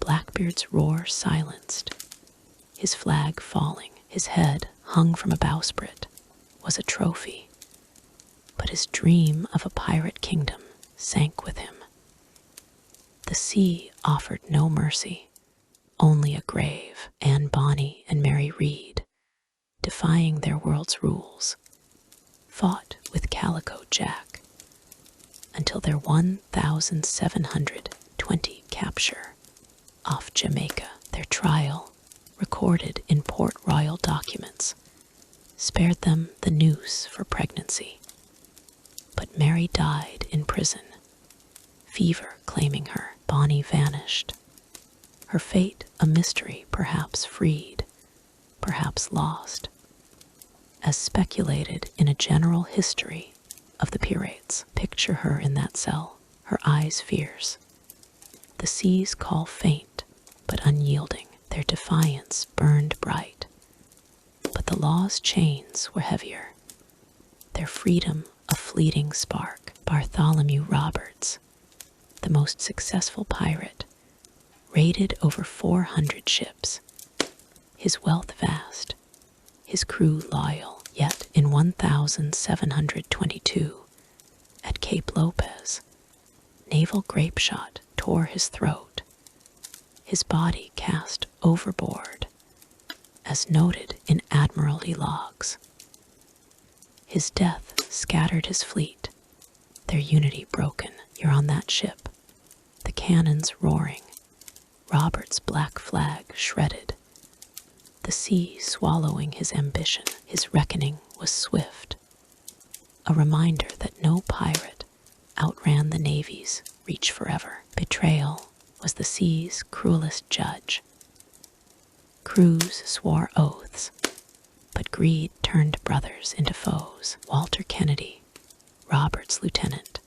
Blackbeard's roar silenced, his flag falling, his head hung from a bowsprit, was a trophy. But his dream of a pirate kingdom sank with him. The sea offered no mercy, only a grave. Anne Bonny and Mary Read, defying their world's rules, fought with Calico Jack until their 1720 capture off Jamaica. Their trial, recorded in Port Royal documents, spared them the noose for pregnancy. But Mary died in prison, fever claiming her. Bonny vanished, her fate a mystery, perhaps freed, perhaps lost, as speculated in a general history of the pirates. Picture her in that cell, her eyes fierce. The sea's call faint, but unyielding. Their defiance burned bright. But the law's chains were heavier, their freedom a fleeting spark. Bartholomew Roberts, the most successful pirate, raided over 400 ships, his wealth vast, his crew loyal. Yet in 1722, at Cape Lopez, naval grapeshot tore his throat, his body cast overboard, as noted in Admiralty logs. His death scattered his fleet, their unity broken. You're on that ship, the cannons roaring, Robert's black flag shredded, the sea swallowing his ambition. His reckoning was swift, a reminder that no pirate outran the Navy's reach forever. Betrayal was the sea's cruelest judge. Crews swore oaths, but greed turned brothers into foes. Walter Kennedy, Robert's lieutenant,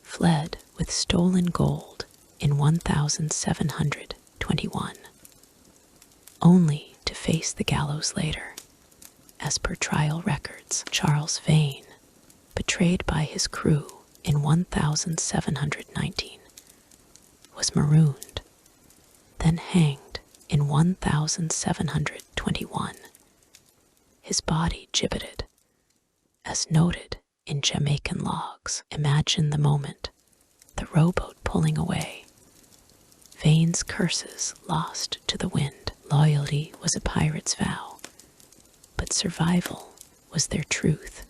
fled with stolen gold in 1721, only to face the gallows later. As per trial records, Charles Vane, betrayed by his crew in 1719, was marooned, then hanged in 1721. His body gibbeted, as noted in Jamaican logs. Imagine the moment, the rowboat pulling away, Vane's curses lost to the wind. Loyalty was a pirate's vow, but survival was their truth.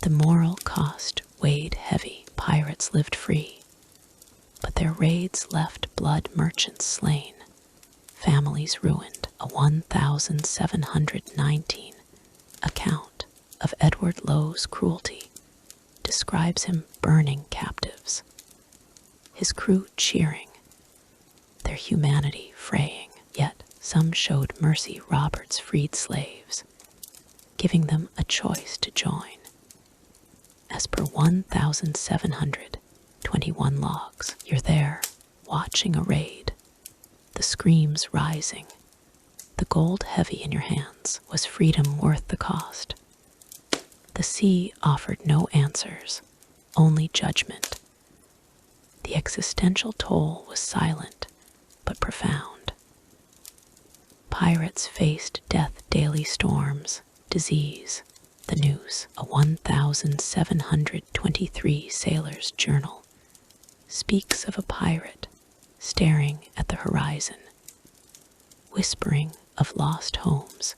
The moral cost weighed heavy. Pirates lived free, but their raids left blood merchants slain, families ruined. A 1719 account of Edward Lowe's cruelty describes him burning captives, his crew cheering, their humanity fraying. Yet some showed mercy. Roberts freed slaves, giving them a choice to join. As per 1721 logs, you're there, watching a raid, the screams rising, the gold heavy in your hands. Was freedom worth the cost? The sea offered no answers, only judgment. The existential toll was silent, but profound. Pirates faced death, daily storms, disease, the noose. A 1723 sailor's journal speaks of a pirate staring at the horizon, whispering of lost homes,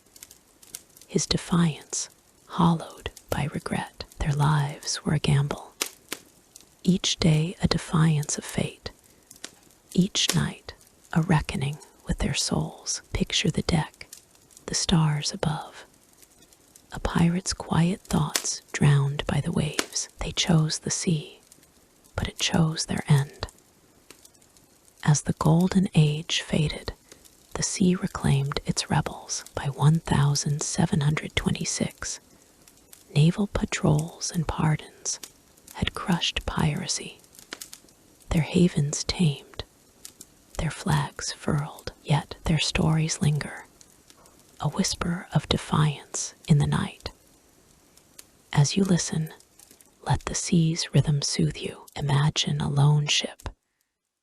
his defiance hollowed by regret. Their lives were a gamble, each day a defiance of fate, each night a reckoning with their souls. Picture the deck, the stars above, a pirate's quiet thoughts drowned by the waves. They chose the sea, but it chose their end. As the golden age faded, the sea reclaimed its rebels. By 1726, naval patrols and pardons had crushed piracy, their havens tamed, their flags furled. Yet their stories linger, a whisper of defiance in the night. As you listen, let the sea's rhythm soothe you. Imagine a lone ship,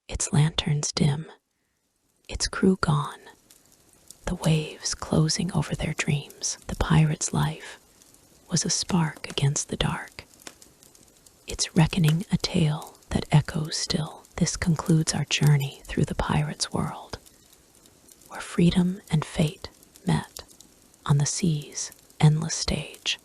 its lanterns dim, its crew gone, the waves closing over their dreams. The pirate's life was a spark against the dark, its reckoning a tale that echoes still. This concludes our journey through the pirate's world, where freedom and fate met on the sea's endless stage.